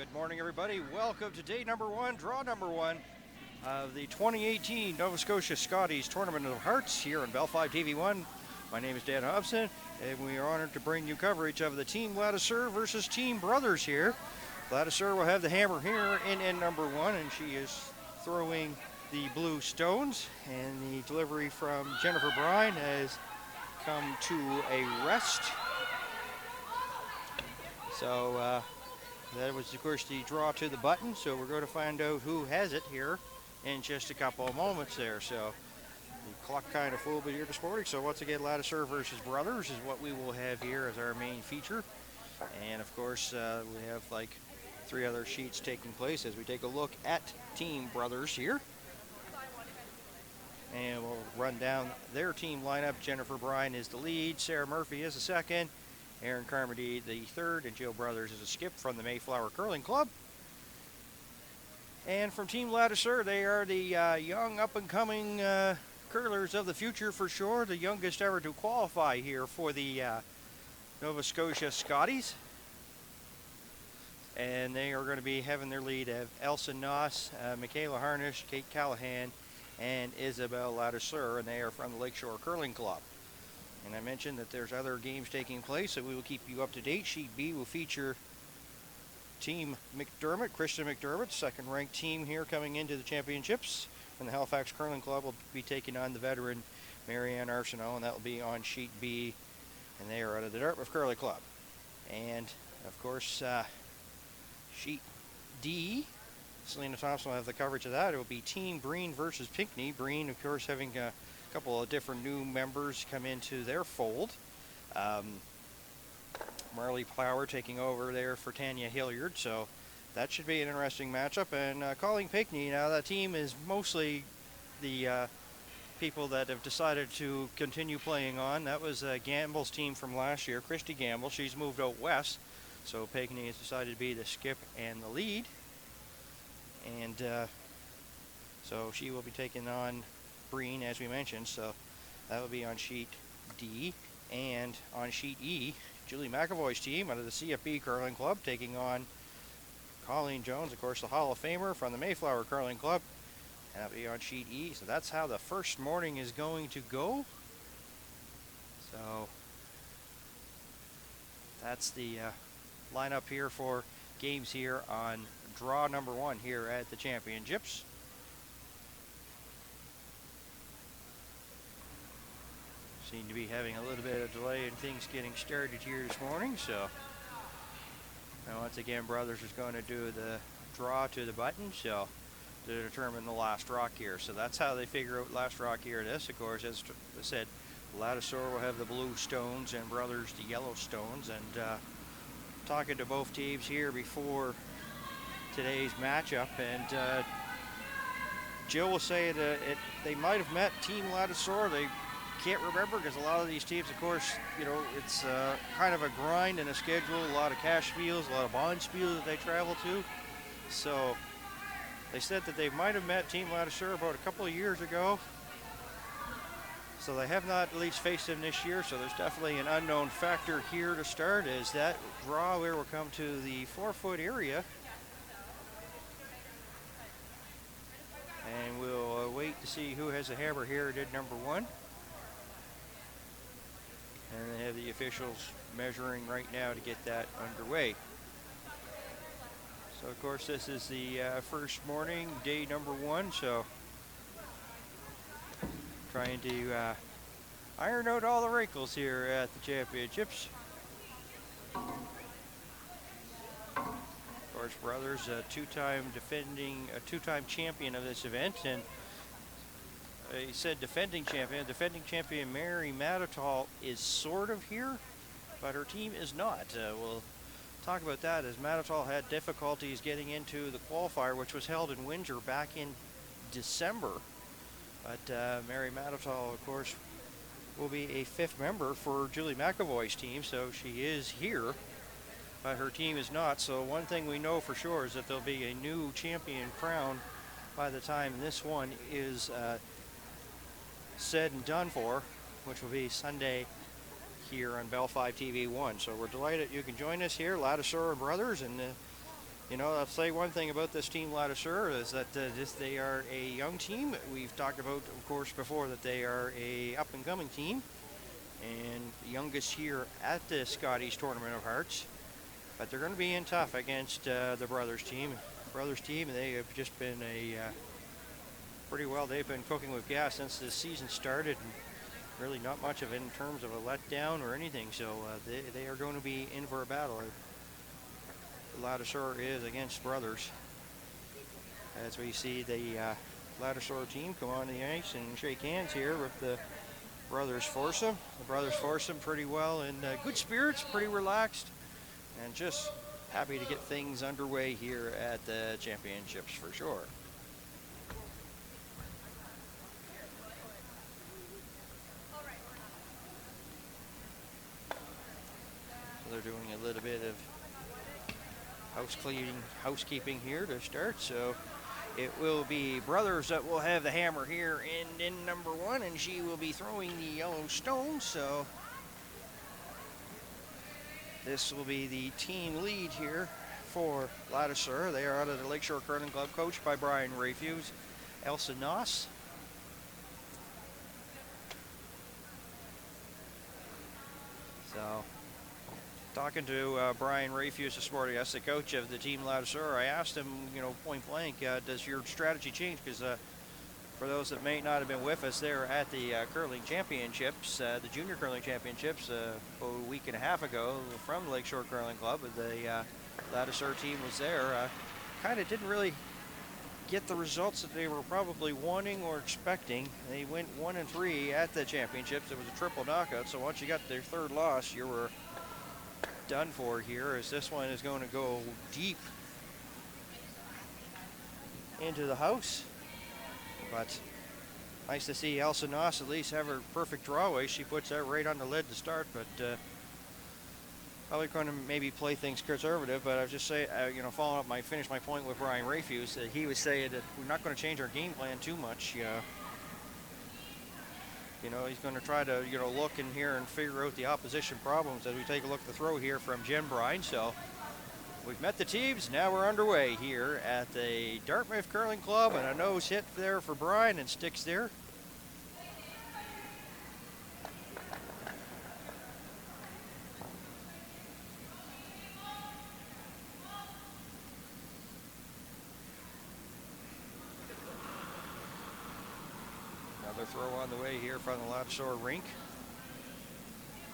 Good morning, everybody. Welcome to day number one, draw number one of the 2018 Nova Scotia Scotties Tournament of Hearts here on Bell 5 TV1. My name is Dan Hobson, and we are honored to bring you coverage of the Team Ladouceur versus Team Brothers here. Ladouceur will have the hammer here in end number one, and she is throwing the blue stones, and the delivery from Jennifer Bryan has come to a rest. So that was, of course, the draw to the button, so we're going to find out who has it here in just a couple of moments there. So the clock kind of fooled me here this morning. So once again, Ladouceur versus Brothers is what we will have here as our main feature. And of course, we have like 3 other sheets taking place as we take a look at Team Brothers here. And we'll run down their team lineup. Jennifer Bryan is the lead, Sarah Murphy is the second, Erin Carmody the third, and Jill Brothers is a skip from the Mayflower Curling Club. And from Team Ladouceur, they are the young up-and-coming curlers of the future for sure, the youngest ever to qualify here for the Nova Scotia Scotties. And they are going to be having their lead of Elsa Noss, Michaela Harnish, Kate Callahan, and Isabel Ladouceur, and they are from the Lakeshore Curling Club. And I mentioned that there's other games taking place, so we will keep you up to date. Sheet B will feature Team McDermott, Kristen McDermott, second-ranked team here coming into the championships. And the Halifax Curling Club will be taking on the veteran Marianne Arsenault, and that will be on Sheet B, and they are out of the Dartmouth Curling Club. And, of course, Sheet D, Selena Thompson will have the coverage of that. It will be Team Breen versus Pinckney. Breen, of course, having a couple of different new members come into their fold. Marley Plower taking over there for Tanya Hilliard, so that should be an interesting matchup. And calling Pinckney, now that team is mostly the people that have decided to continue playing on. That was Gamble's team from last year, Christy Gamble. She's moved out west, so Pinckney has decided to be the skip and the lead. And so she will be taking on Breen, as we mentioned, so that will be on Sheet D. And on Sheet E, Julie McAvoy's team out of the CFB Curling Club taking on Colleen Jones, of course, the Hall of Famer from the Mayflower Curling Club. And that will be on Sheet E. So that's how the first morning is going to go. So that's the lineup here for games here on draw number one here at the championships. Seem to be having a little bit of delay in things getting started here this morning, so now once again Brothers is going to do the draw to the button, so to determine the last rock here. So that's how they figure out last rock here. This, of course, as I said, Ladouceur will have the blue stones and Brothers the yellow stones. And talking to both teams here before today's matchup, and Jill will say that they might have met Team Ladouceur. They can't remember because a lot of these teams, of course, you know, it's kind of a grind and a schedule, a lot of cash spiels, a lot of bond spiels that they travel to. So they said that they might have met Team Ladouceur about a couple of years ago. So they have not at least faced them this year, so there's definitely an unknown factor here to start as that draw where we'll come to the 4-foot area. And we'll wait to see who has a hammer here at number one. And they have the officials measuring right now to get that underway. So, of course, this is the first morning, day number one. So, trying to iron out all the wrinkles here at the championships. Of course, Brothers, a two-time champion of this event, and he said defending champion Mary Matatall is sort of here, but her team is not. We'll talk about that as Matatall had difficulties getting into the qualifier, which was held in Windsor back in December. But Mary Matatall, of course, will be a 5th member for Julie McAvoy's team, so she is here, but her team is not. So one thing we know for sure is that there'll be a new champion crowned by the time this one is said and done for, which will be Sunday here on Bell 5 TV1. So we're delighted you can join us here, Ladouceur and Brothers, and You know, I'll say one thing about this team, Ladouceur, is that they are a young team. We've talked about, of course, before that they are a up-and-coming team, and the youngest here at the Scotties Tournament of Hearts. But they're going to be in tough against the Brothers team. Brothers team, they have just been pretty well. They've been cooking with gas since the season started, and really not much of it in terms of a letdown or anything. So they are going to be in for a battle. Ladouceur is against Brothers. As we see the Ladouceur team come on the ice and shake hands here with the Brothers foursome. The Brothers foursome pretty well in good spirits, pretty relaxed, and just happy to get things underway here at the championships for sure. So they're doing a little bit of housekeeping here to start. So it will be Brothers that will have the hammer here in number 1, and she will be throwing the yellow stone. So this will be the team lead here for Ladouceur. They are out of the Lakeshore Curling Club, coached by Brian Rayfuse, Elsa Noss. So talking to Brian Rayfuse this morning, that's the coach of the team Ladouceur. I asked him, point blank, does your strategy change? Because for those that may not have been with us there at the curling championships, the junior curling championships, a week and a half ago from Lakeshore Curling Club, the Ladouceur team was there. Kind of didn't really get the results that they were probably wanting or expecting. They went 1-3 at the championships. It was a triple knockout, so once you got their third loss, you were done for here, as this one is going to go deep into the house. But nice to see Elsa Noss at least have her perfect drawaway. She puts that right on the lid to start, but probably going to maybe play things conservative. But I was just saying, following up finish my point with Brian Rayfuse, that he was saying that we're not going to change our game plan too much. He's going to try to, look in here and figure out the opposition problems as we take a look at the throw here from Jen Brine. So we've met the teams. Now we're underway here at the Dartmouth Curling Club, and a nose hit there for Brine and sticks there. Another throw on the way here from the Ladouceur rink.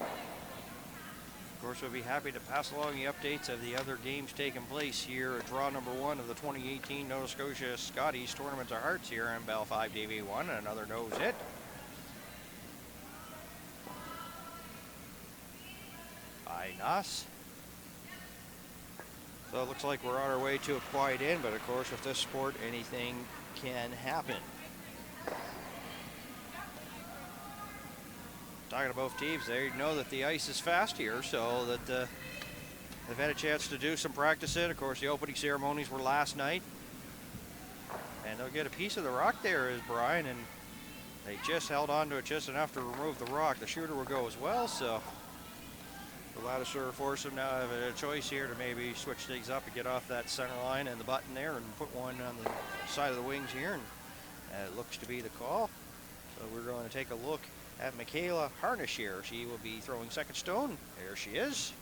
Of course, we'll be happy to pass along the updates of the other games taking place here at draw number 1 of the 2018 Nova Scotia Scotties Tournament of Hearts here in Bell 5 DV1. And another nose hit. By Noss. So it looks like we're on our way to a quiet end, but of course with this sport anything can happen. Talking to both teams, they know that the ice is fast here, so that they've had a chance to do some practicing. Of course, the opening ceremonies were last night, and they'll get a piece of the rock there, is Brian, and they just held on to it just enough to remove the rock. The shooter will go as well, so the Ladouceur foursome now have a choice here to maybe switch things up and get off that center line and the button there and put one on the side of the wings here, and it looks to be the call. So we're going to take a look at Michaela Harnish here. She will be throwing second stone. There she is.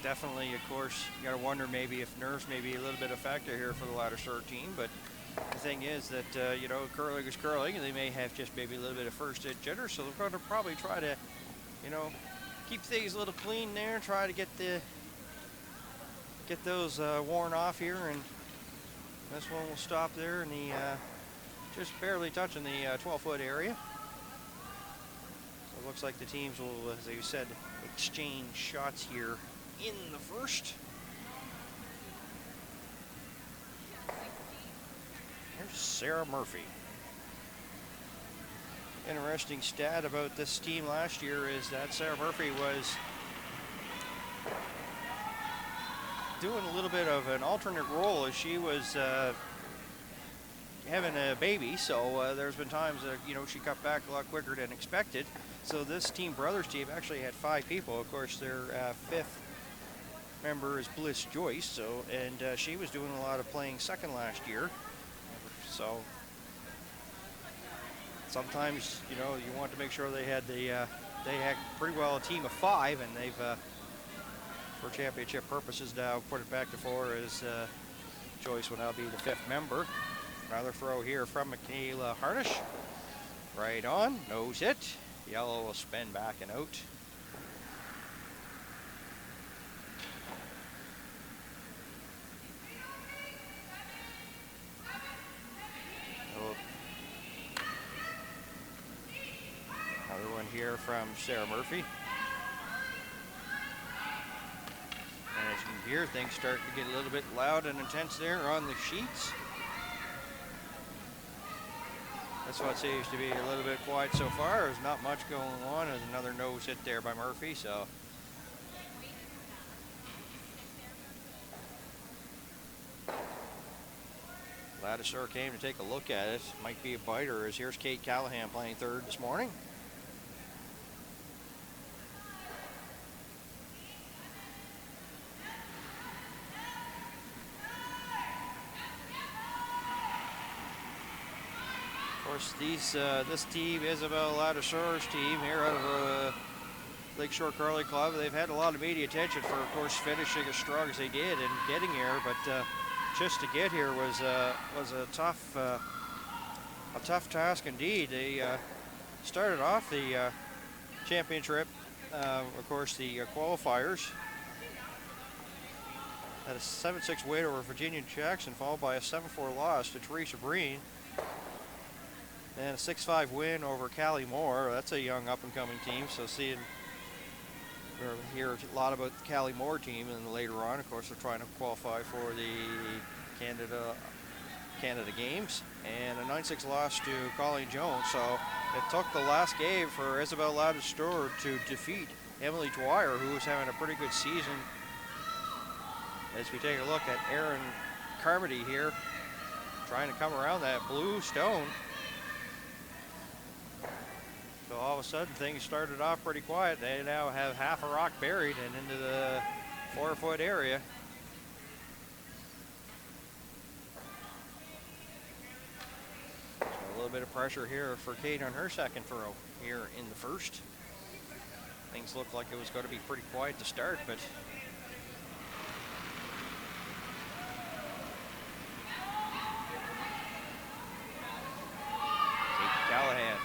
Definitely, of course, you got to wonder maybe if nerves may be a little bit of a factor here for the Ladouceur team, but the thing is that, curling is curling, and they may have just maybe a little bit of first hit jitter, so they're going to probably try to, keep things a little clean there, try to get those worn off here, and this one will stop there in the, just barely touching the 12-foot area. So it looks like the teams will, as I said, exchange shots here in the first. Here's Sarah Murphy. Interesting stat about this team last year is that Sarah Murphy was doing a little bit of an alternate role as she was having a baby, so there's been times that, you know, she got back a lot quicker than expected. So this Team Brothers team actually had 5 people. Of course, their 5th member is Bliss Joyce, so, and she was doing a lot of playing second last year. So sometimes, you know, you want to make sure they had pretty well a team of 5, and they've, for championship purposes now, put it back to 4 as Joyce will now be the 5th member. Another throw here from Michaela Harnish. Right on, nose hit. Yellow will spin back and out. Another one here from Sarah Murphy. And as you can hear, things start to get a little bit loud and intense there on the sheets. That's what seems to be a little bit quiet so far. There's not much going on. There's another nose hit there by Murphy, so. Ladouceur came to take a look at it. Might be a biter, as here's Kate Callahan playing 3rd this morning. Of course, this team, Isabel Ladouceur's team here out of Lakeshore Curling Club, they've had a lot of media attention for, of course, finishing as strong as they did and getting here. But just to get here was a tough task indeed. They started off the championship, of course, the qualifiers, had a 7-6 win over Virginia Jackson, followed by a 7-4 loss to Teresa Breen. And a 6-5 win over Callie Moore. That's a young up-and-coming team. So we'll hear a lot about the Callie Moore team, and later on, of course, they're trying to qualify for the Canada Games. And a 9-6 loss to Colleen Jones. So it took the last game for Isabel Ladouceur to defeat Emily Dwyer, who was having a pretty good season. As we take a look at Erin Carmody here, trying to come around that blue stone. So all of a sudden things started off pretty quiet. They now have half a rock buried and into the 4-foot area. So a little bit of pressure here for Kate on her second throw here in the first. Things looked like it was going to be pretty quiet to start, but Kate Callahan.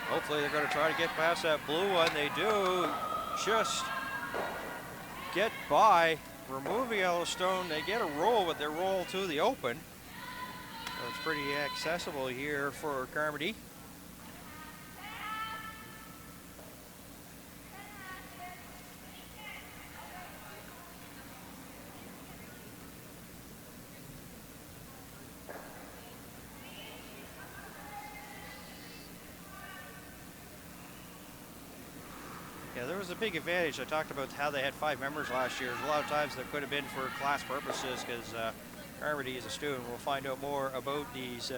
Hopefully they're going to try to get past that blue one. They do just get by, remove the Yellowstone. They get a roll, but they roll to the open. So it's pretty accessible here for Carmody. Yeah, there was a big advantage. I talked about how they had 5 members last year. A lot of times that could have been for class purposes, because Carmody is a student. We'll find out more about these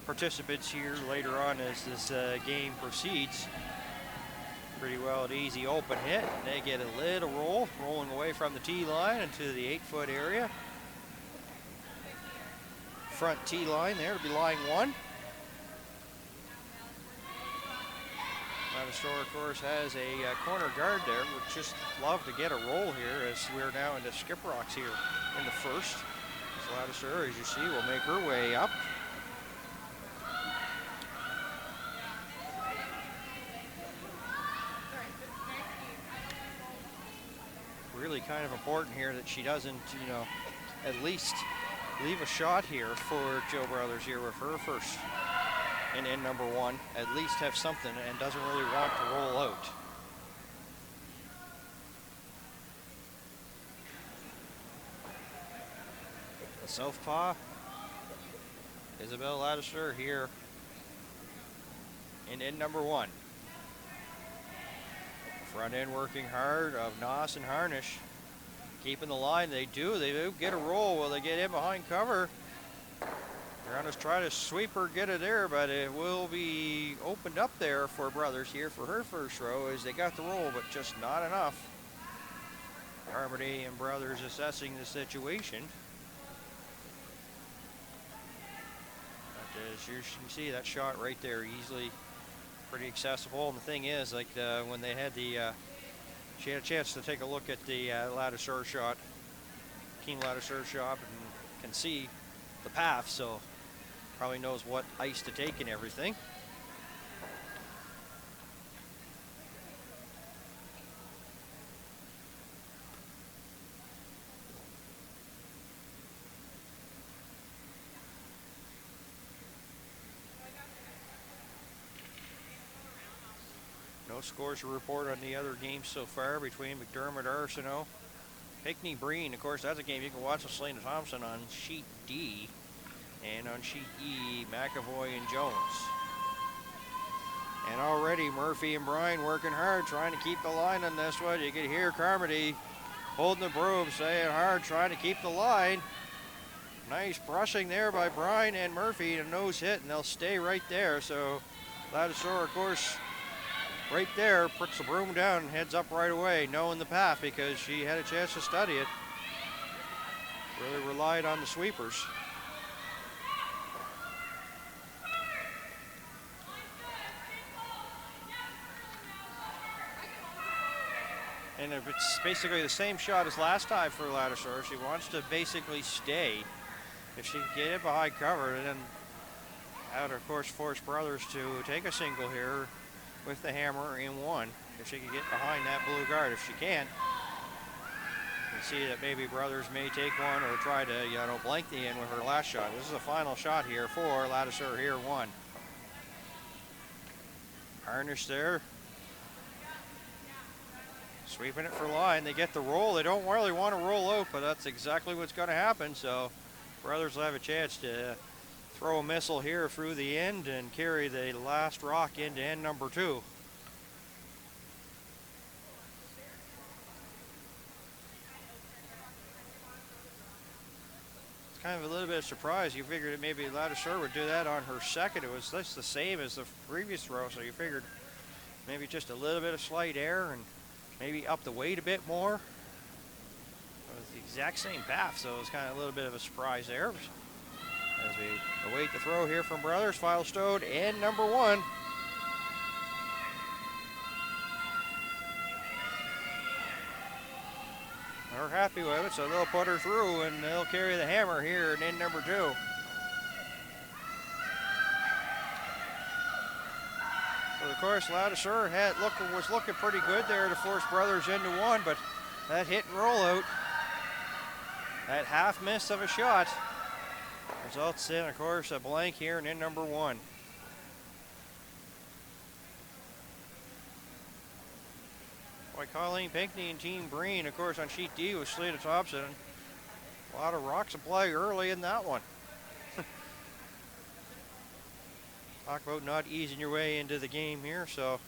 participants here later on as this game proceeds. Pretty well an easy open hit. They get a little roll, rolling away from the tee line into the 8-foot area. Front tee line there to be line 1. Ladouceur, of course, has a corner guard there. Would just love to get a roll here as we're now into skip rocks here in the first. As Ladouceur, as you see, will make her way up. Really kind of important here that she doesn't, you know, at least leave a shot here for Joe Brothers here with her first. And in number 1, at least have something, and doesn't really want to roll out. The southpaw, Isabel Ladouceur here in number 1. Front end working hard of Noss and Harnish. Keeping the line. They do get a roll. Will they get in behind cover? They're going to try to sweep her, get it there, but it will be opened up there for Brothers here for her first row as they got the roll, but just not enough. Carmody and Brothers assessing the situation. But as you can see, that shot right there easily pretty accessible. And the thing is, like when they had she had a chance to take a look at the Ladouceur shot, Keen Ladouceur shot, and can see the path, so probably knows what ice to take and everything. No scores to report on the other games so far between McDermott, Arsenault, Pinckney, Breen. Of course, that's a game you can watch with Selena Thompson on sheet D. And on sheet E, McAvoy and Jones. And already Murphy and Bryan working hard, trying to keep the line on this one. You can hear Carmody holding the broom, saying hard, trying to keep the line. Nice brushing there by Bryan and Murphy, and a nose hit, and they'll stay right there. So Ladouceur, of course, right there, puts the broom down and heads up right away, knowing the path because she had a chance to study it. Really relied on the sweepers. And if it's basically the same shot as last time for Ladouceur, she wants to basically stay. If she can get it behind cover, and then that, of course, force Brothers to take a single here with the hammer in one. If she can get behind that blue guard. If she can't, you can see that maybe Brothers may take one or try to, blank the in with her last shot. This is a final shot here for Ladouceur here, one. Harnish there. Sweeping it for line. They get the roll. They don't really want to roll out, but that's exactly what's going to happen. So Brothers will have a chance to throw a missile here through the end and carry the last rock into end number 2. It's kind of a little bit of surprise. You figured that maybe Ladouceur would do that on her second. It was just the same as the previous row, so you figured maybe just a little bit of slight air and maybe up the weight a bit more. It was the exact same path, so it was kind of a little bit of a surprise there. As we await the throw here from Brothers, final stowed and number 1. They're happy with it, so they'll put her through and they'll carry the hammer here in end number 2. So of course, Ladouceur was looking pretty good there to force Brothers into one, but that hit and roll out, that half miss of a shot, results in, of course, a blank here in end number 1. Boy, Colleen Pinckney and Team Breen, of course, on sheet D with Selena Thompson. A lot of rock supply early in that one. Talk about not easing your way into the game here, so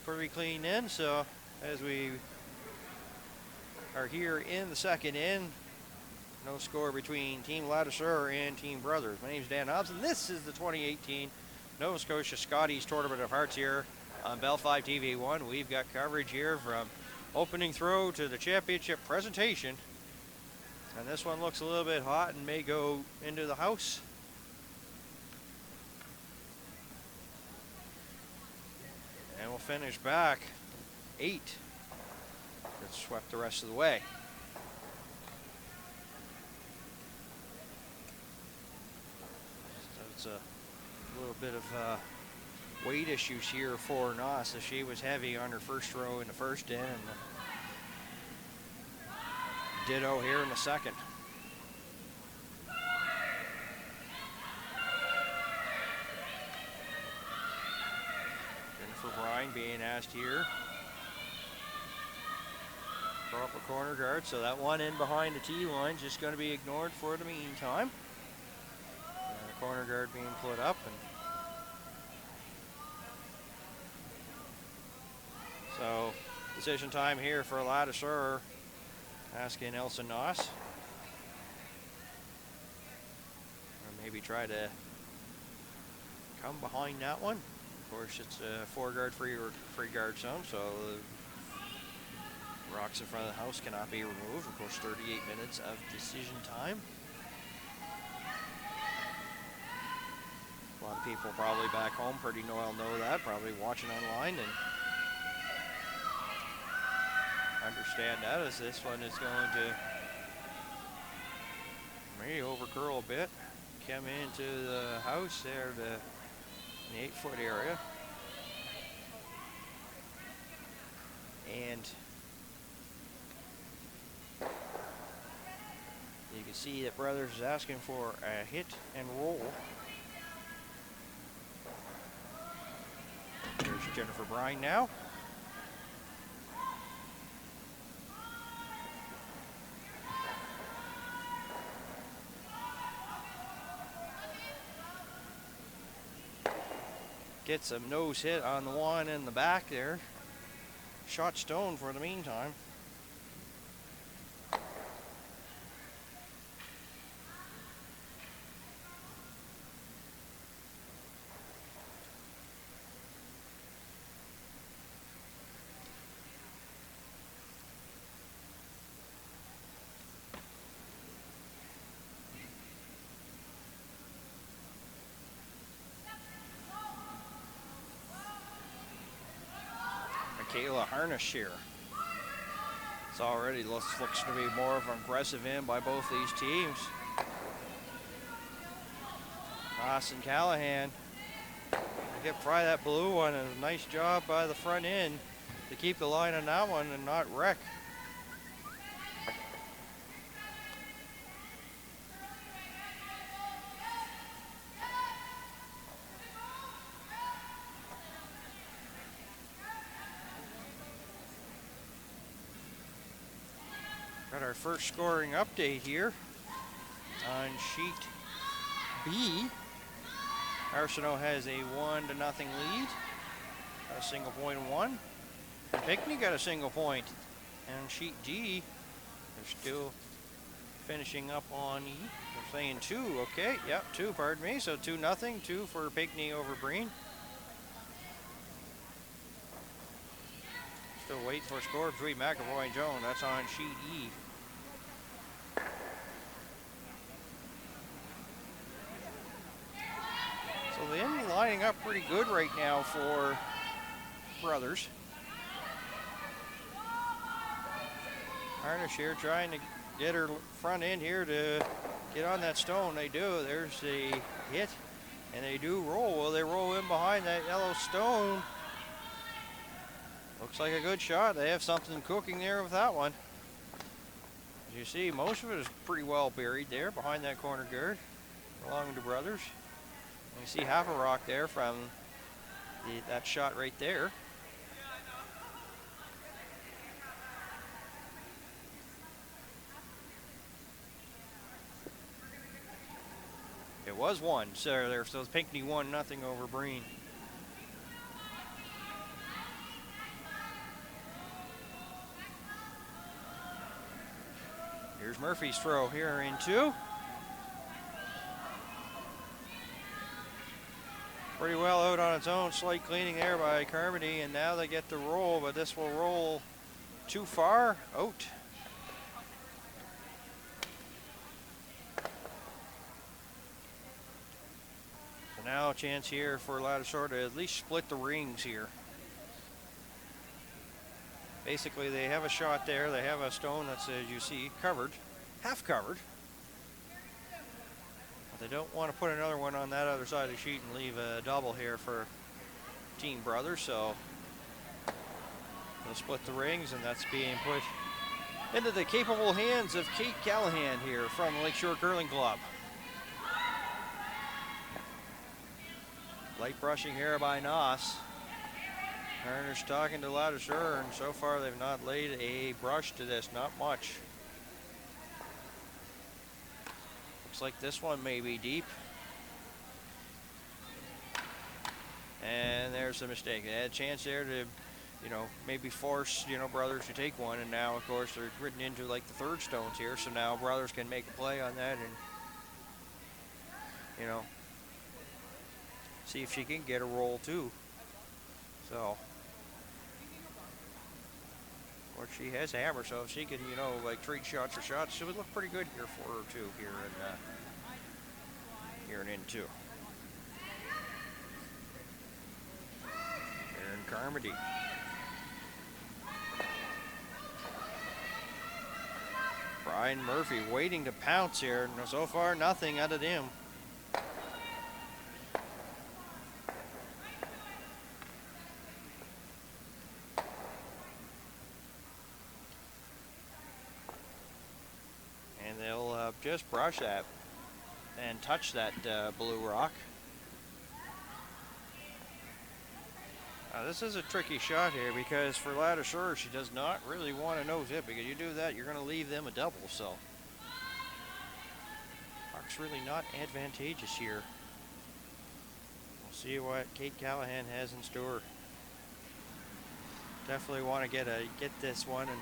pretty clean in. So as we are here in the second in, no score between Team Ladouceur and Team Brothers. My name is Dan Hobbs, and this is the 2018 Nova Scotia Scotties Tournament of Hearts here on Bell 5 TV1. We've got coverage here from opening throw to the championship presentation. And this one looks a little bit hot and may go into the house. And we'll finish back 8. That swept the rest of the way. So it's a little bit of weight issues here for Noss, as she was heavy on her first row in the first in, and ditto here in the second. Jennifer Bryan being asked here. Throw up a corner guard, so that one in behind the tee line just going to be ignored for the meantime. And the corner guard being put up, and so the decision time here for Ladouceur, asking Elsa Noss. Or maybe try to come behind that one. Of course, it's a 4-guard free guard zone, so the rocks in front of the house cannot be removed. Of course, 38 minutes of decision time. A lot of people probably back home pretty well know that, probably watching online and understand that, as this one is going to maybe overcurl a bit, come into the house there to the 8-foot area. And you can see that Brothers is asking for a hit and roll. There's Jennifer Brine now. Gets a nose hit on the one in the back there. Shot stone for the meantime. Kayla Harnish here. It's already looks to be more of an aggressive end by both these teams. Ross and Callahan get try that blue one, and a nice job by the front end to keep the line on that one and not wreck. Got our first scoring update here on sheet B. Arsenault has a 1-0 lead. Got a single point one. Pinckney got a single point. And sheet D, they're still finishing up on E. They're saying 2, okay, yep, 2, pardon me. So 2-0, 2 for Pinckney over Breen. Still waiting for a score between McAvoy and Jones. That's on sheet E. So the end lining up pretty good right now for Brothers. Harnish here trying to get her front end here to get on that stone. They do. There's the hit, and they do roll. Well, they roll in behind that yellow stone. Looks like a good shot. They have something cooking there with that one. As you see, most of it is pretty well buried there behind that corner guard, belonging to Brothers. You see half a rock there from that shot right there. It was 1, so there. So it's Pinckney 1-0 over Breen. Here's Murphy's throw here in 2. Pretty well out on its own. Slight cleaning there by Carmody, and now they get the roll, but this will roll too far out. So now a chance here for Ladouceur to at least split the rings here. Basically, they have a shot there. They have a stone that's, as you see, covered, half covered. But they don't want to put another one on that other side of the sheet and leave a double here for Team Brothers. So they'll split the rings, and that's being put into the capable hands of Kate Callahan here from Lakeshore Curling Club. Light brushing here by Noss. Harnish talking to Ladouceur, and so far they've not laid a brush to this, not much. Looks like this one may be deep. And there's a mistake. They had a chance there to you know, maybe force, you know, Brothers to take one. And now, of course, they're written into like the third stones here. So now Brothers can make a play on that and, you know, see if she can get a roll too. So, or she has hammer, so if she can, you know, like trade shots or shots, she would look pretty good here for her too here in N2. Here in Carmody. Brian Murphy waiting to pounce here. So far, nothing out of him. And they'll just brush that and touch that blue rock. This is a tricky shot here because for Ladouceur, she does not really want to nose it, because you do that, you're going to leave them a double. So, puck's really not advantageous here. We'll see what Kate Callahan has in store. Definitely want to get this one and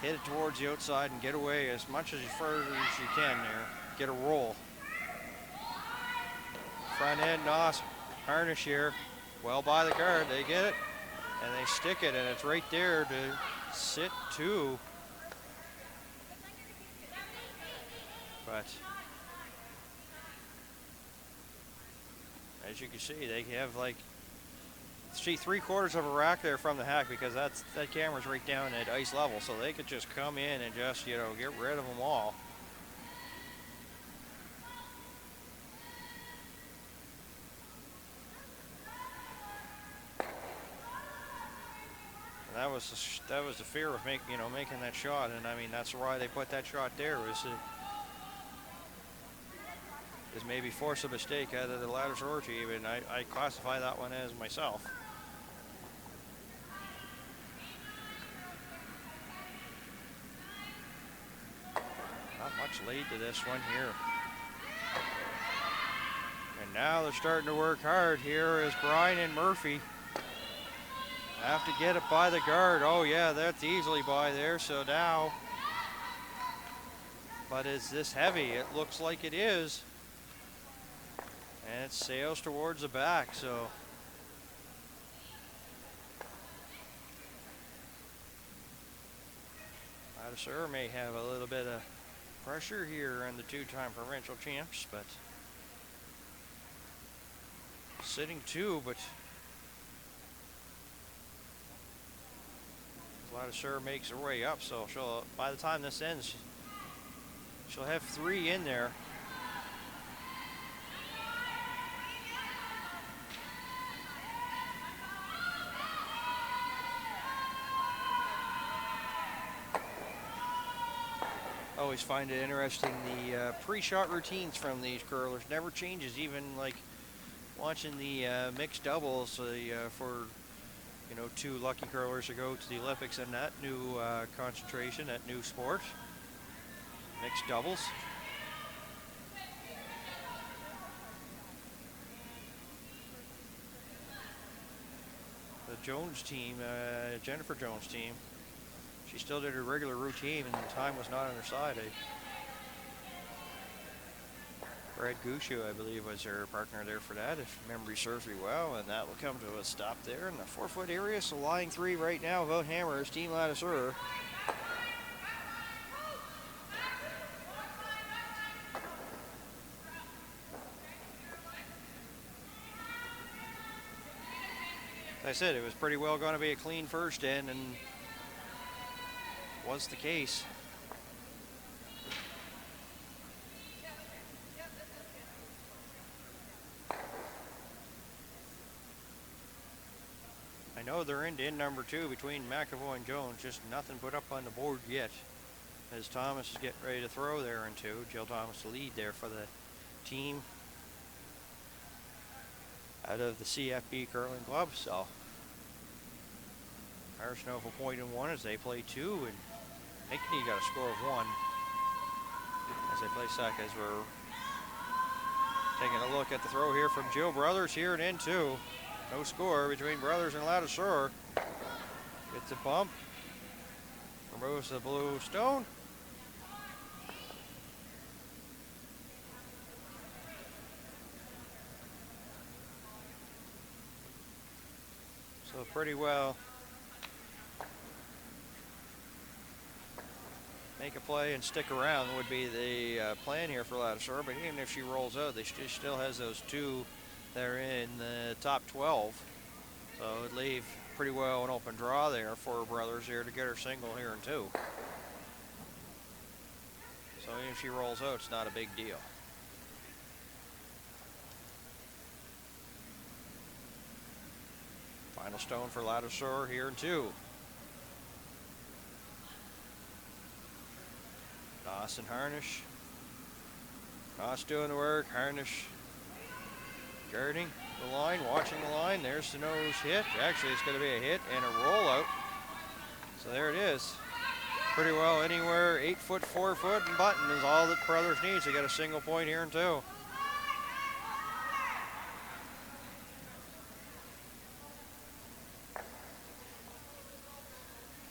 hit it towards the outside and get away as much as further as you can there. Get a roll. Front end, Nos, Harnish here. Well by the guard, they get it, and they stick it, and it's right there to sit two. But as you can see, they have like, see, 3/4 of a rack there from the hack, because that camera's right down at ice level, so they could just come in and just, you know, get rid of them all. That was the fear of making that shot, and I mean that's why they put that shot there, is maybe force a mistake out of the Ladouceur team, and I classify that one as myself. Not much lead to this one here. And now they're starting to work hard here as Brian and Murphy have to get it by the guard. Oh yeah, that's easily by there. So now, but is this heavy? It looks like it is. And it sails towards the back, so. Ladouceur may have a little bit of pressure here on the two-time provincial champs, but sitting two, but Ladouceur makes her way up, so she'll, by the time this ends, she'll have 3 in there. Always find it interesting, the pre-shot routines from these curlers never changes, even like watching the mixed doubles for, you know, 2 lucky curlers to go to the Olympics and that new concentration, that new sport, mixed doubles. The Jones team, Jennifer Jones team, she still did her regular routine and the time was not on her side. Brad Gushu, I believe, was her partner there for that, if memory serves me well, and that will come to a stop there in the 4-foot area. So line 3 right now without hammers, Team Ladouceur. As I said, it was pretty well going to be a clean first end, and was the case. I know they're into end number 2 between McAvoy and Jones, just nothing put up on the board yet, as Thomas is getting ready to throw there in 2. Jill Thomas the lead there for the team out of the CFB Curling Club. So Irish Nova point in 1 as they play 2, and Ankeny got a score of 1 as they play second, as we're taking a look at the throw here from Jill Brothers here in N2. No score between Brothers and Ladouceur. Gets a bump. Removes the blue stone. So pretty well make a play and stick around would be the plan here for Ladouceur, but even if she rolls out, she still has those two that are in the top 12. So it would leave pretty well an open draw there for her brothers here to get her single here in 2. So even if she rolls out, it's not a big deal. Final stone for Ladouceur here in 2. Noss and Harnish. Noss doing the work. Harnish guarding the line, watching the line. There's the nose hit. Actually, it's going to be a hit and a rollout. So there it is. Pretty well anywhere 8 foot, 4 foot, and button is all that brothers needs to get a single point here in 2.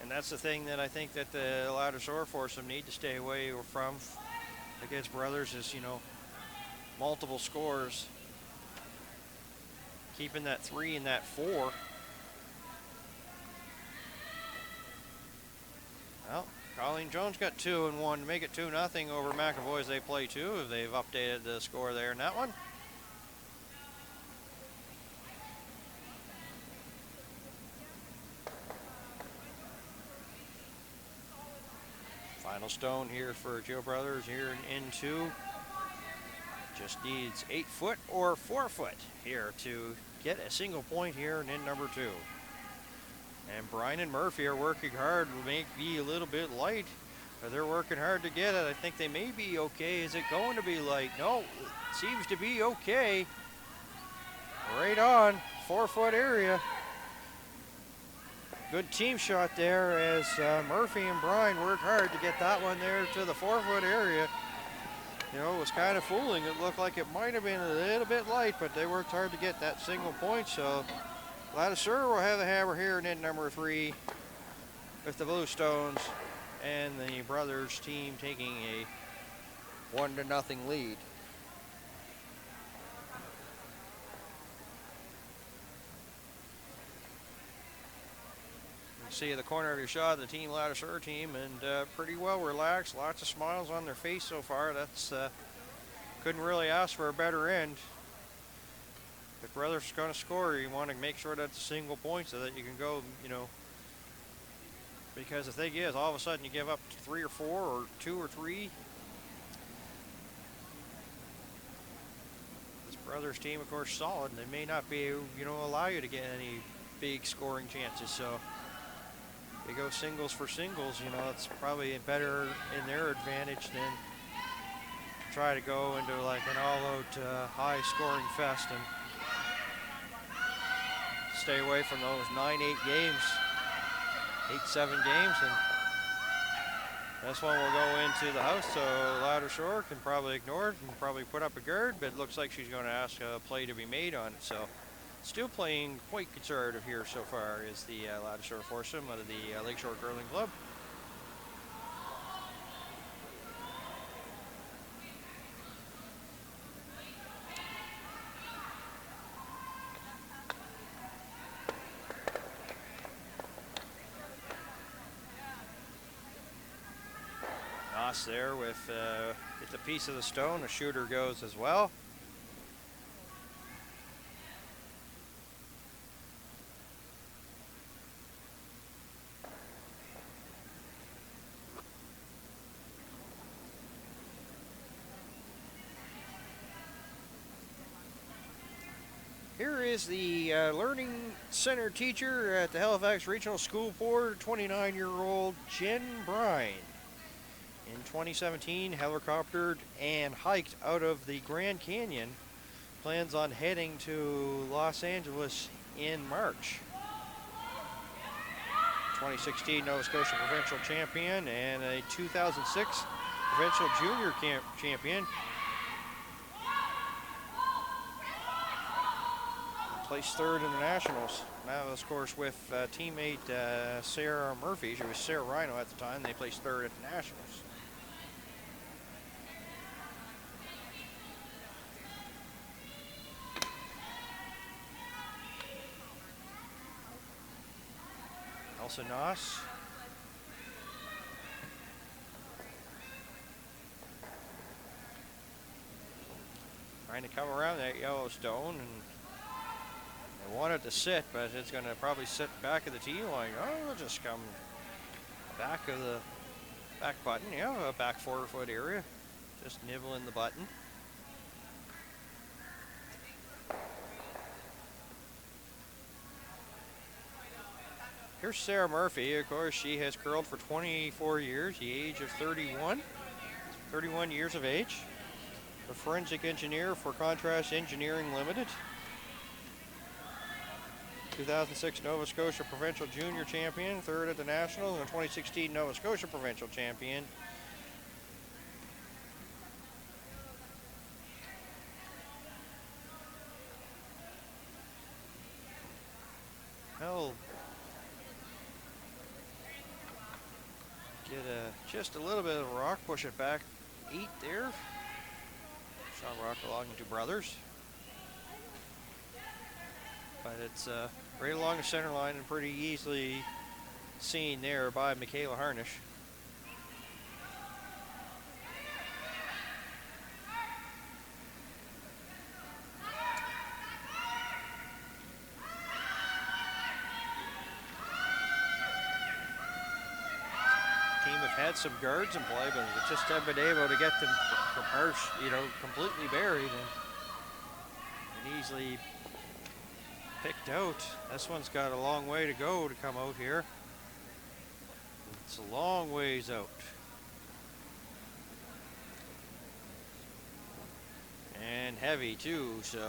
And that's the thing that I think that the Ladouceur foursome need to stay away from against brothers is, you know, multiple scores. Keeping that 3 and that 4. Well, Colleen Jones got 2 and 1 to make it 2-0 over McAvoy as they play 2. They've updated the score there in that one. Final stone here for Joe Brothers here in N2. Just needs 8 foot or 4 foot here to get a single point here in N number 2. And Brian and Murphy are working hard. May be a little bit light, but they're working hard to get it. I think they may be okay. Is it going to be light? No, it seems to be okay. Right on, 4 foot area. Good team shot there as Murphy and Brian work hard to get that one there to the 4 foot area. You know, it was kind of fooling. It looked like it might have been a little bit light, but they worked hard to get that single point. So Ladouceur will have the hammer here in end number 3 with the Blue Stones and the brothers team taking a 1-0 lead. See the corner of your shot, the team Ladouceur team, and pretty well relaxed. Lots of smiles on their face so far. That's couldn't really ask for a better end. If brothers are going to score, you want to make sure that's a single point so that you can go, you know. Because the thing is, all of a sudden you give up 3 or 4 or 2 or 3. This brothers team, of course, solid, and they may not be, you know, allow you to get any big scoring chances. So they go singles for singles, you know, it's probably better in their advantage than try to go into like an all-out high scoring fest and stay away from those 9-8 games, 8-7 games, and this one will go into the house, so Ladouceur can probably ignore it and probably put up a guard, but it looks like she's going to ask a play to be made on it. So still playing quite conservative here so far is the Ladouceur foursome out of the Lakeshore Curling Club. Noss there with the piece of the stone. The shooter goes as well. Here is the Learning Center teacher at the Halifax Regional School Board, 29-year-old Jen Brine. In 2017, helicoptered and hiked out of the Grand Canyon. Plans on heading to Los Angeles in March. 2016 Nova Scotia Provincial Champion and a 2006 Provincial Junior Champion. placed third in the Nationals. That was, of course, with teammate Sarah Murphy. She was Sarah Rhino at the time. They placed third at the Nationals. Elsa Noss. Trying to come around that Yellowstone, and they want it to sit, but it's going to probably sit back of the tee line. Oh, it'll just come back of the back button. Yeah, a back 4-foot area. Just nibbling the button. Here's Sarah Murphy. Of course, she has curled for 24 years, the age of 31 years of age. A forensic engineer for Contrast Engineering Limited. 2006 Nova Scotia Provincial Junior Champion, third at the Nationals, and a 2016 Nova Scotia Provincial Champion. I'll get just a little bit of rock, push it back 8 there. Shot rock belonging to Brothers. But it's right along the center line and pretty easily seen there by Michaela Harnish. Team have had some guards in play, but just haven't been able to get them completely buried and easily picked out. This one's got a long way to go to come out here. It's a long ways out. And heavy too, so.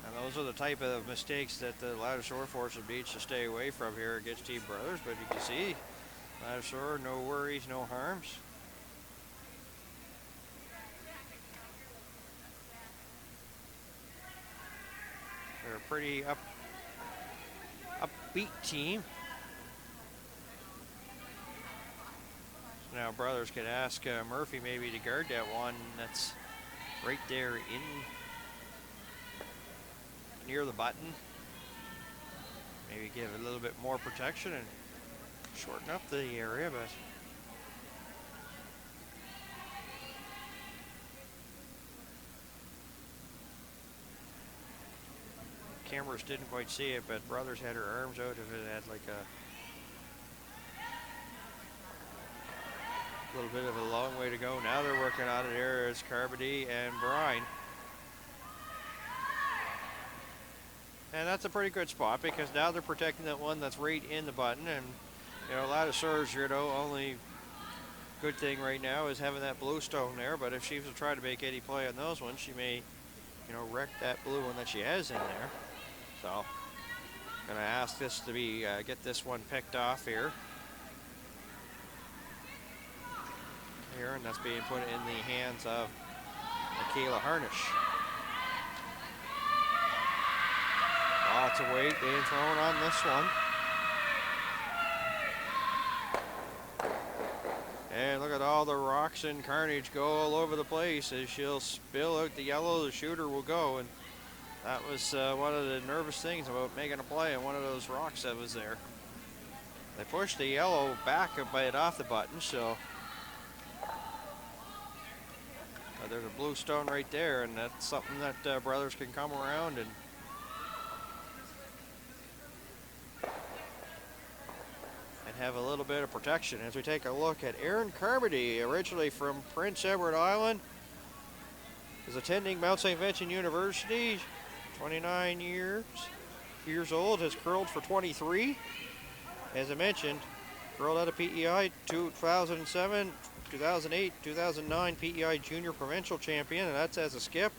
And those are the type of mistakes that the Ladouceur force needs to stay away from here against Team Brothers, but you can see Ladouceur, no worries, no harms. They're a pretty upbeat team. So now Brothers could ask Murphy maybe to guard that one that's right there near the button. Maybe give it a little bit more protection and shorten up the area, but cameras didn't quite see it, but Brothers had her arms out. If it had like a little bit of a long way to go. Now they're working on it. There is Carmody and Brine. And that's a pretty good spot because now they're protecting that one that's right in the button. And, Ladouceur's, only good thing right now is having that blue stone there. But if she was to try to make any play on those ones, she may, wreck that blue one that she has in there. So, gonna ask this to be, get this one picked off here. And that's being put in the hands of Michaela Harnish. Lots of weight being thrown on this one. And look at all the rocks and carnage go all over the place. As she'll spill out the yellow, the shooter will go. And that was one of the nervous things about making a play on one of those rocks that was there. They pushed the yellow back a bit off the button, so there's a blue stone right there, and that's something that Brothers can come around and have a little bit of protection. As we take a look at Erin Carmody, originally from Prince Edward Island, is attending Mount St. Vincent University, 29 years old, has curled for 23. As I mentioned, curled out of PEI 2007, 2008, 2009 PEI Junior Provincial Champion, and that's as a skip.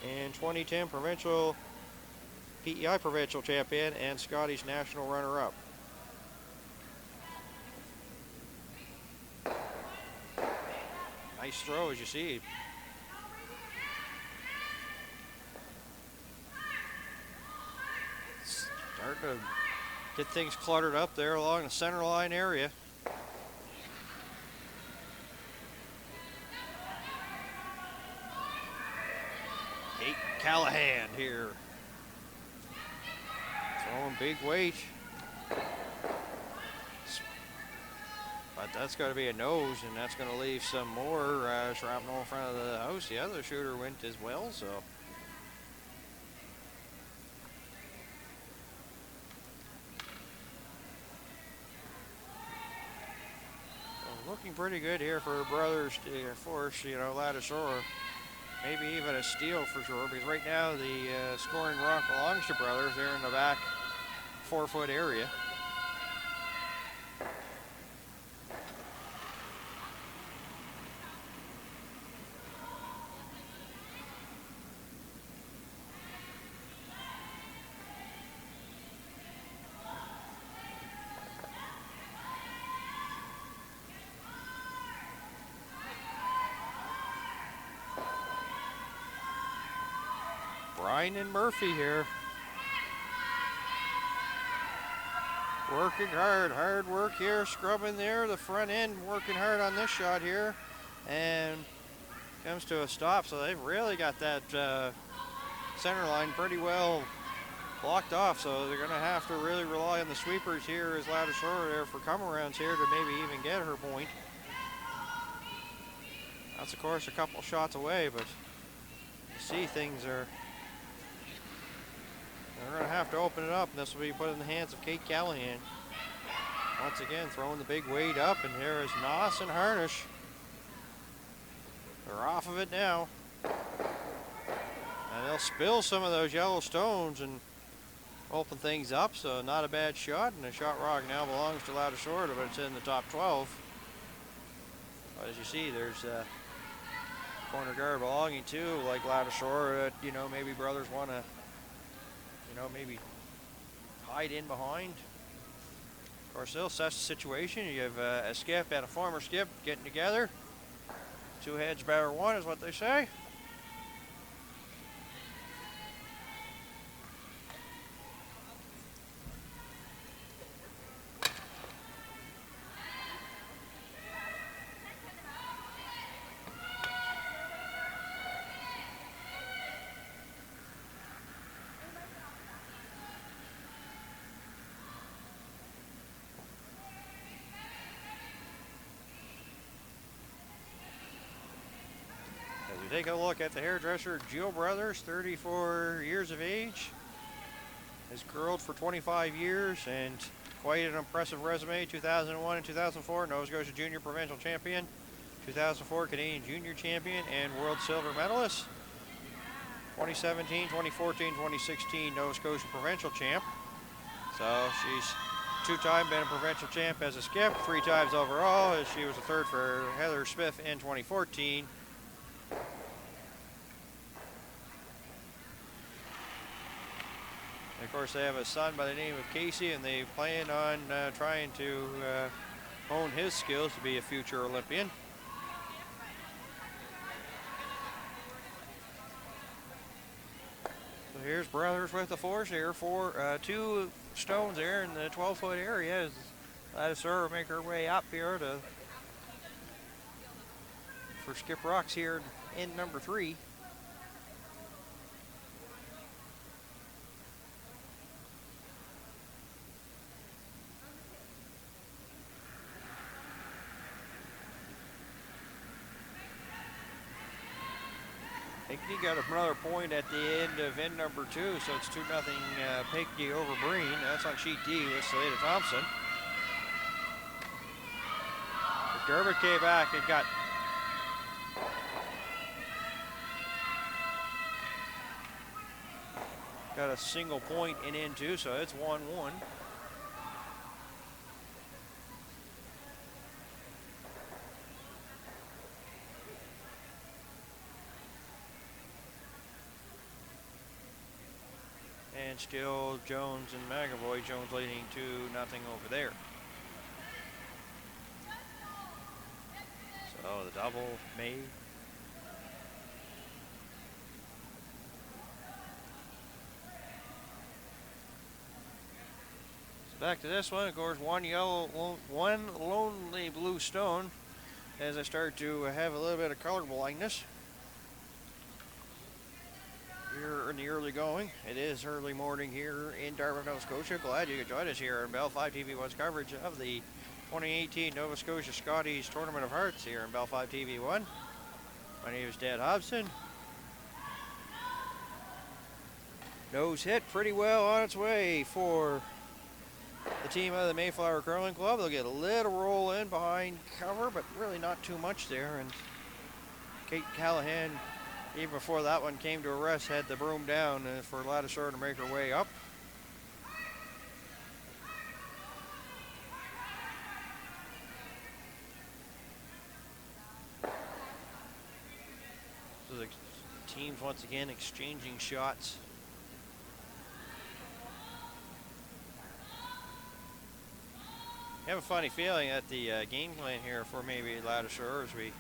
And 2010 Provincial PEI Provincial Champion and Scotties National Runner-up. Nice throw, as you see. Starting to get things cluttered up there along the center line area. Kate Callahan here. Throwing big weight. But that's got to be a nose, and that's going to leave some more shrapnel in front of the house. The other shooter went as well, so. Looking pretty good here for brothers to force, you know, Ladouceur. Maybe even a steal for sure, because right now the scoring rock belongs to brothers. They're in the back 4-foot area. Brian and Murphy here. Working hard work here, scrubbing there, the front end, working hard on this shot here, and comes to a stop. So they've really got that center line pretty well blocked off. So they're gonna have to really rely on the sweepers here as Ladouceur there for come-arounds here to maybe even get her point. That's of course a couple shots away, but you see things are. They're going to have to open it up, and this will be put in the hands of Kate Callahan. Once again, throwing the big weight up, and here is Noss and Harnish. They're off of it now. And they'll spill some of those yellow stones and open things up, so not a bad shot. And the shot rock now belongs to Ladouceur, but it's in the top 12. But as you see, there's a corner guard belonging to, like Ladouceur, that, you know, maybe brothers want to, you know, maybe hide in behind. Of course, they'll assess the situation. You have a skip and a former skip getting together. Two heads better one is what they say. Take a look at the hairdresser, Jill Brothers, 34 years of age. Has curled for 25 years and quite an impressive resume. 2001 and 2004 Nova Scotia Junior Provincial Champion, 2004 Canadian Junior Champion and World Silver Medalist. 2017, 2014, 2016 Nova Scotia Provincial Champ. So she's two-time been a provincial champ as a skip, 3 times overall, as she was a third for Heather Smith in 2014. Of course, they have a son by the name of Casey, and they plan on trying to hone his skills to be a future Olympian. So here's brothers with the force here for 2 stones there in the 12-foot area. As Ladouceur make her way up here for skip rocks here in number 3. Pinckney got another point at the end of end number 2, so it's 2-0 Pinckney over Breen. That's on sheet D with Selena Thompson. McDermott came back and got a single point in end 2, so it's 1-1. And still Jones and McAvoy. Jones leading 2-0 over there. So the double made. Back to this one, of course, one lonely blue stone as I start to have a little bit of color blindness here in the early going. It is early morning here in Dartmouth, Nova Scotia. Glad you could join us here on Bell 5 TV1's coverage of the 2018 Nova Scotia Scotties Tournament of Hearts here on Bell 5 TV1. My name is Dan Hobson. Nose hit pretty well on its way for the team of the Mayflower Curling Club. They'll get a little roll in behind cover, but really not too much there. And Kate Callahan, even before that one came to a rest, had the broom down for Ladouceur to make her way up. So the teams once again exchanging shots. I have a funny feeling that the game plan here for maybe Ladouceur as we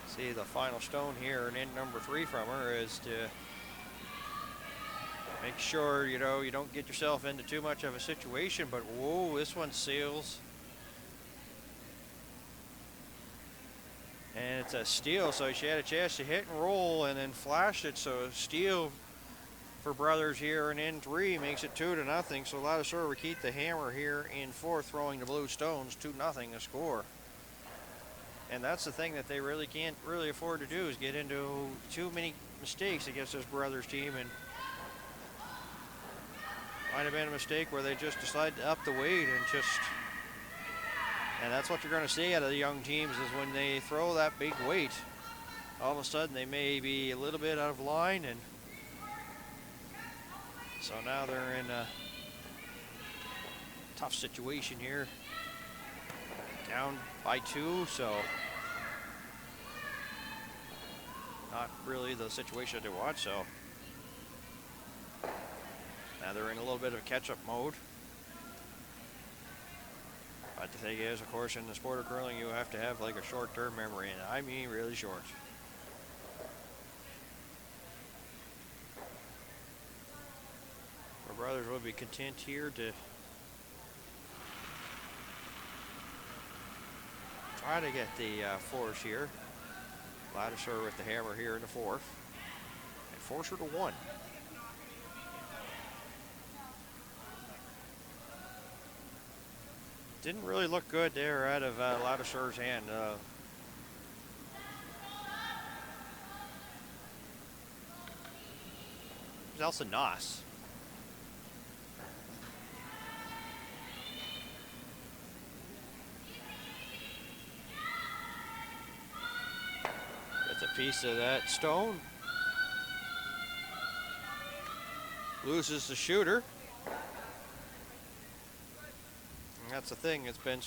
see the final stone here and in number 3 from her is to make sure, you know, you don't get yourself into too much of a situation, but whoa, this one seals. And it's a steal, so she had a chance to hit and roll and then flashed it, so steal for Brothers here and in 3 makes it 2-0. So Ladouceur would keep the hammer here in 4th, throwing the blue stones. 2-0 a score. And that's the thing that they really can't really afford to do, is get into too many mistakes against this Brothers team. And might have been a mistake where they just decide to up the weight and that's what you're going to see out of the young teams, is when they throw that big weight, all of a sudden they may be a little bit out of line, and so now they're in a tough situation here. Down by 2, so not really the situation they want. So now they're in a little bit of catch-up mode. But the thing is, of course, in the sport of curling, you have to have like a short-term memory, and I mean really short. Our Brothers will be content here to try to get the force here. Ladouceur with the hammer here in the 4th, and force her to 1. Didn't really look good there out of Ladouceur's hand. Elsa Noss. Gets a piece of that stone. Loses the shooter. And that's the thing, it's been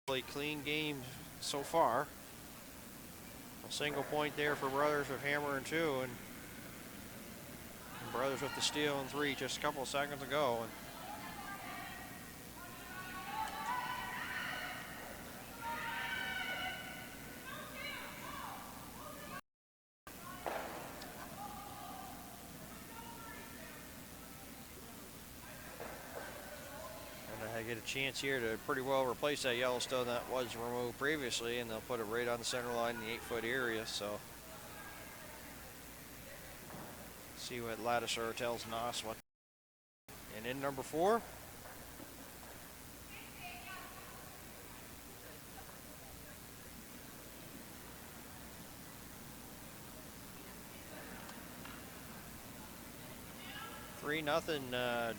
a clean game so far. A single point there for Brothers with hammer and 2, and Brothers with the steal in 3 just a couple of seconds ago. Get a chance here to pretty well replace that Yellowstone that was removed previously, and they'll put it right on the center line in the 8-foot area. So see what Ladouceur tells Noss what. And in number 4, nothing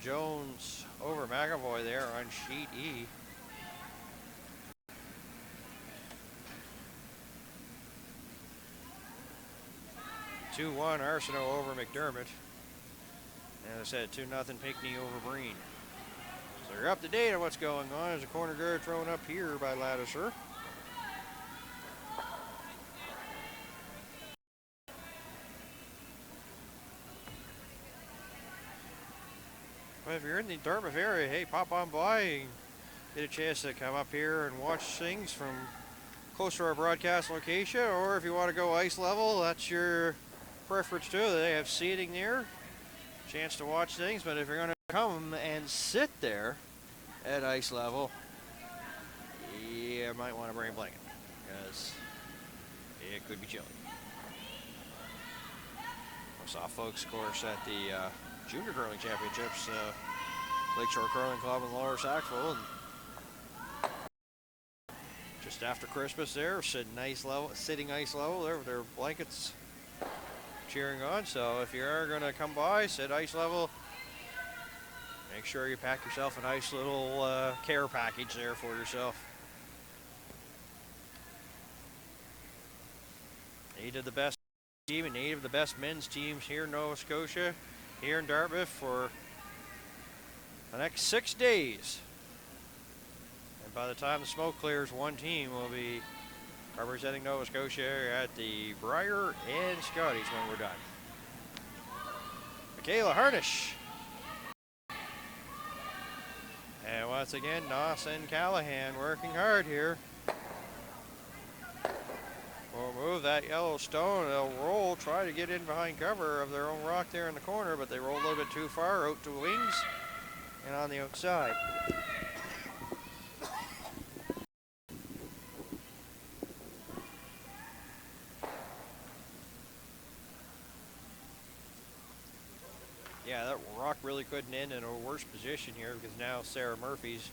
Jones over McAvoy there on sheet E. Two 2-1 Arsenault over McDermott. As I said, 2-0 Pinckney over Breen. So you're up to date on what's going on. There's a corner guard thrown up here by Ladouceur. But if you're in the Dartmouth area, hey, pop on by and get a chance to come up here and watch things from close to our broadcast location. Or if you want to go ice level, that's your preference too. They have seating there. chance to watch things, but if you're going to come and sit there at ice level, you might want to bring a blanket because it could be chilly. I saw folks, of course, at the Junior Curling Championships, Lakeshore Curling Club in Lower Sackville, and just after Christmas there, sitting ice level there with their blankets cheering on. So if you are going to come by, sit ice level, make sure you pack yourself a nice little care package there for yourself. Eight of the best team and 8 of the best men's teams here in Nova Scotia, here in Dartmouth for the next 6 days. And by the time the smoke clears, one team will be representing Nova Scotia at the Brier and Scotties when we're done. Michaela Harnish. And once again, Noss and Callahan working hard here. Will move that yellow stone. They'll roll, try to get in behind cover of their own rock there in the corner, but they roll a little bit too far out to wings and on the outside. Yeah, that rock really couldn't end in a worse position here because now Sarah Murphy's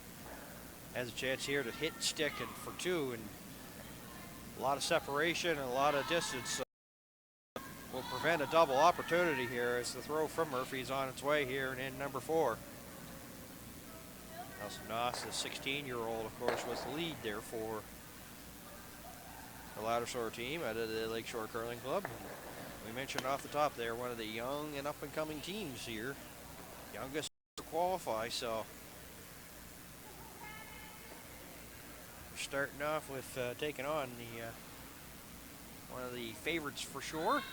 has a chance here to hit stick and for 2, and a lot of separation and a lot of distance. So will prevent a double opportunity here as the throw from Murphy's on its way here and in number 4. Nelson Noss, the 16-year-old, of course, was the lead there for the Ladouceur team out of the Lakeshore Curling Club. We mentioned off the top there, one of the young and up-and-coming teams here. Youngest to qualify, so we're starting off with taking on the one of the favorites for sure.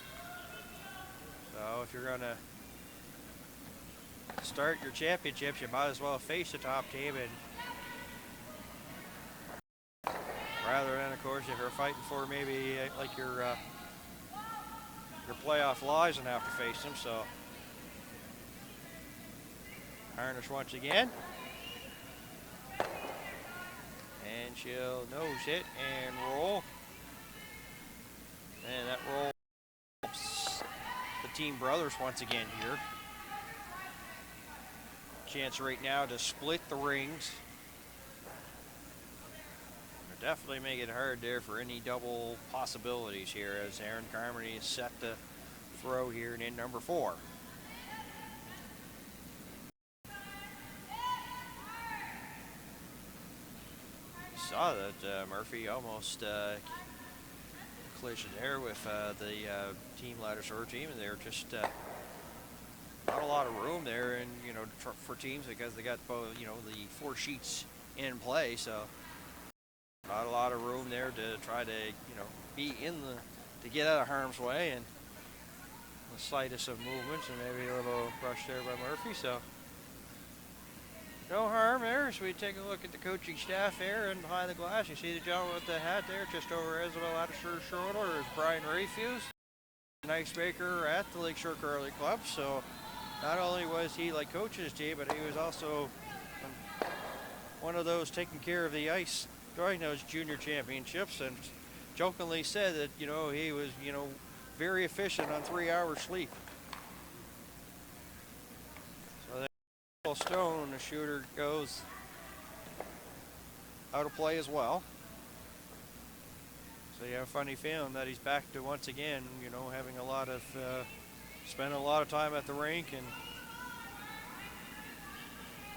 So if you're going to start your championships, you might as well face the top team, and rather than, of course, if you're fighting for maybe like your playoff lives and have to face them. So Harnish once again, and she'll nose hit and roll, and that roll helps the team brothers once again here. Chance right now to split the rings. They're definitely make it hard there for any double possibilities here as Aaron Carmody is set to throw here in number 4. Saw that Murphy almost collision there with the Team Ladouceur team, and they're just not a lot of room there, and for teams because they got both the 4 sheets in play, so not a lot of room there to try to be to get out of harm's way, and the slightest of movements and maybe a little brush there by Murphy, so no harm there. As we take a look at the coaching staff here, and behind the glass you see the gentleman with the hat there just over Isabel Ladouceur's shoulder is Brian Rayfuse, an ice maker at the Lakeshore Curling Club. So not only was he like coaching his team, but he was also one of those taking care of the ice during those junior championships, and jokingly said that he was very efficient on 3 hours sleep. So that stone, the shooter goes out of play as well. So you have a funny feeling that he's back to once again having a lot of spending a lot of time at the rink. And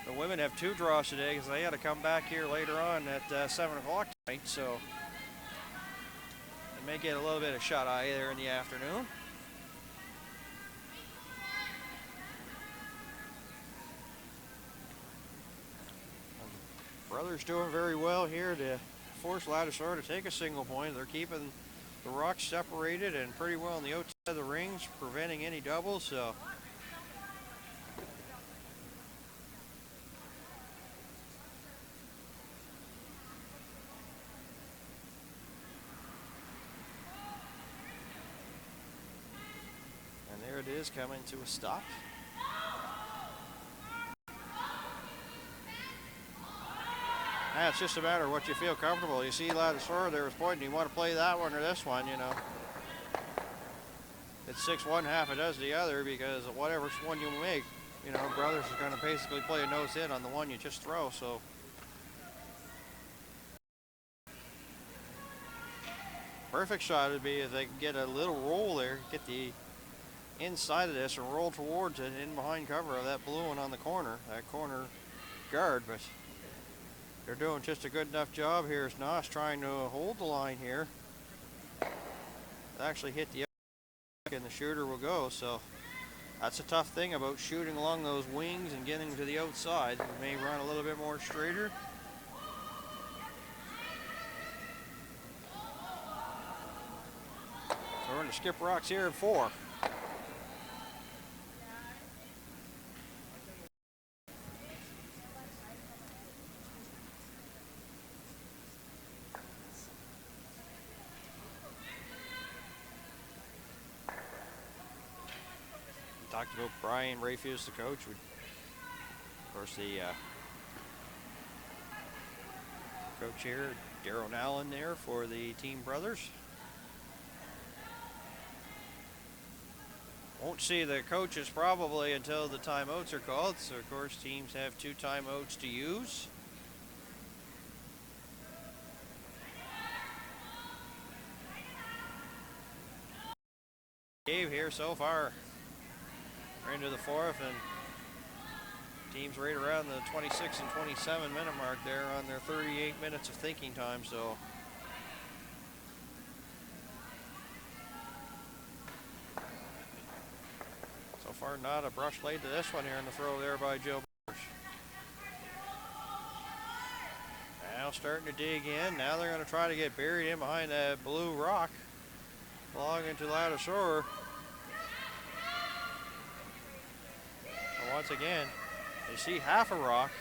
the women have 2 draws today because they had to come back here later on at 7 o'clock tonight, so they may get a little bit of shut-eye there in the afternoon. Brothers doing very well here to force Ladouceur to take a single point. They're keeping the rocks separated and pretty well on the outside of the rings, preventing any doubles, so and there it is coming to a stop. It's just a matter of what you feel comfortable. You see Ladouceur there was pointing, you want to play that one or this one, you know. It's 6-1, half a does the other, because whatever one you make, you know, Brothers is going to basically play a nose hit on the one you just throw, so. Perfect shot would be if they can get a little roll there, get the inside of this and roll towards it in behind cover of that blue one on the corner, that corner guard, but they're doing just a good enough job here as Nos trying to hold the line here. Actually hit the and the shooter will go, so that's a tough thing about shooting along those wings and getting to the outside. It may run a little bit more straighter. So we're going to skip rocks here at 4. Talked about Brian Rayfuse, the coach. Of course, the coach here, Darryl Allen there for the team Brothers. Won't see the coaches probably until the timeouts are called. So, of course, teams have 2 timeouts to use. Game here so far. We're into the 4th, and teams right around the 26 and 27 minute mark there on their 38 minutes of thinking time. So far not a brush laid to this one here in the throw there by Joe Brothers. Now starting to dig in. Now they're going to try to get buried in behind that blue rock belonging to Ladouceur. Once again, they see half a rock.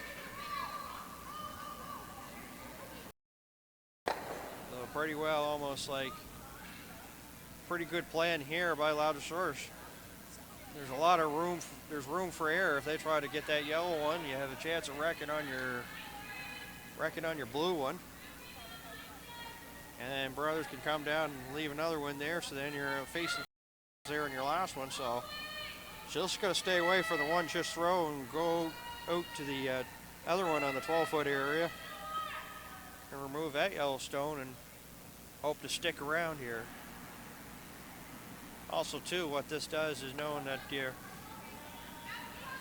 So pretty well, almost like pretty good plan here by Ladouceur. There's a lot of room. There's room for error. If they try to get that yellow one, you have a chance of wrecking on your blue one. And then Brothers can come down and leave another one there. So then you're facing there in your last one. So just going to stay away for the one just throw and go out to the other one on the 12-foot area and remove that yellow stone and hope to stick around here. Also, too, what this does is knowing that you're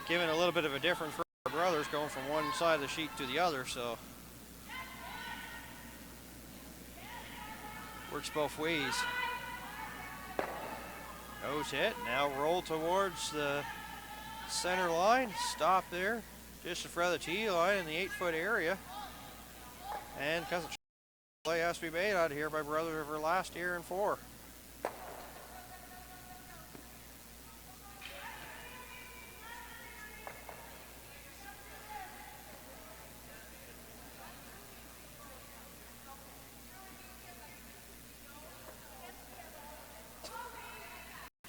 giving a little bit of a difference for Brothers going from one side of the sheet to the other, so works both ways. Nose hit, now roll towards the center line, stop there, just in front of the tee line in the 8-foot area. And because the play has to be made out of here by Brothers over last year in 4.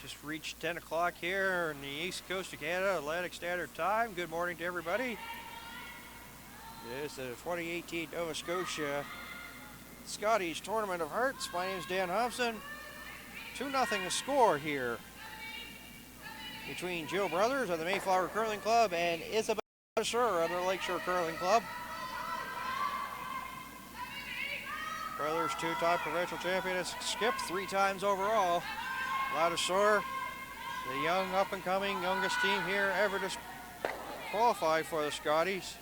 Just reached 10 o'clock here in the East Coast of Canada, Atlantic Standard Time. Good morning to everybody. It is the 2018 Nova Scotia Scotties Tournament of Hearts. My name is Dan Hobson. 2-0 a score here between Joe Brothers of the Mayflower Curling Club and Isabel Ladouceur of the Lakeshore Curling Club. Brothers 2-time provincial champions, skipped 3 times overall. Ladouceur, the young up-and-coming youngest team here ever to qualify for the Scotties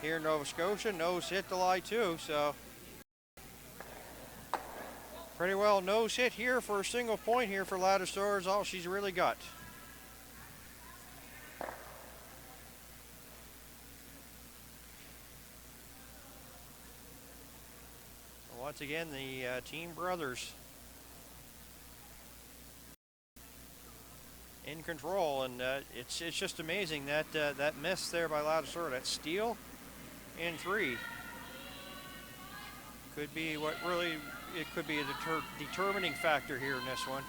here in Nova Scotia. Nose hit to lie too, so pretty well nose hit here for a single point here for Ladouceur is all she's really got. Once again, the team Brothers in control, and it's just amazing that that miss there by Ladouceur, that steal in 3 could be what really, it could be a determining factor here in this one.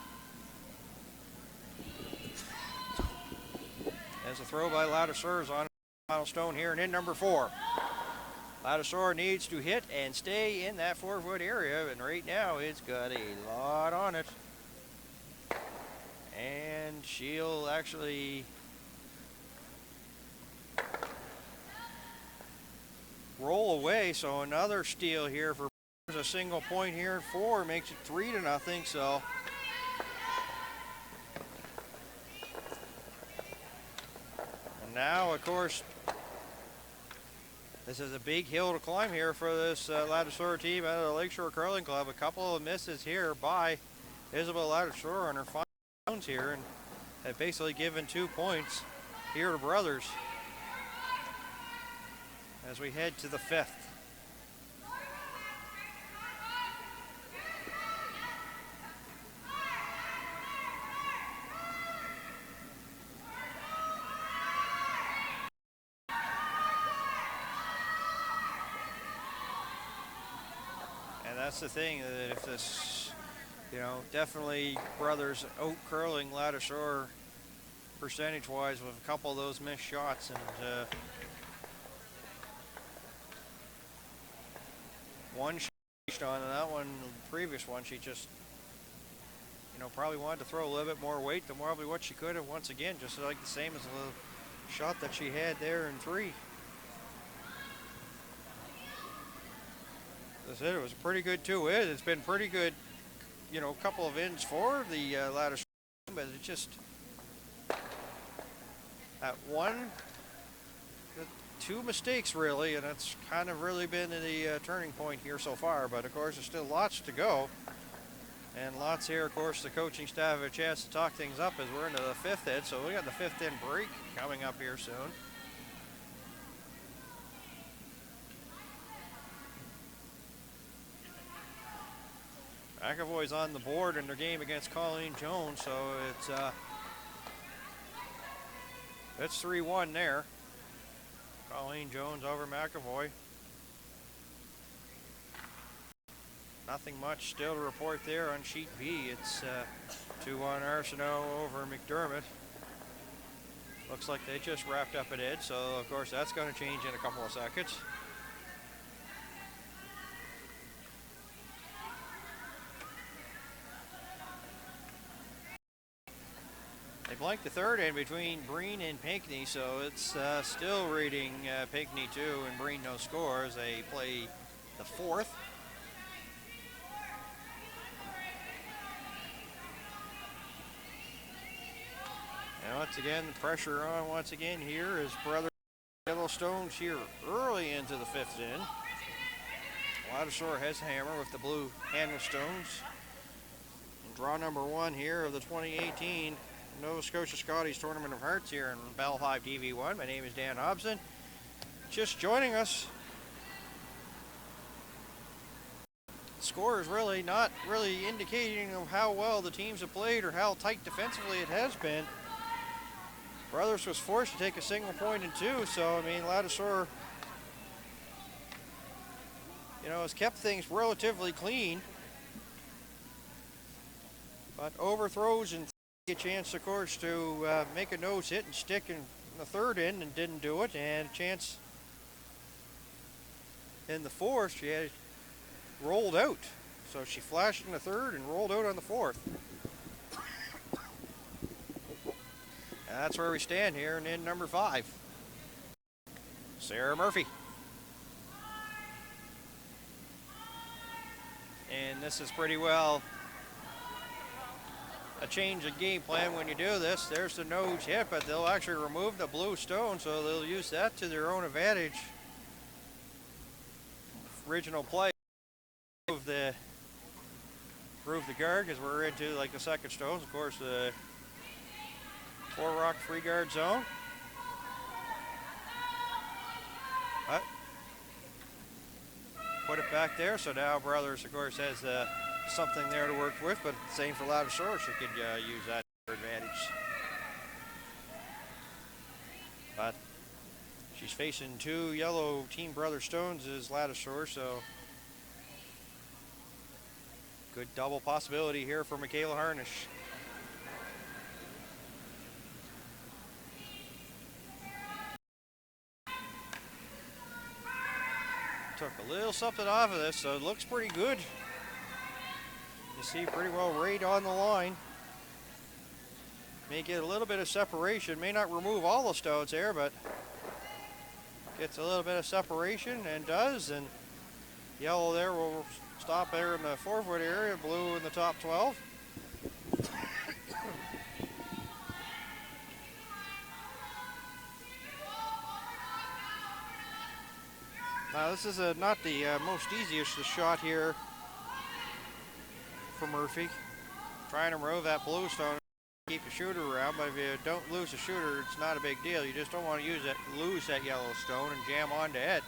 As a throw by Ladouceur is on milestone here and in number 4. Ladouceur needs to hit and stay in that 4-foot area, and right now it's got a lot on it. And she'll actually roll away, so another steal here for a single point here at 4 makes it 3-0. So and now, of course, this is a big hill to climb here for this Ladouceur team out of the Lakeshore Curling Club. A couple of misses here by Isabel Ladouceur on her final rounds here, and have basically given 2 points here to Brothers as we head to the 5th. And that's the thing, that if this, definitely Brothers out curling Ladouceur percentage-wise with a couple of those missed shots, and one she on, and that one, the previous one, she just, probably wanted to throw a little bit more weight than probably what she could have once again, just like the same as the shot that she had there in 3. As I said, it was pretty good too. It's been pretty good, couple of ends for the Ladouceur, but it just, at 2 mistakes really, and that's kind of really been the turning point here so far. But of course, there's still lots to go, and lots here. Of course, the coaching staff have a chance to talk things up as we're into the 5th end. So we got the 5th end break coming up here soon. McAvoy's on the board in their game against Colleen Jones, so it's 3-1 there. Colleen Jones over McAvoy. Nothing much still to report there on sheet B. It's 2-1 Arsenault over McDermott. Looks like they just wrapped up at Ed, so of course that's going to change in a couple of seconds. They blanked the 3rd end between Breen and Pinckney, so it's still reading Pinckney 2 and Breen no scores. They play the 4th. And once again, the pressure on once again here is Brother Yellowstones here early into the 5th end. Ladouceur has hammer with the blue handle stones. And draw number 1 here of the 2018 Nova Scotia Scotties Tournament of Hearts here in Bell 5 TV1. My name is Dan Hobson. Just joining us. The score is really not really indicating of how well the teams have played or how tight defensively it has been. Brothers was forced to take a single point in 2, so I mean Ladouceur, has kept things relatively clean, but overthrows and a chance, of course, to make a nose hit and stick in the 3rd end and didn't do it, and a chance in the 4th. She had rolled out, so she flashed in the 3rd and rolled out on the 4th. And that's where we stand here in end number 5. Sarah Murphy. And this is pretty well a change of game plan when you do this. There's the nose hit, but they'll actually remove the blue stone, so they'll use that to their own advantage. Original play. Move the guard because we're into like the 2nd stones. Of course, the 4-rock free guard zone. But put it back there, so now Brothers, of course, has something there to work with, but same for Ladouceur. She could use that to her advantage. But she's facing 2 yellow Team Brother Stones as Ladouceur, so good double possibility here for Michaela Harnish. took a little something off of this, so it looks pretty good. You see pretty well right on the line. May get a little bit of separation, may not remove all the stones there, but gets a little bit of separation and does, and yellow there will stop there in the 4-foot area, blue in the top 12. Now this is not the most easiest shot here for Murphy. Trying to remove that blue stone, keep the shooter around, but if you don't lose the shooter, it's not a big deal. You just don't want to lose that yellow stone and jam onto it.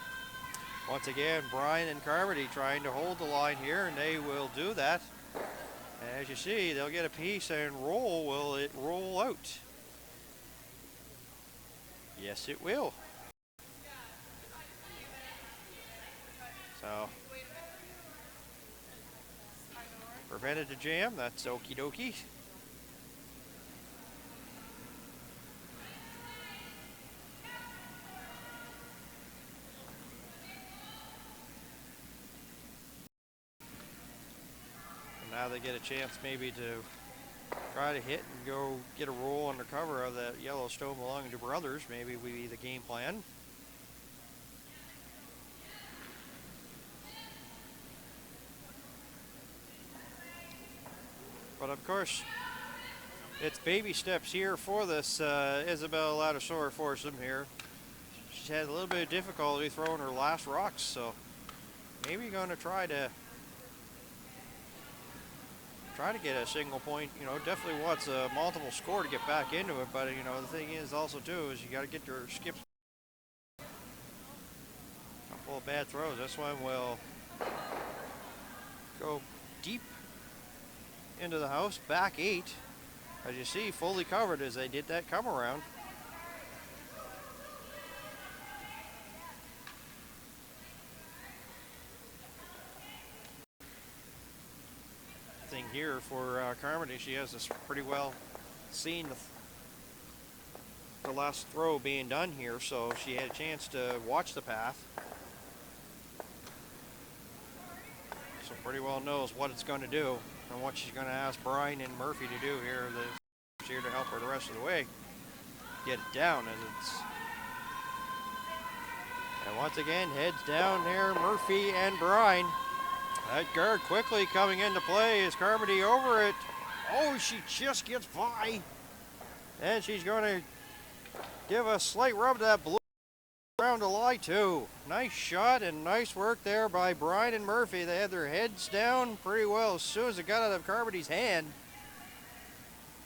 Once again, Brian and Carmody trying to hold the line here, and they will do that. And as you see, they'll get a piece and roll. Will it roll out? Yes, it will. So, prevented the jam, that's okie dokie. And now they get a chance maybe to try to hit and go get a roll under cover of that yellow stone belonging to Brothers. Maybe would be the game plan. But of course, it's baby steps here for this Isabel Ladouceur foursome here. She's had a little bit of difficulty throwing her last rocks, so maybe going to try to get a single point. You know, definitely wants a multiple score to get back into it, but you know, the thing is also too is you got to get your skips. A couple of bad throws. This one will go deep into the house, back 8. As you see, fully covered as they did that come around. Thing here for Carmody, she has this pretty well seen the last throw being done here, so she had a chance to watch the path. So pretty well knows what it's going to do and what she's going to ask Brian and Murphy to do here. She's here to help her the rest of the way. Get it down as it's... And once again, heads down there, Murphy and Brian. That guard quickly coming into play. Is Carmody over it? Oh, she just gets by. And she's going to give a slight rub to that blue around the lie too. Nice shot and nice work there by Brian and Murphy. They had their heads down pretty well as soon as it got out of Carmody's hand.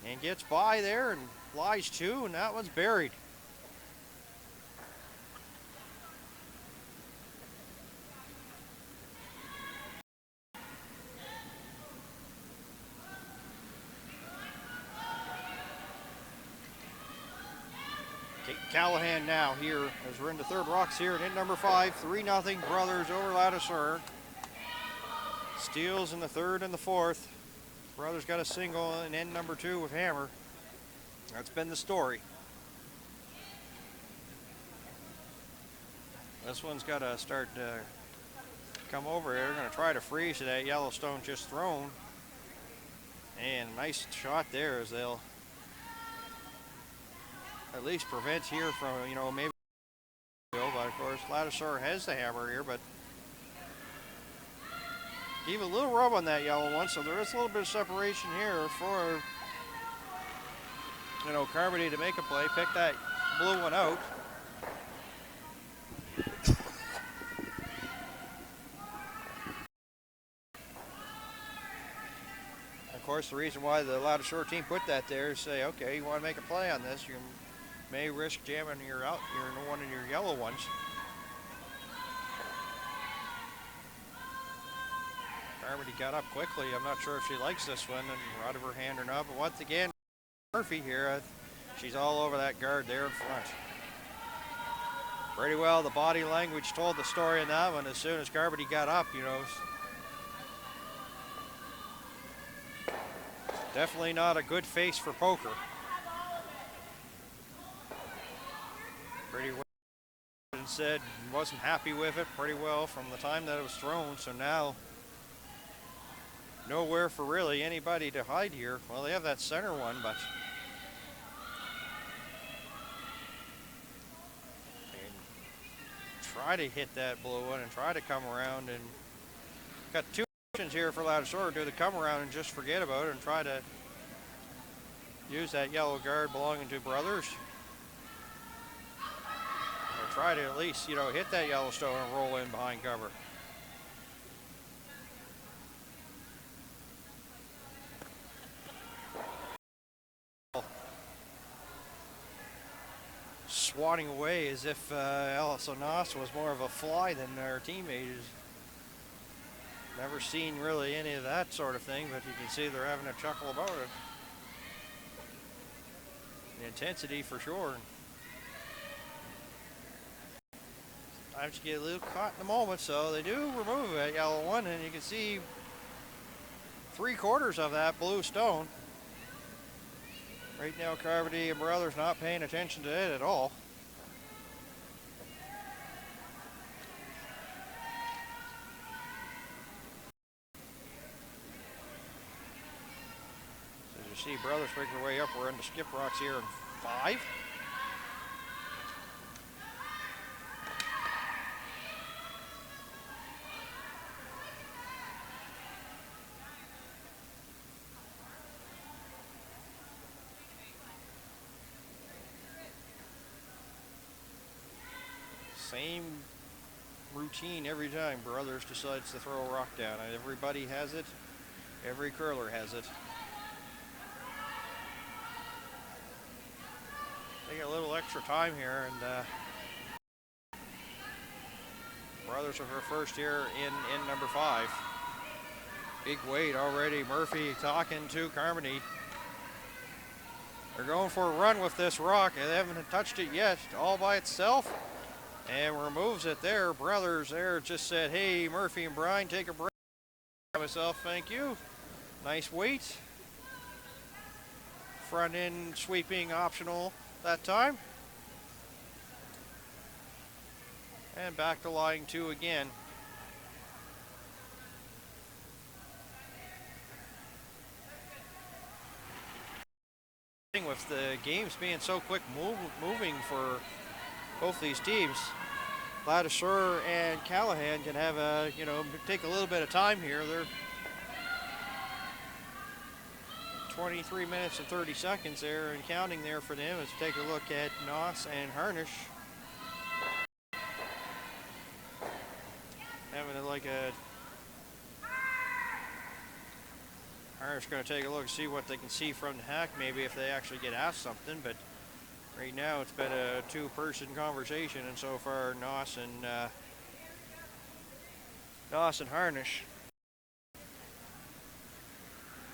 And gets by there and lies two, and that one's buried. Callahan now here as we're in the third rocks here at end number 5. 3-0 Brothers over Ladouceur. Steals in the third and the fourth. Brothers got a single in end number 2 with Hammer. That's been the story. This one's got to start to come over here. They're going to try to freeze that Yellowstone just thrown. And nice shot there as they'll at least prevent here from, you know, maybe, but of course Ladouceur has the hammer here, but give a little rub on that yellow one, so there is a little bit of separation here for, you know, Carmody to make a play, pick that blue one out. Of course, the reason why the Ladouceur team put that there is say, okay, you want to make a play on this, you may risk jamming one of your yellow ones. Carmody got up quickly. I'm not sure if she likes this one and out of her hand or not, but once again, Murphy here, she's all over that guard there in front. Pretty well, the body language told the story in that one. As soon as Carmody got up, you know, definitely not a good face for poker. Pretty well and said he wasn't happy with it pretty well from the time that it was thrown. So now nowhere for really anybody to hide here. Well, they have that center one, but try to hit that blue one and try to come around, and got two options here for Ladouceur. Do the come around and just forget about it and try to use that yellow guard belonging to Brothers, or try to at least, hit that Yellowstone and roll in behind cover. Swatting away as if Alison Noss was more of a fly than her teammate. Never seen really any of that sort of thing, but you can see they're having a chuckle about it. The intensity for sure. Sometimes you get a little caught in the moment, so they do remove that yellow one, and you can see 3/4 of that blue stone. Right now, Carvedy and Brothers not paying attention to it at all. So as you see, Brothers make their way up. We're into skip rocks here in 5. Same routine every time Brothers decides to throw a rock down. Everybody has it. Every curler has it. Take a little extra time here, and Brothers are her first here in number 5. Big weight already. Murphy talking to Carmody. They're going for a run with this rock, and they haven't touched it yet, all by itself. And removes it there. Brothers there just said, hey, Murphy and Brian, take a break. Myself, thank you. Nice weight. Front end sweeping optional that time. And back to line 2 again. With the games being so quick moving for both these teams, Ladouceur and Callahan can have a, take a little bit of time here. They're 23 minutes and 30 seconds there and counting there for them. Let's take a look at Noss and Harnish. Having Harnish going to take a look and see what they can see from the hack, maybe if they actually get asked something, but right now it's been a 2-person conversation, and so far Noss and Harnish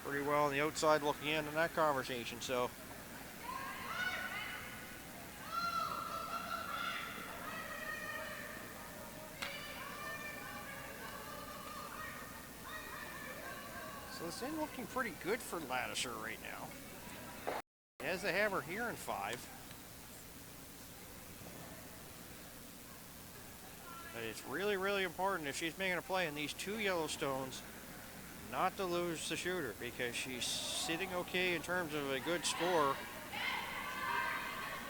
pretty well on the outside looking in on that conversation. So this thing looking pretty good for Ladouceur right now. He has the hammer here in 5. But it's really, really important if she's making a play in these 2 Yellowstones not to lose the shooter, because she's sitting okay in terms of a good score,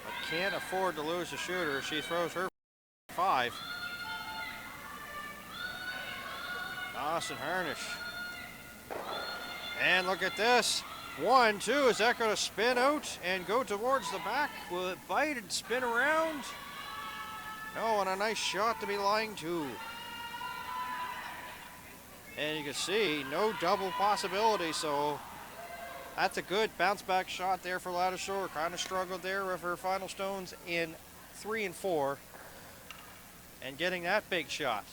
but can't afford to lose the shooter. She throws her 5. Noss and Harnish. And look at this. 1, 2. Is that going to spin out and go towards the back? Will it bite and spin around? No, and a nice shot to be line 2. And you can see no double possibility, so that's a good bounce back shot there for Ladouceur. Kind of struggled there with her final stones in 3 and 4 and getting that big shot.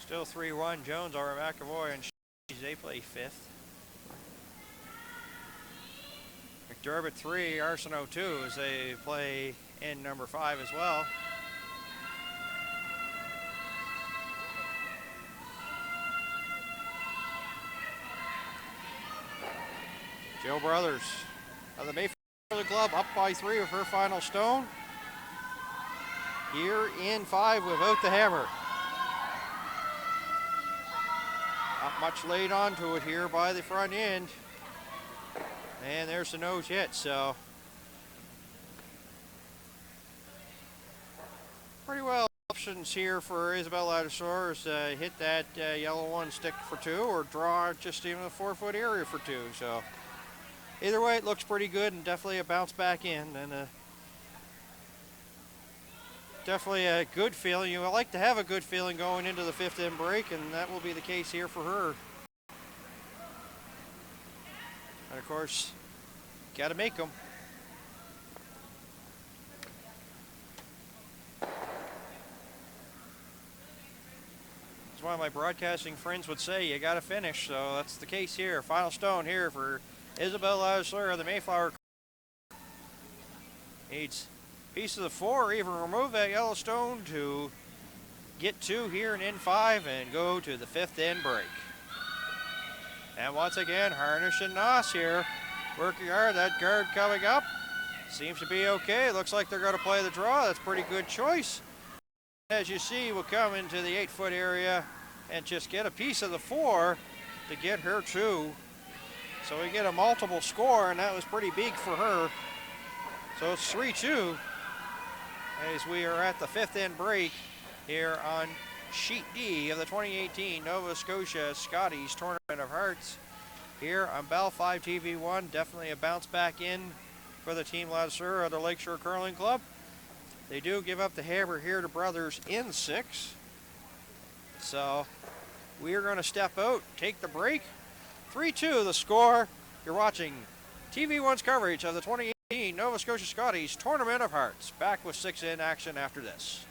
Still 3-1, Jones over McAvoy, and she's they play 5th. McDermott 3, Arsenault 2 as they play in number 5 as well. Jill Brothers of the Mayfield Club up by 3 with her final stone. Here in 5 without the hammer. Not much laid onto it here by the front end. And there's the nose hit, so pretty well options here for Isabelle Ladouceur is hit that yellow one, stick for 2, or draw just even a 4-foot area for 2. So either way, it looks pretty good and definitely a bounce back in, and definitely a good feeling. You would like to have a good feeling going into the 5th end break, and that will be the case here for her. And of course, got to make them. As one of my broadcasting friends would say, you got to finish. So that's the case here. Final stone here for Isabelle Ladouceur of the Mayflower. Needs piece of the 4, even remove that yellow stone to get 2 here in N5 and go to the 5th end break. And once again, Harnish and Noss here. Working hard, that guard coming up. Seems to be okay. Looks like they're going to play the draw. That's a pretty good choice. As you see, we'll come into the 8-foot area and just get a piece of the 4 to get her 2. So we get a multiple score, and that was pretty big for her. So it's 3-2 as we are at the 5th end break here on Sheet D of the 2018 Nova Scotia Scotties Tournament of Hearts here on Bell 5 TV1. Definitely a bounce back in for the Team Ladouceur of the Lakeshore Curling Club. They do give up the hammer here to Brothers in 6. So we are going to step out, take the break. 3-2 the score. You're watching TV1's coverage of the 2018 Nova Scotia Scotties Tournament of Hearts. Back with 6 in action after this.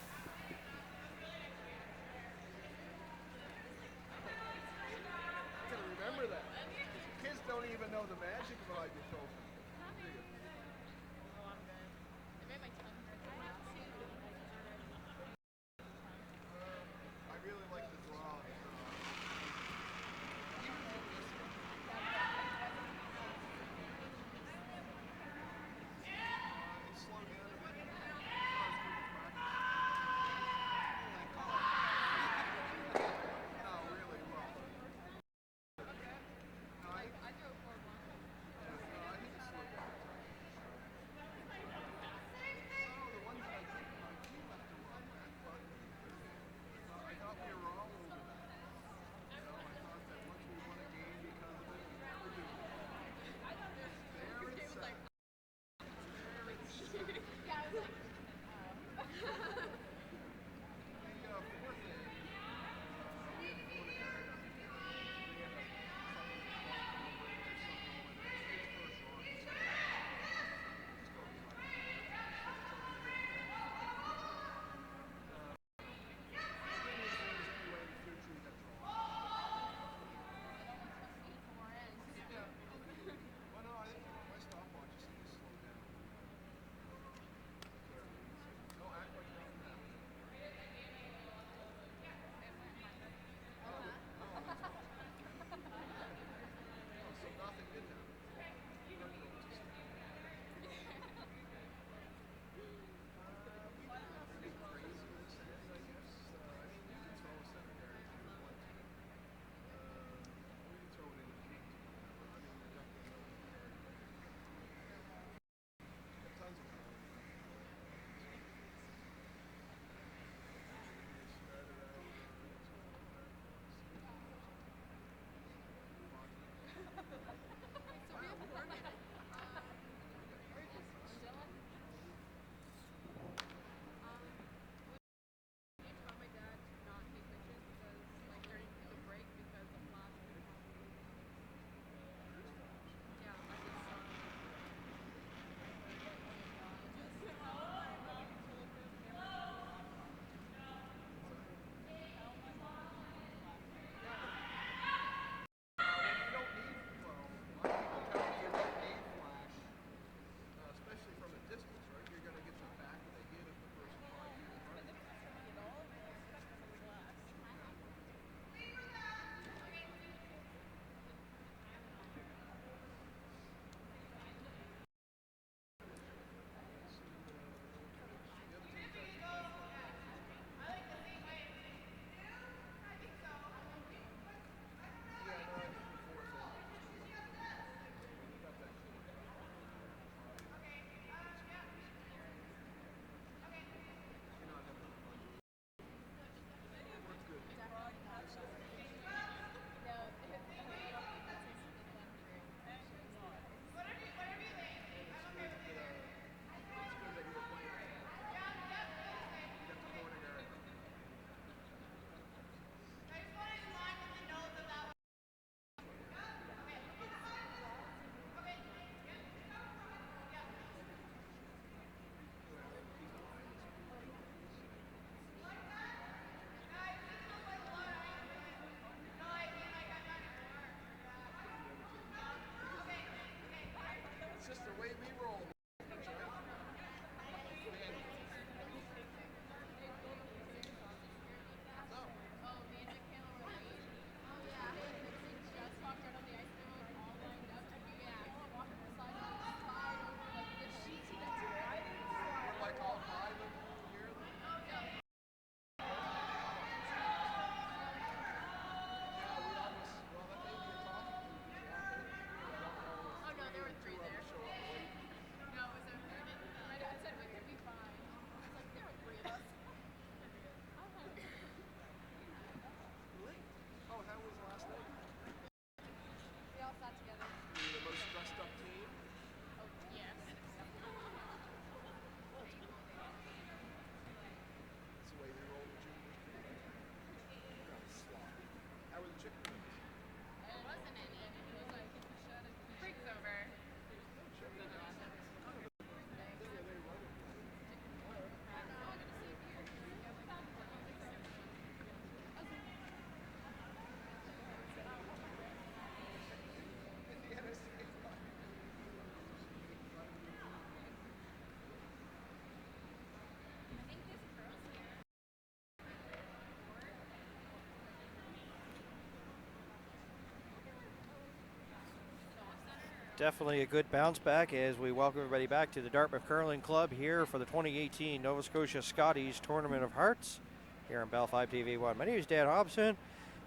definitely a good bounce back as we welcome everybody back to the Dartmouth Curling Club here for the 2018 Nova Scotia Scotties Tournament of Hearts here on Bell 5 TV1. My name is Dan Hobson,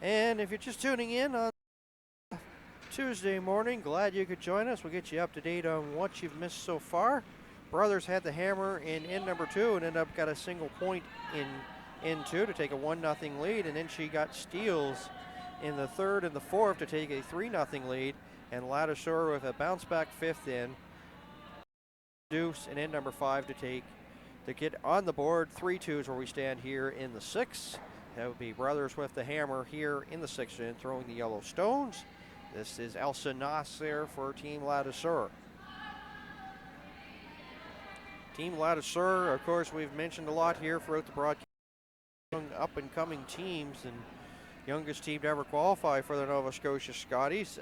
and if you're just tuning in on Tuesday morning, glad you could join us. We'll get you up to date on what you've missed so far. Brothers had the hammer in end number 2 and ended up got a single point in end 2 to take a 1-0 lead, and then she got steals in the 3rd and the 4th to take a 3-0 lead. And Ladouceur with a bounce back 5th in. Deuce and in number 5 to get on the board. 3-2 where we stand here in the 6th. That would be Brothers with the hammer here in the 6th in, throwing the yellow stones. This is Elsa Nasser for Team Ladouceur. Team Ladouceur, of course, we've mentioned a lot here throughout the broadcast. Young up-and-coming teams, and youngest team to ever qualify for the Nova Scotia Scotties.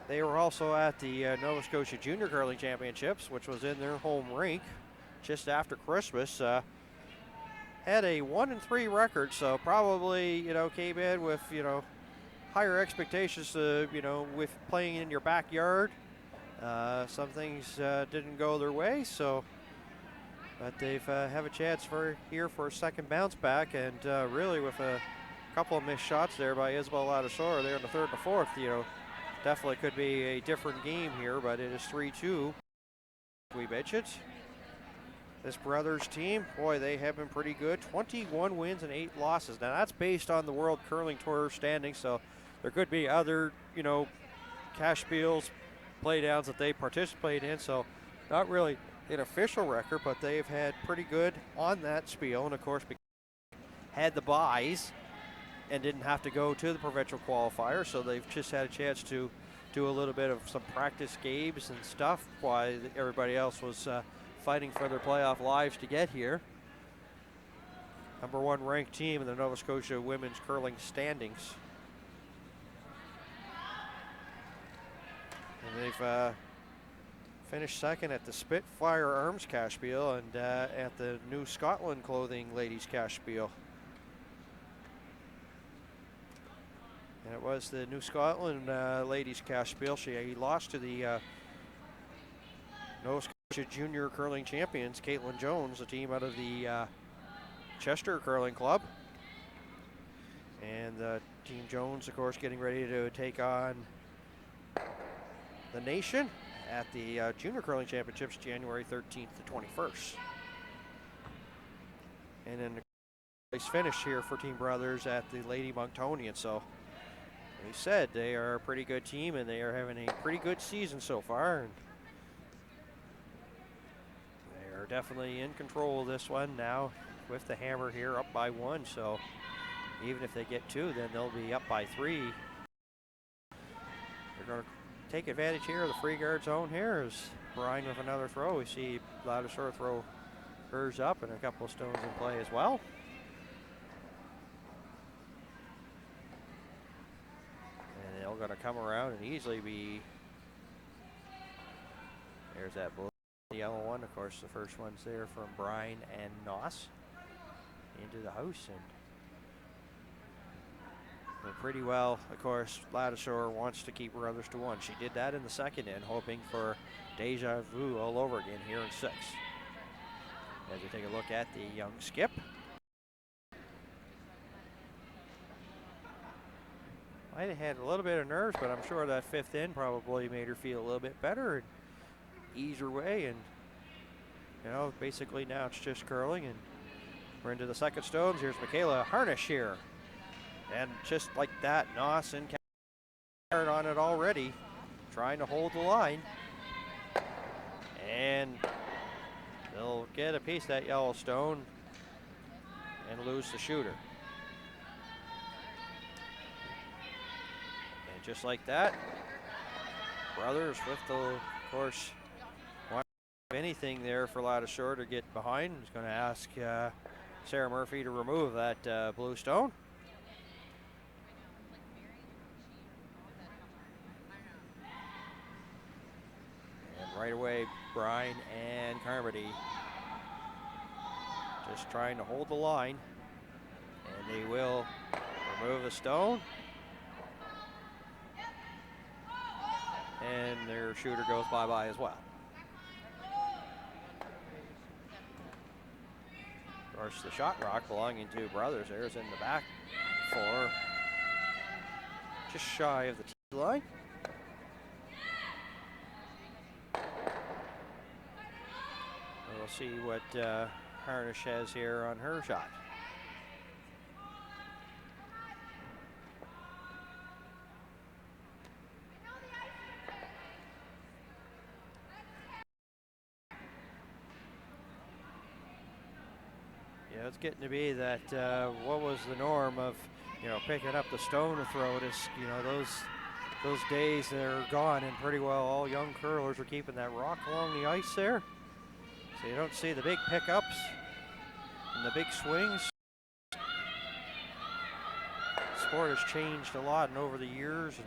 They were also at the Nova Scotia Junior Curling Championships, which was in their home rink just after Christmas. Had a 1-3 record, so probably, came in with, higher expectations, with playing in your backyard. Some things didn't go their way, but they've have a chance here for a second bounce back, and really with a couple of missed shots there by Isabel Ladouceur there in the 3rd and the 4th, definitely could be a different game here, but it is 3-2. We mentioned this Brothers team, boy, they have been pretty good. 21 wins and 8 losses. Now that's based on the World Curling Tour standings, so there could be other, cash spiels, playdowns that they participate in, so not really an official record, but they've had pretty good on that spiel, and of course had the buys and didn't have to go to the provincial qualifier, so they've just had a chance to do a little bit of some practice games and stuff while everybody else was fighting for their playoff lives to get here. Number 1 ranked team in the Nova Scotia women's curling standings. And they've finished second at the Spitfire Arms Cash Spiel and at the New Scotland Clothing Ladies Cash Spiel. And it was the New Scotland Ladies Cash Spiel. She lost to the Nova Scotia Junior Curling Champions, Caitlin Jones, a team out of the Chester Curling Club. And Team Jones, of course, getting ready to take on the nation at the Junior Curling Championships, January 13th to 21st. And then the place finish here for Team Brothers at the Lady Monctonian. So they said they are a pretty good team, and they are having a pretty good season so far. And they are definitely in control of this one now with the hammer here up by 1. So even if they get 2, then they'll be up by 3. They're going to take advantage here of the free guard zone here as Brian with another throw. We see Ladouceur throw hers up and a couple of stones in play as well. And they're going to come around and easily be, there's that blue, the yellow one. Of course, the first one's there from Brian and Noss into the house, and pretty well, of course, Ladouceur wants to keep Brothers to 1. She did that in the 2nd end, hoping for deja vu all over again here in 6. As we take a look at the young skip. Might have had a little bit of nerves, but I'm sure that 5th end probably made her feel a little bit better and ease her way. And, basically now it's just curling, and we're into the 2nd stones. Here's Michaela Harnish here. And just like that, Noss and Karen on it already, trying to hold the line. And they'll get a piece of that yellow stone and lose the shooter. And just like that, Brothers with the, of course, anything there for Ladouceur to get behind. He's going to ask Sarah Murphy to remove that blue stone. Right away, Brian and Carmody just trying to hold the line, and they will remove the stone. and their shooter goes bye-bye as well. Of course, the shot rock belonging to Brothers there is in the back for just shy of the tee line. We'll see what Harnish has here on her shot. Yeah, it's getting to be that what was the norm of, picking up the stone to throw it is, those days are gone, and pretty well all young curlers are keeping that rock along the ice there. So you don't see the big pickups and the big swings. The sport has changed a lot and over the years in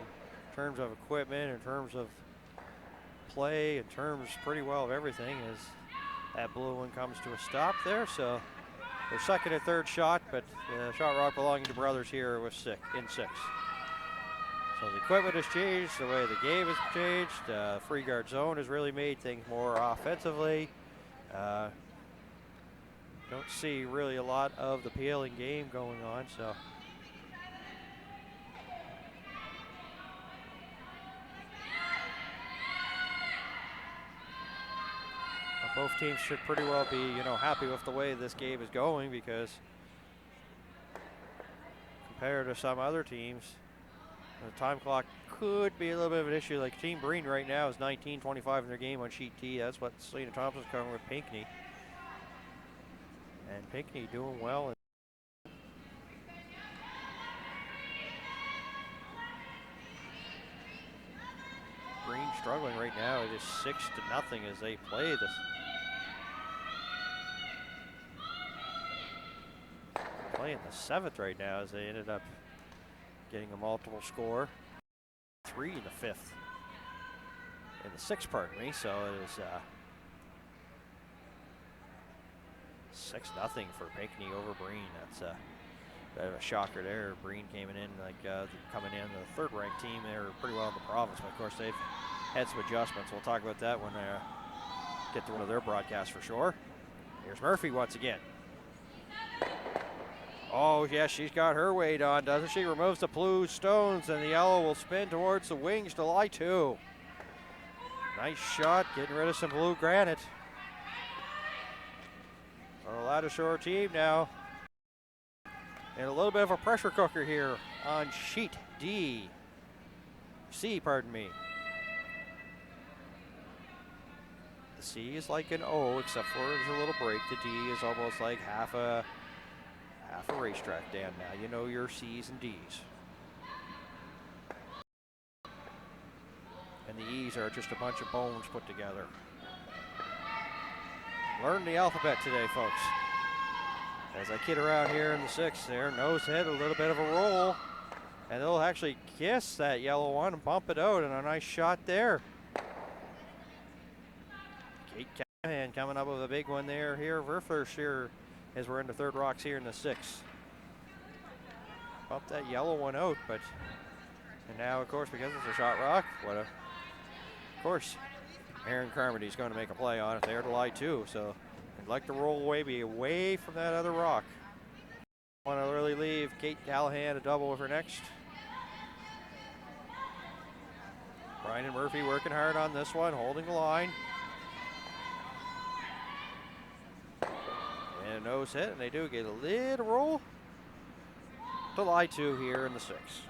terms of equipment, in terms of play, in terms pretty well of everything, as that blue one comes to a stop there. So their second and third shot, but the shot rock belonging to Brothers here was in 6. So the equipment has changed, the way the game has changed. Free guard zone has really made things more offensively. Don't see really a lot of the peeling game going on, so. Both teams should pretty well be, happy with the way this game is going, because compared to some other teams, the time clock could be a little bit of an issue. Like Team Breen right now is 19:25 in their game on sheet T. That's what Selena Thompson's covering with Pinckney. And Pinckney doing well. Breen struggling right now. It is 6-0 as they play this. Playing the 7th right now, as they ended up getting a multiple score. 3 in the 5th. In the 6th, pardon me. So it is 6-0 for Pinckney over Breen. That's a bit of a shocker there. Breen came in coming in the 3rd ranked team. They were pretty well in the province, but of course they've had some adjustments. We'll talk about that when I get to one of their broadcasts for sure. Here's Murphy once again. Oh, yes, she's got her weight on, doesn't she? Removes the blue stones, and the yellow will spin towards the wings to lie 2. Nice shot, getting rid of some blue granite. Our Ladouceur team now. And a little bit of a pressure cooker here on sheet C, pardon me. The C is like an O, except for there's a little break. The D is almost like half a racetrack, Dan. Now you know your C's and D's. And the E's are just a bunch of bones put together. Learn the alphabet today, folks. As I kid around here in the 6th there, nose head, a little bit of a roll. And they'll actually kiss that yellow one and bump it out, and a nice shot there. Kate Callahan coming up with a big one there here. Her first here as we're into 3rd rocks here in the 6th. Bump that yellow one out, and now, of course, because it's a shot rock, of course, Aaron Carmody's going to make a play on it there to lie 2. So I'd like to roll away from that other rock. Want to really leave Kate Callahan a double with her next. Brian and Murphy working hard on this one, holding the line. And a nose hit, and they do get a little roll to lie 2 here in the 6th.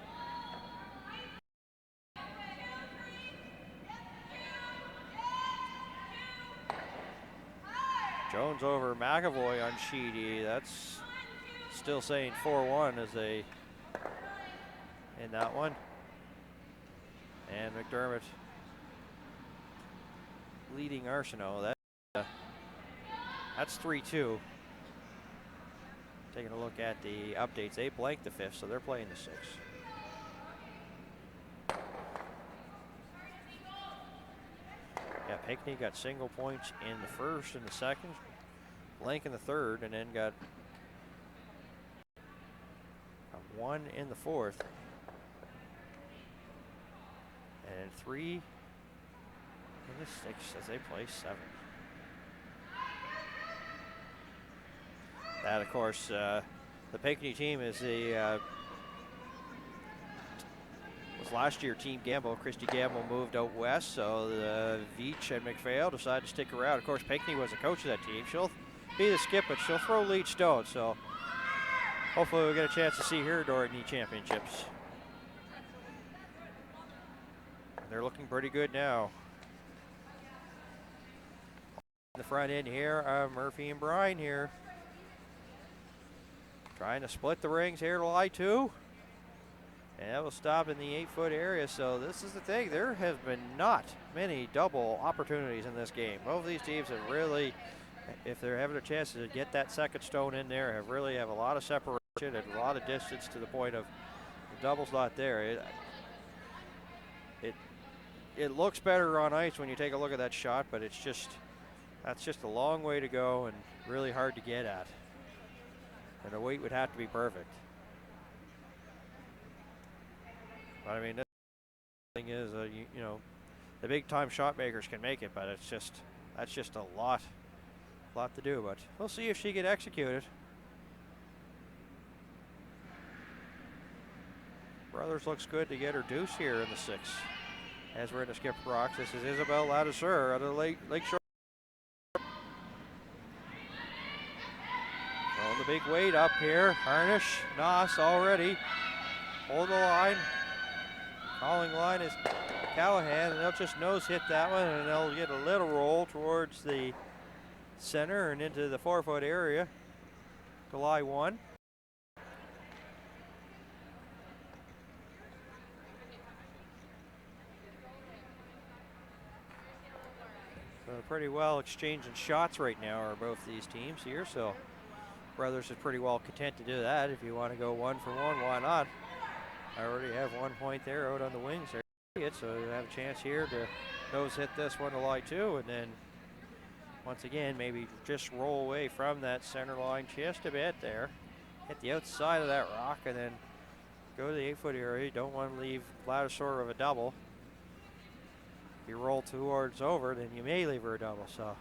Jones over McAvoy on Sheedy. That's still saying 4-1 as they in that one. And McDermott leading Arsenault. That's 3-2. Taking a look at the updates, they blanked the 5th, so they're playing the 6th. Yeah, Pinckney got single points in the 1st and the 2nd, blank in the 3rd, and then got a 1 in the 4th, and 3 In the 6 as they play 7. That, of course, the Pinckney team is the was last year Team Gamble. Christy Gamble moved out west, so the Veach and McPhail decided to stick around. Of course, Pinckney was the coach of that team. She'll be the skip, but she'll throw lead stone. So hopefully we'll get a chance to see her during the championships. They're looking pretty good now. In the front end here, Murphy and Bryan here. Trying to split the rings here to lie 2. And that will stop in the 8-foot area. So this is the thing. There have been not many double opportunities in this game. Both of these teams have really, if they're having a chance to get that second stone in there, have a lot of separation and a lot of distance to the point of the double's not there. It looks better on ice when you take a look at that shot, but that's just a long way to go and really hard to get at. And the weight would have to be perfect. But I mean, the thing is, you know, the big time shot makers can make it, but that's just a lot to do. But we'll see if she can execute it. Brothers looks good to get her deuce here in the 6. As we're in the skip rocks, this is Isabel Ladouceur out of Lakeshore. The big weight up here. Harnish, Noss already. Hold the line. Calling line is Callahan, and they'll just nose hit that one, and they'll get a little roll towards the center and into the 4-foot area to lie 1. So pretty well exchanging shots right now are both these teams here, so Brothers is pretty well content to do that. If you want to go 1 for 1, why not? I already have 1 point there out on the wings there. So you have a chance here to nose hit this one to lie 2, and then once again maybe just roll away from that center line just a bit there. Hit the outside of that rock and then go to the 8-foot area. You don't want to leave Ladouceur of a double. If you roll towards over, then you may leave her a double. So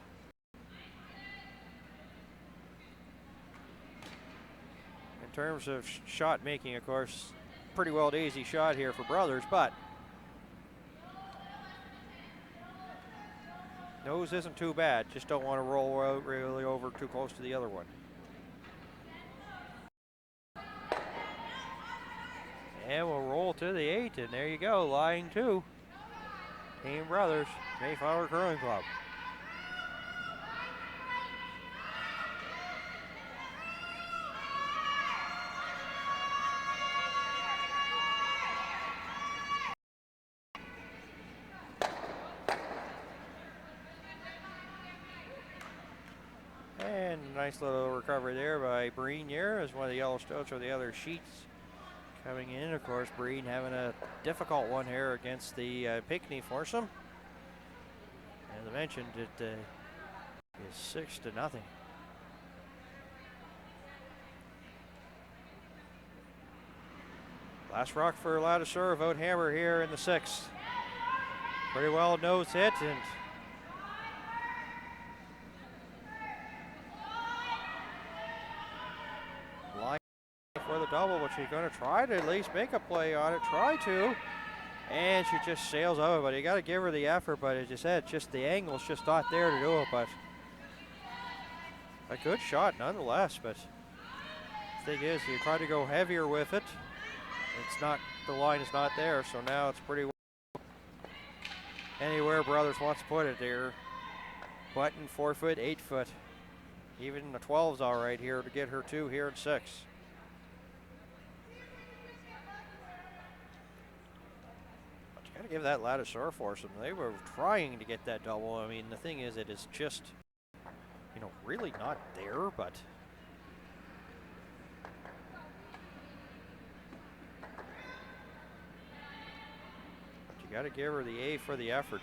in terms of shot making, of course, pretty well an easy shot here for Brothers, but nose isn't too bad. Just don't want to roll out really over too close to the other one. And we'll roll to the 8, and there you go, lying 2. Team Brothers, Mayflower Curling Club. And nice little recovery there by Breen here as one of the yellow stoats or the other sheets coming in. Of course, Breen having a difficult one here against the Pinckney foursome. As I mentioned, it is 6-0. Last rock for Ladouceur, Vote Hammer here in the 6th. Pretty well nose hit, and line for the double, but she's going to try to at least make a play on it. Try to, and she just sails over. But you got to give her the effort. But as you said, just the angle's just not there to do it. But a good shot nonetheless. But the thing is, you try to go heavier with it. It's not, the line is not there, so now it's pretty well anywhere Brothers wants to put it there. Button 4-foot, 8-foot. Even the 12's all right here to get her 2 here in 6. But you gotta give that Ladouceur foursome. They were trying to get that double. I mean, the thing is, it is just, you know, really not there, but you got to give her the A for the effort.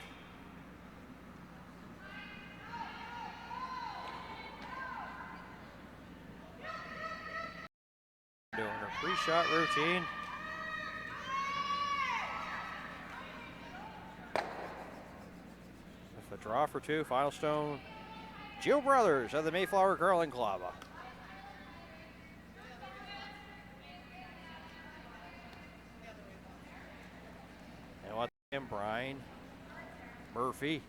Doing her pre-shot routine. The draw for two, final stone, Jill Brothers of the Mayflower Curling Club. And once again, Brian Murphy.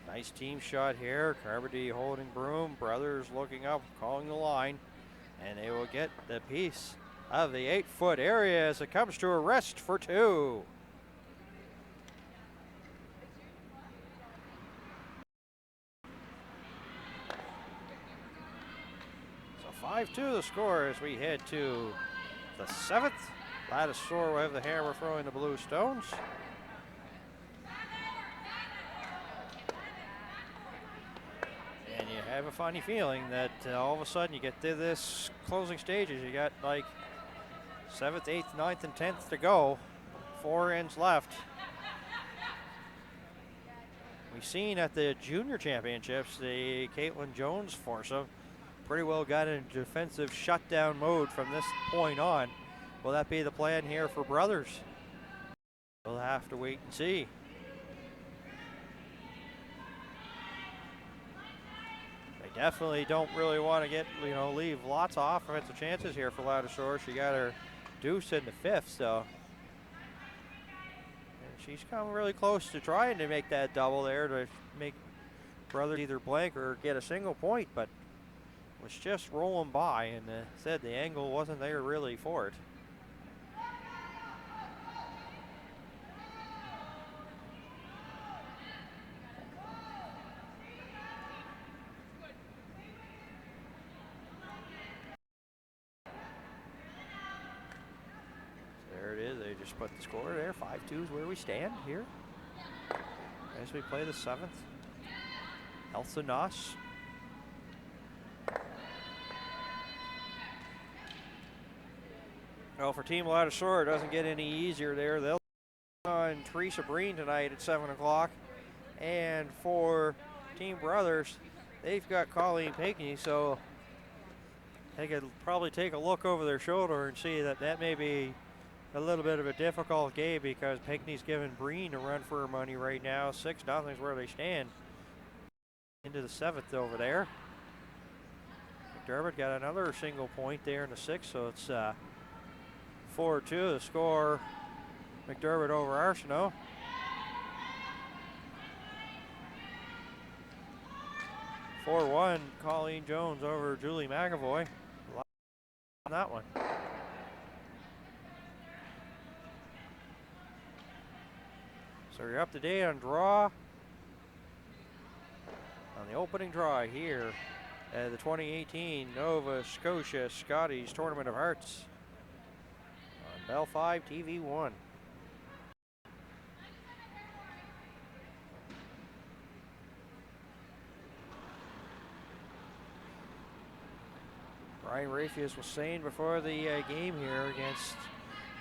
Nice team shot here. Carmody holding broom. Brothers looking up, calling the line. And they will get the piece of the 8-foot area as it comes to a rest for two. So 5-2 the score as we head to the 7th. Ladouceur will have the hammer throwing the blue stones. And you have a funny feeling that all of a sudden you get to this closing stages. You got like 7th, 8th, 9th, and 10th to go. 4 ends left. We've seen at the junior championships, the Caitlin Jones foursome pretty well got into defensive shutdown mode from this point on. Will that be the plan here for Brothers? We'll have to wait and see. They definitely don't really want to get, leave lots of offensive chances here for Ladouceur. She got her deuce in the 5th, so. And she's come really close to trying to make that double there to make Brothers either blank or get a single point, but was just rolling by, and said the angle wasn't there really for it. There it is. They just put the score there. 5-2 is where we stand here as we play the 7th. Elsa Noss. Well, for Team Ladouceur, it doesn't get any easier there. They'll on Teresa Breen tonight at 7 o'clock. And for Team Brothers, they've got Colleen Pinckney, so they could probably take a look over their shoulder and see that that may be a little bit of a difficult game because Pinckney's giving Breen a run for her money right now. 6-0 is where they stand. Into the 7th over there. McDermott got another single point there in the 6th, so it's 4-2 the score. McDermott over Arsenault. (4-1) Colleen Jones over Julie McAvoy. On that one. So you're up to date on draw. On the opening draw here at the 2018 Nova Scotia Scotties Tournament of Hearts on Bell 5 TV 1. Brian Rafius was saying before the game here against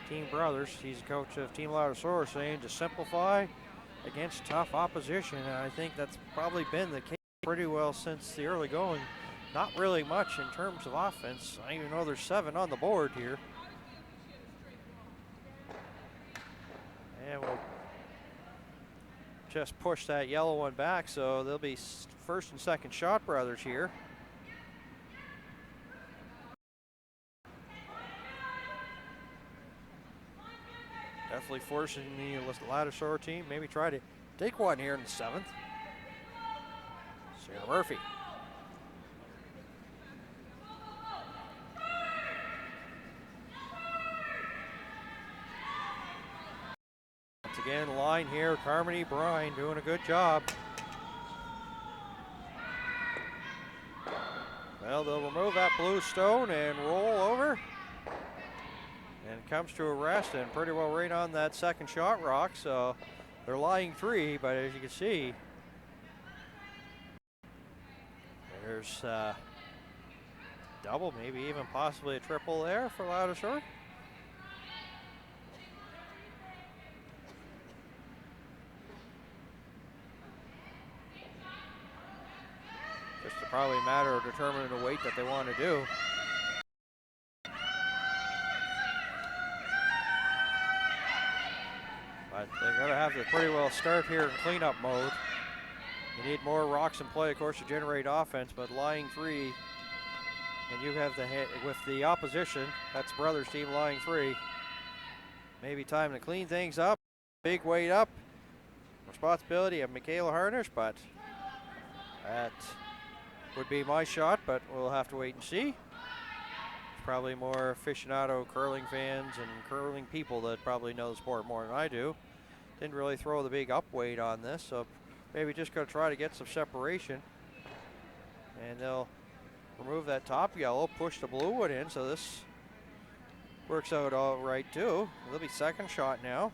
Team Brothers, he's a coach of Team Ladouceur, saying to simplify against tough opposition, and I think that's probably been the case pretty well since the early going. Not really much in terms of offense. I even know there's 7 on the board here. And we'll just push that yellow one back, so there'll be first and second shot Brothers here. Definitely forcing the Ladouceur team, maybe try to take one here in the 7th. Sarah Murphy. Once again, line here, Carmody Brine doing a good job. Well, they'll remove that blue stone and roll over. And it comes to a rest and pretty well right on that second shot rock, so they're lying 3, but as you can see, there's double, maybe even possibly a triple there for Ladouceur. Just probably a matter of determining the weight that they want to do. But they're going to have to pretty well start here in cleanup mode. You need more rocks in play, of course, to generate offense, but lying three, and you have with the opposition, that's Brothers team lying three. Maybe time to clean things up. Big weight up. Responsibility of Michaela Harnish, but that would be my shot, but we'll have to wait and see. There's probably more aficionado curling fans and curling people that probably know the sport more than I do. Didn't really throw the big up weight on this, so maybe just going to try to get some separation. And they'll remove that top yellow, push the blue one in, so this works out all right too. It'll be second shot now.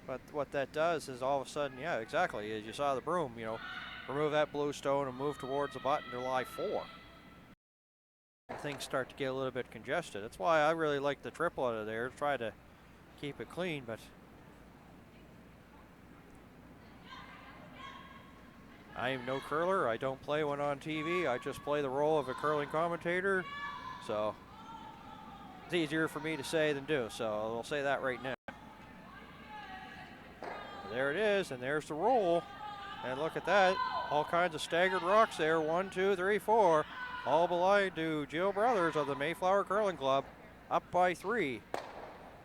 But what that does is all of a sudden, yeah, exactly, as you saw the broom, you know, remove that blue stone and move towards the button to lie four. And things start to get a little bit congested. That's why I really like the triple out of there, try to keep it clean, but I am no curler. I don't play one on TV. I just play the role of a curling commentator. So it's easier for me to say than do. So I'll say that right now. There it is, and there's the roll. And look at that. All kinds of staggered rocks there. 1, 2, 3, 4. All belong to Jill Brothers of the Mayflower Curling Club. Up by 3,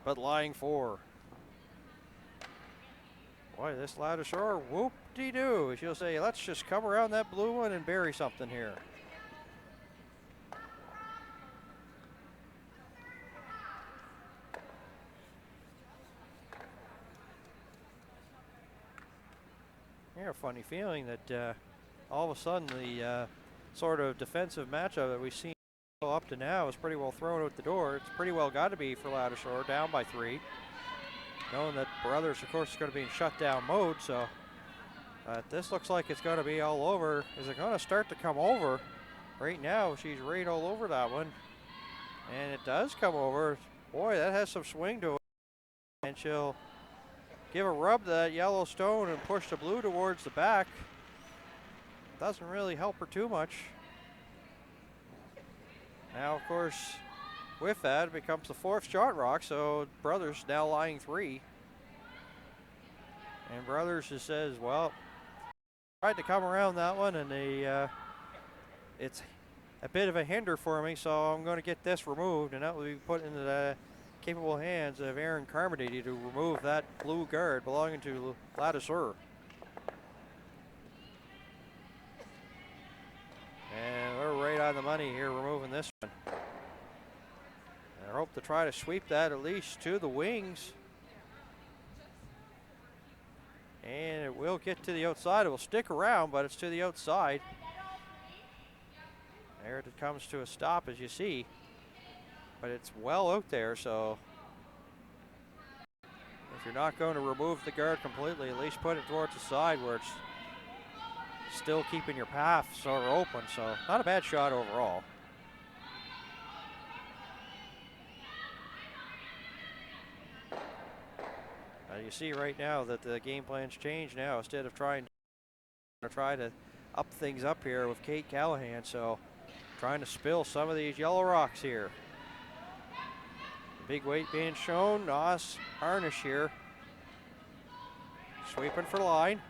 but lying 4. Boy, this Ladouceur, whoop-de-doo. She'll say, let's just come around that blue one and bury something here. I have a funny feeling that all of a sudden the sort of defensive matchup that we've seen up to now is pretty well thrown out the door. It's pretty well got to be for Ladouceur, down by 3. Knowing that Brothers, of course, is going to be in shutdown mode, so this looks like it's going to be all over. Is it going to start to come over? Right now, she's right all over that one. And it does come over. Boy, that has some swing to it. And she'll give a rub to that yellow stone and push the blue towards the back. Doesn't really help her too much. Now, of course, with that, it becomes the 4th shot rock, so Brothers now lying 3. And Brothers just says, well, tried to come around that one, and it's a bit of a hinder for me, so I'm going to get this removed, and that will be put into the capable hands of Aaron Carmody to remove that blue guard belonging to Ladouceur. And we're right on the money here removing this one. I hope to try to sweep that at least to the wings. And it will get to the outside. It will stick around, but it's to the outside. There it comes to a stop, as you see. But it's well out there, so if you're not going to remove the guard completely, at least put it towards the side where it's still keeping your path sort of open. So not a bad shot overall. You see right now that the game plan's changed now. Instead of trying to up things up here with Kate Callahan, so trying to spill some of these yellow rocks here. Big weight being shown. Nos Harnish here. Sweeping for line.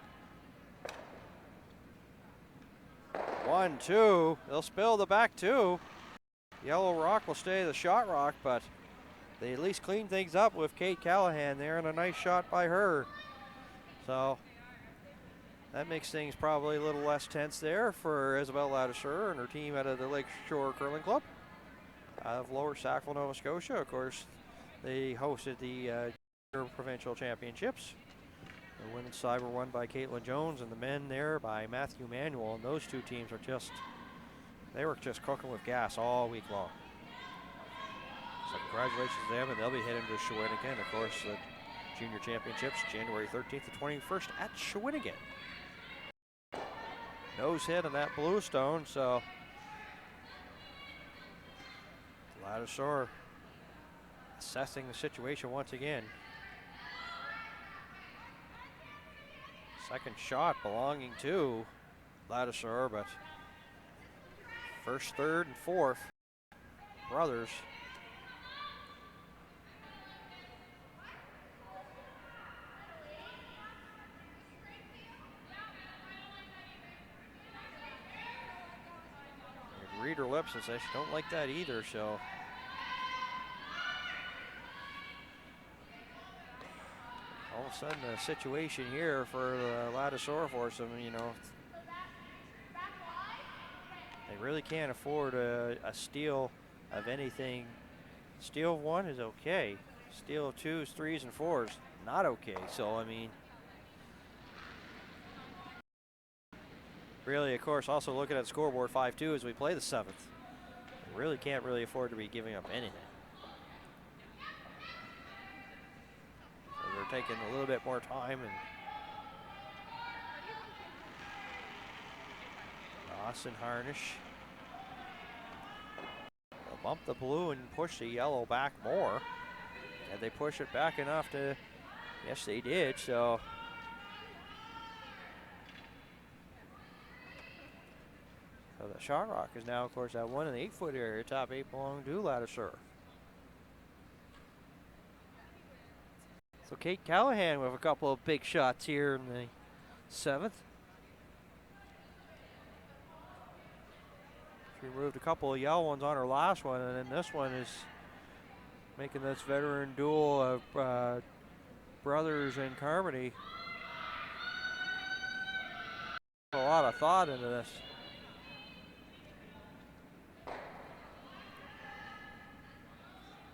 1, 2. They'll spill the back 2. Yellow rock will stay the shot rock, but they at least clean things up with Kate Callahan there, and a nice shot by her. So that makes things probably a little less tense there for Isabel Ladouceur and her team out of the Lakeshore Curling Club out of Lower Sackville, Nova Scotia. Of course, they hosted the provincial championships. The women's side were won by Caitlin Jones, and the men there by Matthew Manuel. And those two teams are they were just cooking with gas all week long. So congratulations to them, and they'll be heading to Shawinigan. Of course, the Junior Championships, January 13th to 21st at Shawinigan. Nose hit on that blue stone, so Ladouceur assessing the situation once again. Second shot belonging to Ladouceur, but first, third, and fourth, Brothers. read her lips and says she don't like that either, so. All of a sudden, a situation here for the Ladouceur for some, you know. They really can't afford a steal of anything. Steal of 1 is okay. Steal of 2s, 3s, and 4s, not okay. So, I mean, really, of course, also looking at the scoreboard 5-2 as we play the 7th. We really can't really afford to be giving up anything. So they're taking a little bit more time, and Ross and Harnish. They'll bump the blue and push the yellow back more. And they push it back enough to, yes they did, so. So the shot rock is now, of course, at 1 in the 8-foot area. Top 8 belong to Ladouceur. So Kate Callahan with a couple of big shots here in the 7th. She removed a couple of yellow ones on her last one, and then this one is making this veteran duel of brothers in Carmody. A lot of thought into this.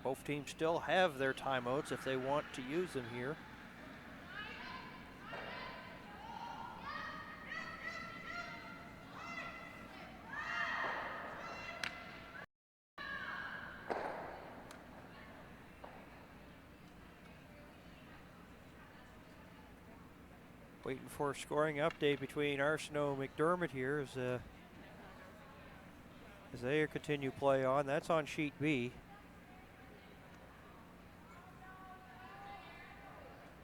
Both teams still have their timeouts if they want to use them here. Waiting for a scoring update between Arsenault and McDermott here as they continue play on. That's on sheet B.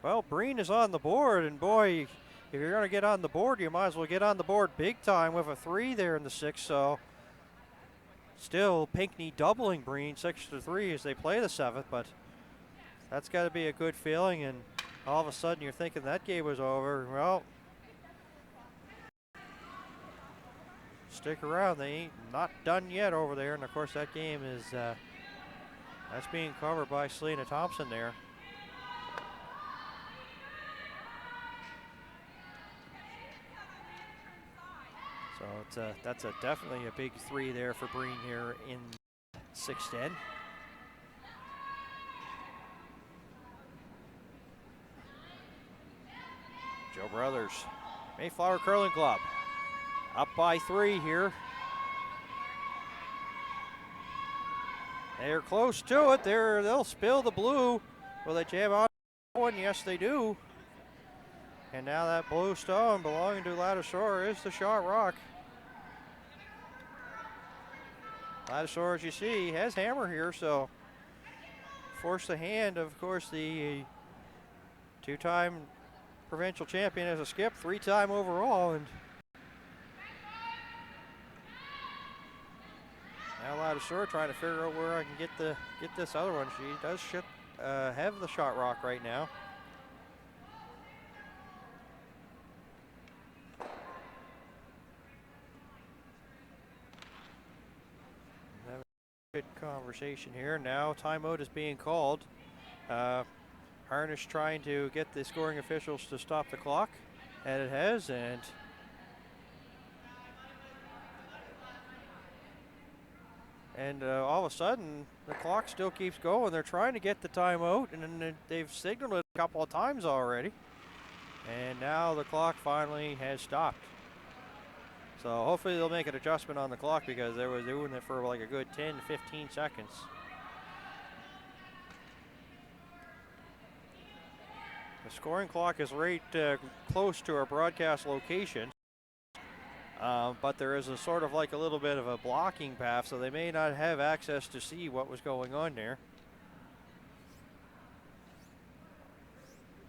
Well, Breen is on the board, and boy, if you're going to get on the board, you might as well get on the board big time with a 3 there in the 6th. So still Pinckney doubling Breen 6-3 as they play the 7th, but that's got to be a good feeling. And all of a sudden you're thinking that game was over. Well, stick around. They ain't not done yet over there. And of course that game is that's being covered by Selena Thompson there. So that's definitely a big 3 there for Breen here in 6-10. Joe Brothers, Mayflower Curling Club, up by 3 here. They're close to it. They'll spill the blue. Will they jam on one? Yes, they do. And now that blue stone belonging to Ladouceur is the shot rock. Ladouceur, as you see, has hammer here, so force the hand of course, the 2-time provincial champion as a skip, 3-time overall, and now Ladouceur trying to figure out where I can get this other one. She does have the shot rock right now. Having a good conversation here. Now timeout is being called. Harnish trying to get the scoring officials to stop the clock, and it has, and all of a sudden the clock still keeps going. They're trying to get the timeout, and then they've signaled it a couple of times already, and now the clock finally has stopped. So hopefully they'll make an adjustment on the clock because they were doing it for like a good 10 to 15 seconds. The scoring clock is right close to our broadcast location, but there is a sort of like a little bit of a blocking path, so they may not have access to see what was going on there.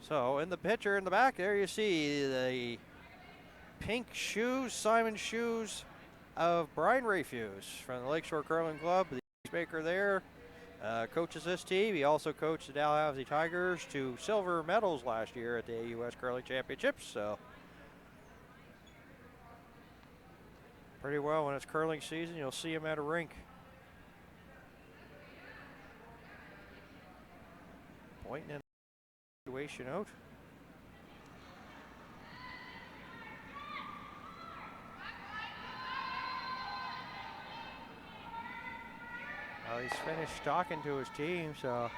So in the picture in the back there, you see the pink shoes, Simon shoes of Brian Rayfuse from the Lakeshore Curling Club, the maker there. Coaches this team. He also coached the Dalhousie Tigers to silver medals last year at the U.S. Curling Championships. So pretty well when it's curling season. You'll see him at a rink. Pointing in the situation out. Well, he's finished talking to his team, so.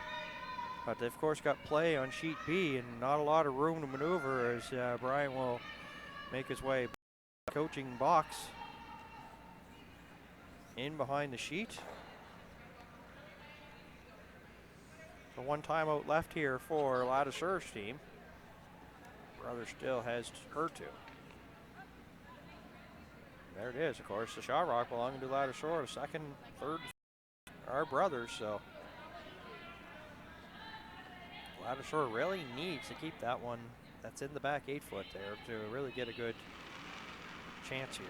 But they've, of course, got play on sheet B and not a lot of room to maneuver as Brian will make his way coaching box in behind the sheet. So one timeout left here for Ladouceur's team. Brother still has her two. There it is, of course, the shot rock belonging to Ladouceur. The second, third are brothers, so. Ladouceur really needs to keep that one that's in the back 8 foot there to really get a good chance here.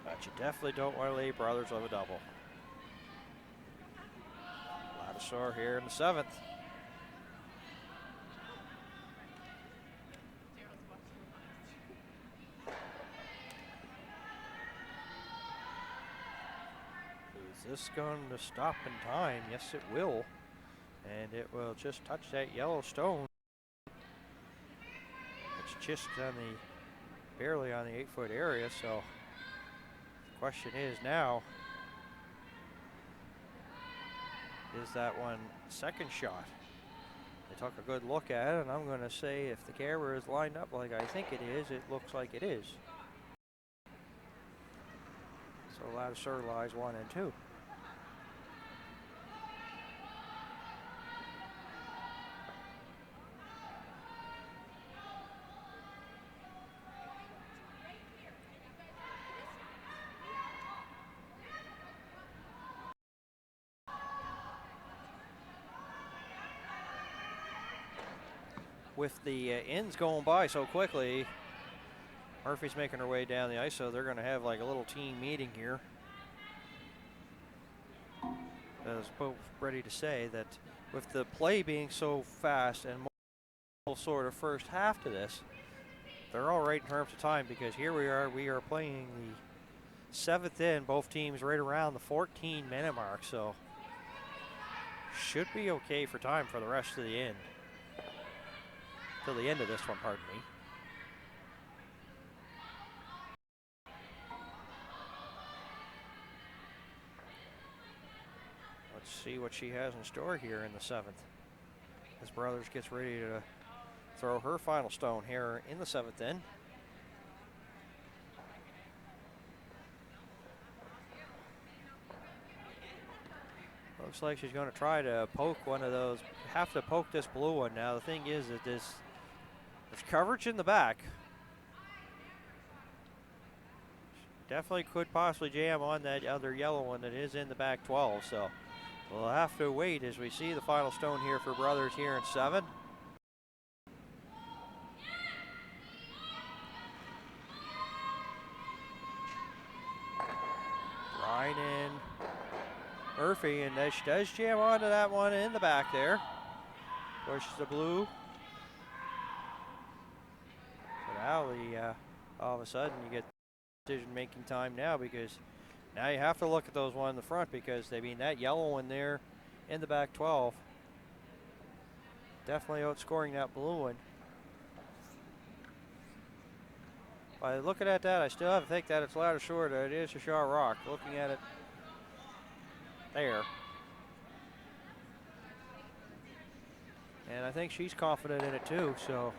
But you definitely don't want to lay brothers of a double. Ladouceur here in the 7th. Is this going to stop in time? Yes, it will. And it will just touch that yellow stone. It's just on barely on the 8 foot area, so the question is now, is that one second shot? They took a good look at it, and I'm going to say if the camera is lined up like I think it is, it looks like it is. So Ladouceur lies 1 and 2. With the ends going by so quickly, Murphy's making her way down the ice, so they're going to have like a little team meeting here. I was both ready to say that with the play being so fast and more sort of first half to this, they're all right in terms of time, because here we are playing the 7th in, both teams right around the 14-minute mark, so should be okay for time for the rest of the end. Till the end of this one, pardon me. Let's see what she has in store here in the 7th. As Brothers gets ready to throw her final stone here in the 7th inning. Looks like she's going to try to poke one of those. Have to poke this blue one now. The thing is that there's coverage in the back. Definitely could possibly jam on that other yellow one that is in the back 12. So we'll have to wait as we see the final stone here for Brothers here in 7. Ryan and Murphy, and she does jam onto that one in the back there. Pushes the blue. So now all of a sudden you get decision-making time now, because now you have to look at those one in the front, because I mean that yellow one there in the back 12 definitely outscoring that blue one. By looking at that, I still have to think that it's Ladouceur, that it is a shot rock. Looking at it there. And I think she's confident in it too, so.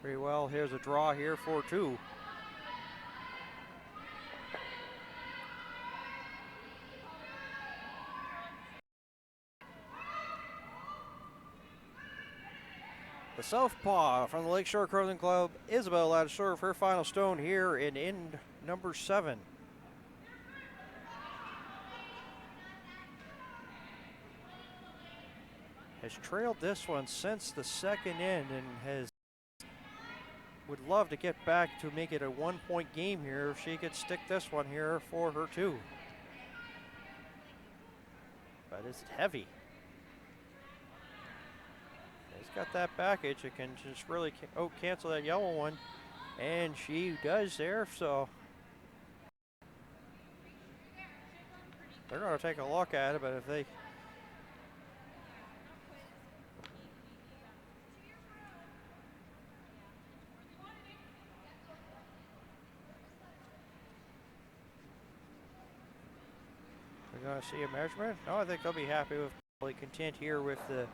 Pretty well, here's a draw here for 2. The southpaw from the Lakeshore Curling Club, Isabel Ladouceur, for her final stone here in end number 7. Has trailed this one since the second end and would love to get back to make it a 1-point game here if she could stick this one here for her 2. But is it heavy? He's got that package. It can just really cancel that yellow one. And she does there, so they're going to take a look at it, but if they we're going to see a measurement. No, I think they'll be happy with probably content here with the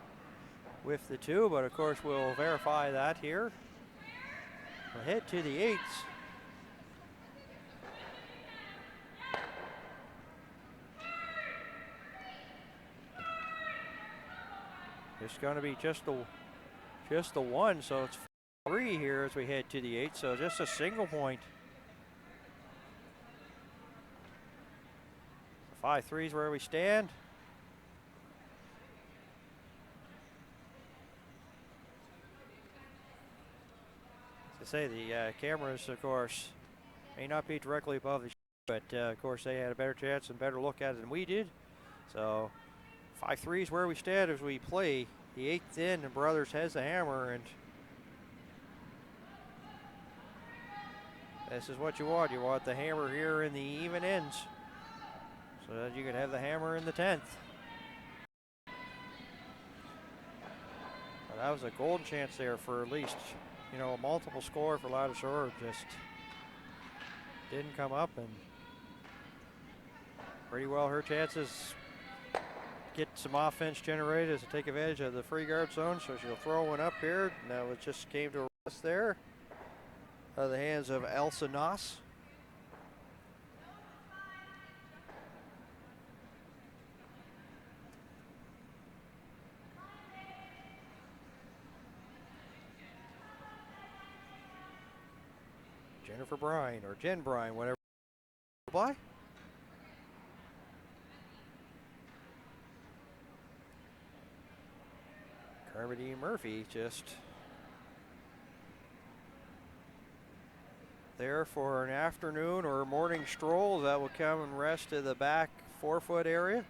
two, but of course we'll verify that here. We'll head to the eights. It's going to be just the one, so it's 3 here as we head to the 8, so just a single point. 5-3 is where we stand. As I say, the cameras, of course, may not be directly above the but of course they had a better chance and better look at it than we did. So 5-3 is where we stand as we play the 8th in, and Brothers has the hammer, and this is what you want. You want the hammer here in the even ends so that you can have the hammer in the 10th. Well, that was a golden chance there for at least, a multiple score for Ladouceur. Just didn't come up, and pretty well her chances get some offense generated as to take advantage of the free guard zone, so she'll throw one up here. Now it just came to a rest there. Out of the hands of Elsa Noss. Jennifer Bryan, or Jen Bryan, whatever. Bye. Carmody Murphy just there for an afternoon or morning stroll. That will come and rest to the back 4-foot area.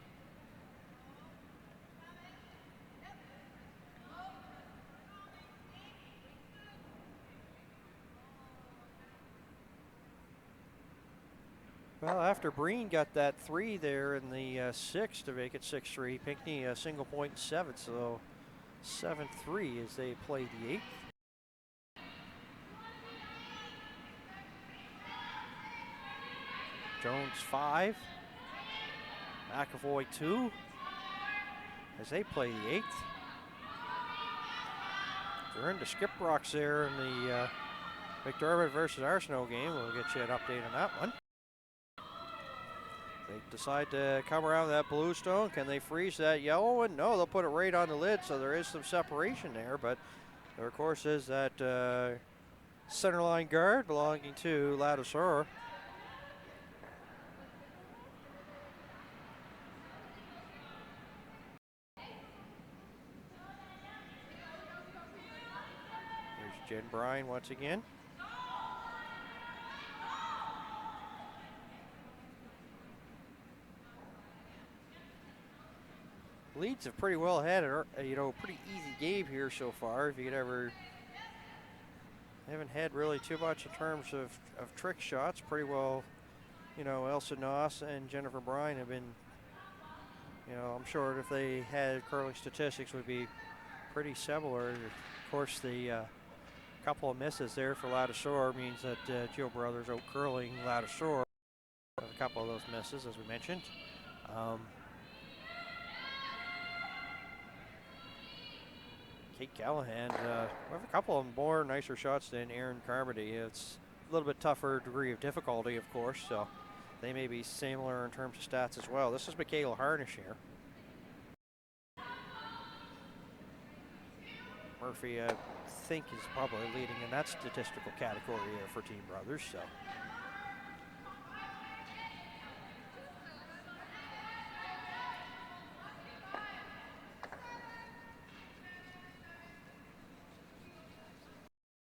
Well, after Breen got that 3 there in the 6th to make it 6-3, Pinckney a single point in 7th, so 7-3 as they play the 8th. Jones 5, McAvoy 2 as they play the 8th. They're into skip rocks there in the McDermott versus Arsenault game. We'll get you an update on that one. They decide to come around that blue stone. Can they freeze that yellow one? No, they'll put it right on the lid, so there is some separation there, but there of course is that centerline guard belonging to Ladouceur. Here's Jen Bryan once again. Leads have pretty well had a pretty easy game here so far. If you could ever, haven't had really too much in terms of trick shots. Pretty well, Elsa Noss and Jennifer Bryan have been, I'm sure if they had curling statistics would be pretty similar. Of course, the couple of misses there for Ladouceur means that Joe Brothers out curling Ladouceur. A couple of those misses, as we mentioned. Kate Callahan, we have a couple of more nicer shots than Erin Carmody. It's a little bit tougher degree of difficulty, of course, so they may be similar in terms of stats as well. This is Michaela Harnish here. Murphy, I think, is probably leading in that statistical category there for Team Brothers, so.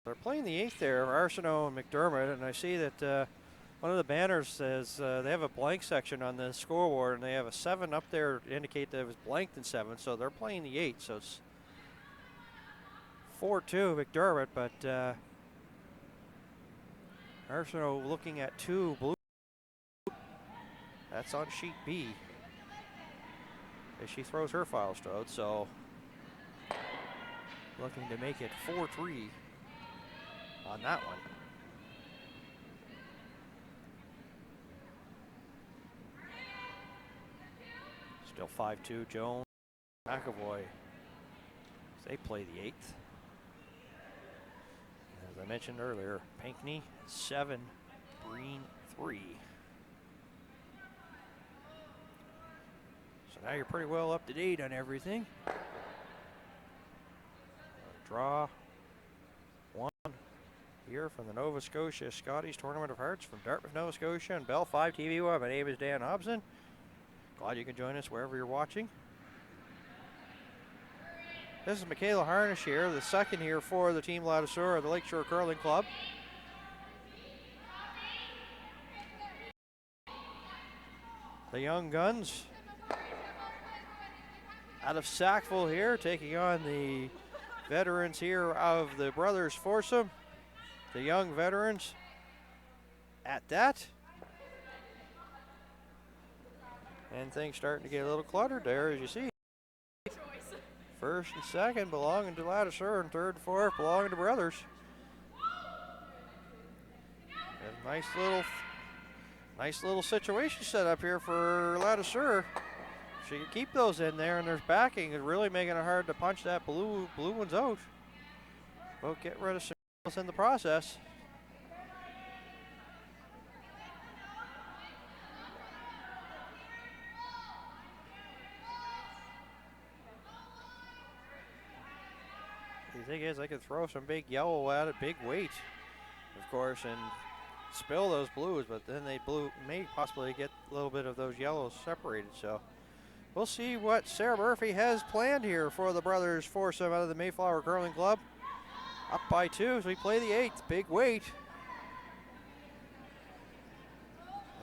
They're playing the 8th there, Arsenault and McDermott, and I see that one of the banners says they have a blank section on the scoreboard, and they have a 7 up there to indicate that it was blanked in 7, so they're playing the 8, so it's 4-2 McDermott, but Arsenault looking at 2 blue. That's on sheet B as she throws her file strode, so looking to make it 4-3 on that one. Still 5-2 Jones, McAvoy. They play the 8th. As I mentioned earlier, Pinckney 7, Breen 3. So now you're pretty well up to date on everything. Draw 1 here from the Nova Scotia Scotties Tournament of Hearts from Dartmouth, Nova Scotia, and Bell 5 TV1. My name is Dan Hobson. Glad you can join us wherever you're watching. This is Michaela Harnish here, the second here for the Team Ladouceur of the Lakeshore Curling Club. The young guns out of Sackville here, taking on the veterans here of the brothers foursome. The young veterans at that. And things starting to get a little cluttered there, as you see. First and second belonging to Ladouceur, and third and fourth belonging to brothers. A nice little situation set up here for Ladouceur. She can keep those in there, and there's backing, and really making it hard to punch that blue ones out. Well, get rid of some else in the process. The thing is, I could throw some big yellow at it, big weight, of course, and spill those blues, but then they may possibly get a little bit of those yellows separated. So we'll see what Sarah Murphy has planned here for the brothers foursome out of the Mayflower Curling Club. Up by 2 as we play the 8th. Big weight.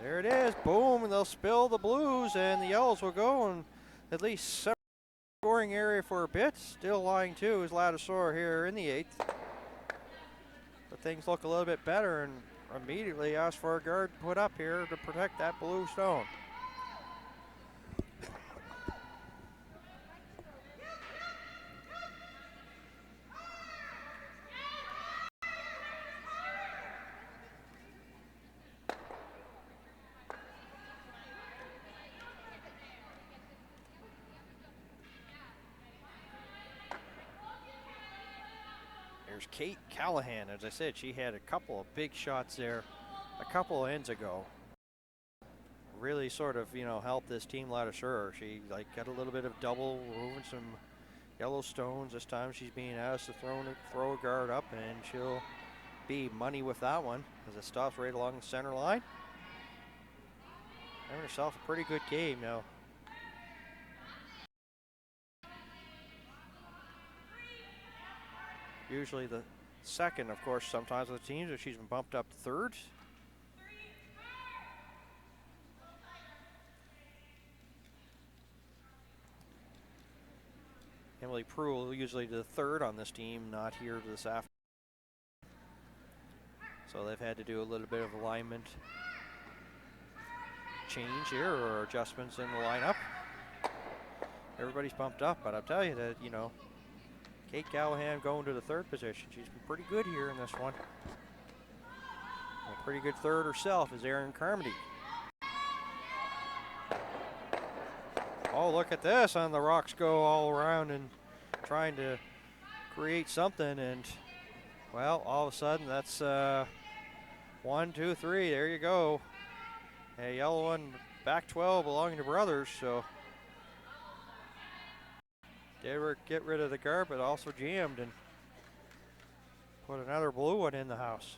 There it is. Boom, and they'll spill the blues, and the yellows will go, and at least separate scoring area for a bit. Still lying 2 is Ladouceur here in the 8th. But things look a little bit better, and immediately ask for a guard put up here to protect that blue stone. There's Kate Callahan. As I said, she had a couple of big shots there a couple of ends ago. Really sort of, helped this Team Ladouceur. She got a little bit of double, moving some yellow stones. This time she's being asked to throw a guard up, and she'll be money with that one as it stops right along the center line. Having herself a pretty good game now. Usually the second, of course, sometimes with the teams, but she's been bumped up to third. Emily Pruill usually the third on this team, not here this afternoon. So they've had to do a little bit of alignment change here or adjustments in the lineup. Everybody's bumped up, but I'll tell you that, Kate Callahan going to the third position. She's been pretty good here in this one. A pretty good third herself is Erin Carmody. Oh, look at this, on the rocks go all around and trying to create something, and well, all of a sudden that's 1, 2, 3, there you go. A yellow one, back 12 belonging to brothers, so get rid of the guard, but also jammed and put another blue one in the house.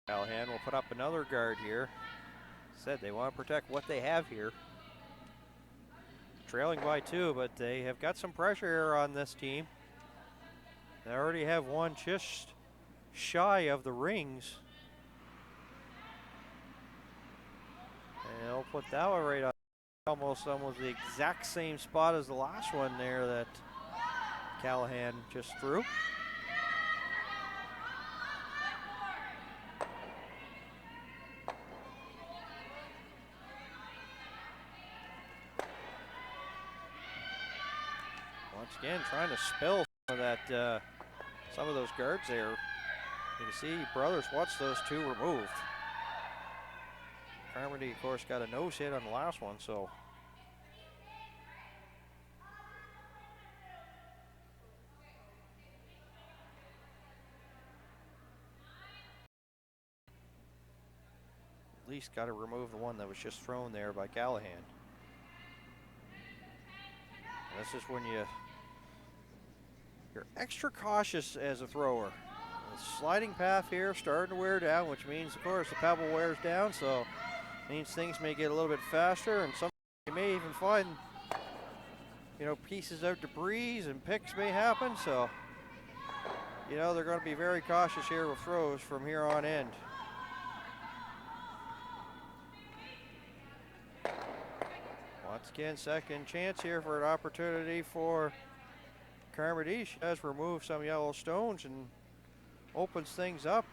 Callahan will put up another guard here. Said they want to protect what they have here. Trailing by 2, but they have got some pressure here on this team. They already have one just shy of the rings. And he'll put that one right on almost the exact same spot as the last one there that Callahan just threw. Once again, trying to spill some of those guards there. You can see Brothers wants those two removed. Carmody, of course, got a nose hit on the last one, so. At least got to remove the one that was just thrown there by Callahan. And this is when you're extra cautious as a thrower. The sliding path here starting to wear down, which means, of course, the pebble wears down, so means things may get a little bit faster, and some you may even find, pieces of debris and picks may happen. So, they're going to be very cautious here with throws from here on in. Once again, second chance here for an opportunity for Carmody. She does remove some yellow stones and opens things up.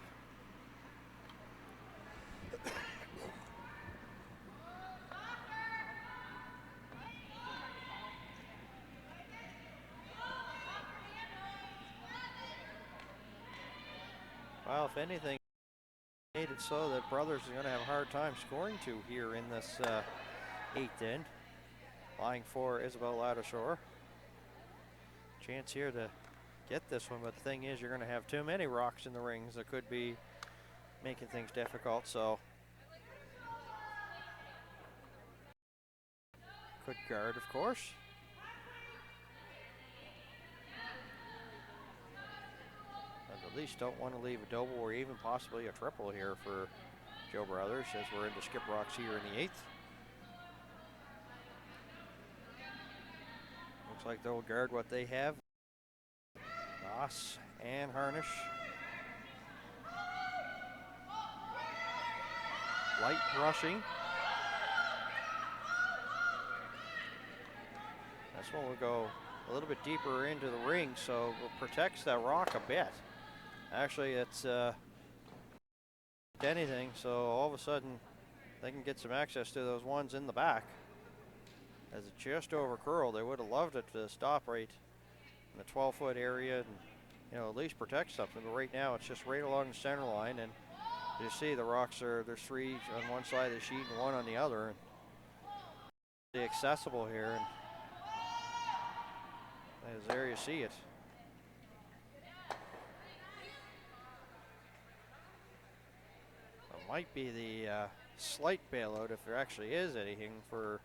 Well, if anything, made it so that Brothers is going to have a hard time scoring two here in this eighth end. Lying for Isabel Ladouceur. Chance here to get this one, but the thing is, you're going to have too many rocks in the rings that could be making things difficult, so. Good guard, of course. But at least don't want to leave a double or even possibly a triple here for Joe Brothers as we're into skip rocks here in the eighth. Looks like they'll guard what they have. Boss and Harnish. Light rushing. This one will go a little bit deeper into the ring, so it protects that rock a bit. Actually, it's anything, so all of a sudden they can get some access to those ones in the back. As it just over curled, they would have loved it to stop right in the 12-foot area and, at least protect something. But right now, it's just right along the center line, and you see the rocks there's three on one side of the sheet and one on the other. And accessible here, and as there you see it. It might be the slight bailout, if there actually is anything for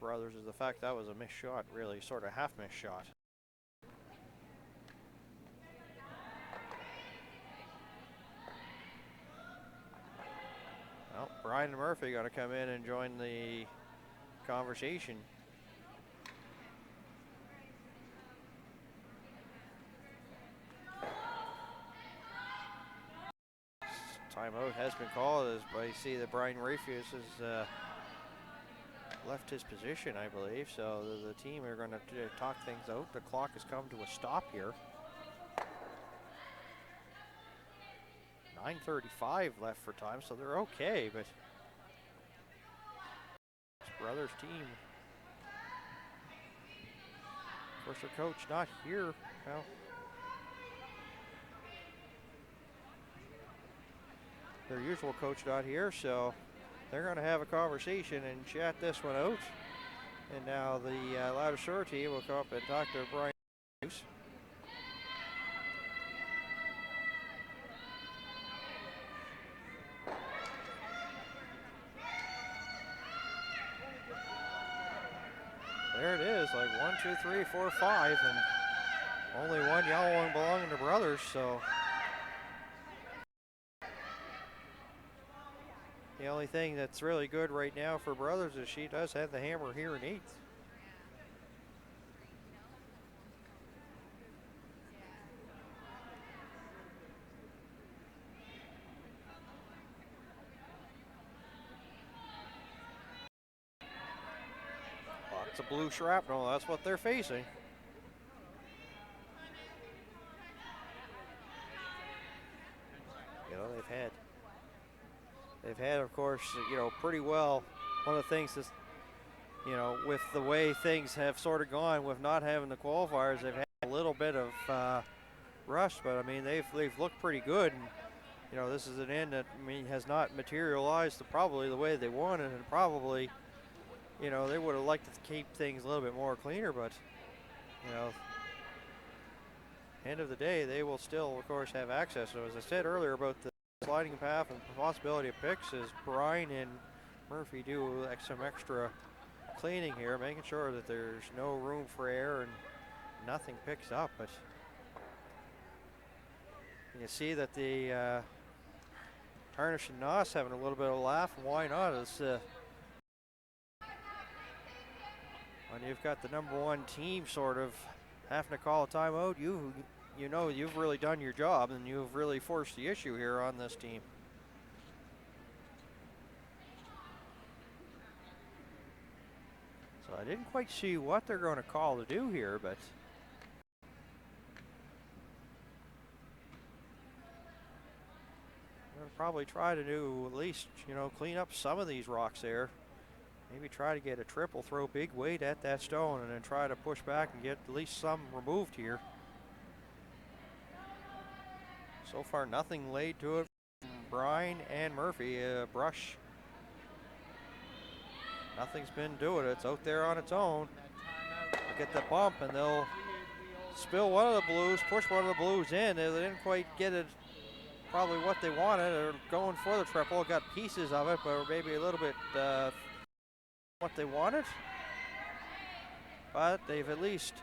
Brothers, is the fact that was a missed shot, really, sort of half missed shot. Well, Brian and Murphy got to come in and join the conversation. Timeout has been called as I see that Brian Rafeus has left his position, I believe. So the team are going to talk things out. The clock has come to a stop here. 9:35 left for time, so they're okay, but this Brothers team, of course, their coach not here. Well, their usual coach not here, so they're going to have a conversation and chat this one out. And now the Ladouceur team will come up and talk to Brian. There it is, like 1, 2, 3, 4, 5, and only one yellow one belonging to Brothers, so. The only thing that's really good right now for Brothers is she does have the hammer here in eighth. That's a blue shrapnel. That's what they're facing. You know, they've had, of course, you know, pretty well. One of the things is, you know, with the way things have sort of gone with not having the qualifiers, they've had a little bit of rust, but I mean, they've looked pretty good. And, you know, this is an end that, I mean, has not materialized probably the way they wanted, and probably, you know, they would have liked to keep things a little bit more cleaner, but, you know, end of the day, they will still, of course, have access. So as I said earlier about the sliding path and possibility of picks, as Brian and Murphy do some extra cleaning here, making sure that there's no room for error and nothing picks up. But you see that the Harnish and Noss having a little bit of a laugh, and why not? As when you've got the #1 team sort of having to call a timeout, you know you've really done your job, and you've really forced the issue here on this team. So I didn't quite see what they're going to call to do here, but I'm going to probably try to do at least, you know, clean up some of these rocks there. Maybe try to get a triple, throw big weight at that stone, and then try to push back and get at least some removed here. So far, nothing laid to it from Brian and Murphy. Brush. Nothing's been doing it. It's out there on its own. They'll get the bump, and they'll spill one of the blues, push one of the blues in. They didn't quite get it probably what they wanted. They're going for the triple. Got pieces of it, but maybe a little bit what they wanted. But they've at least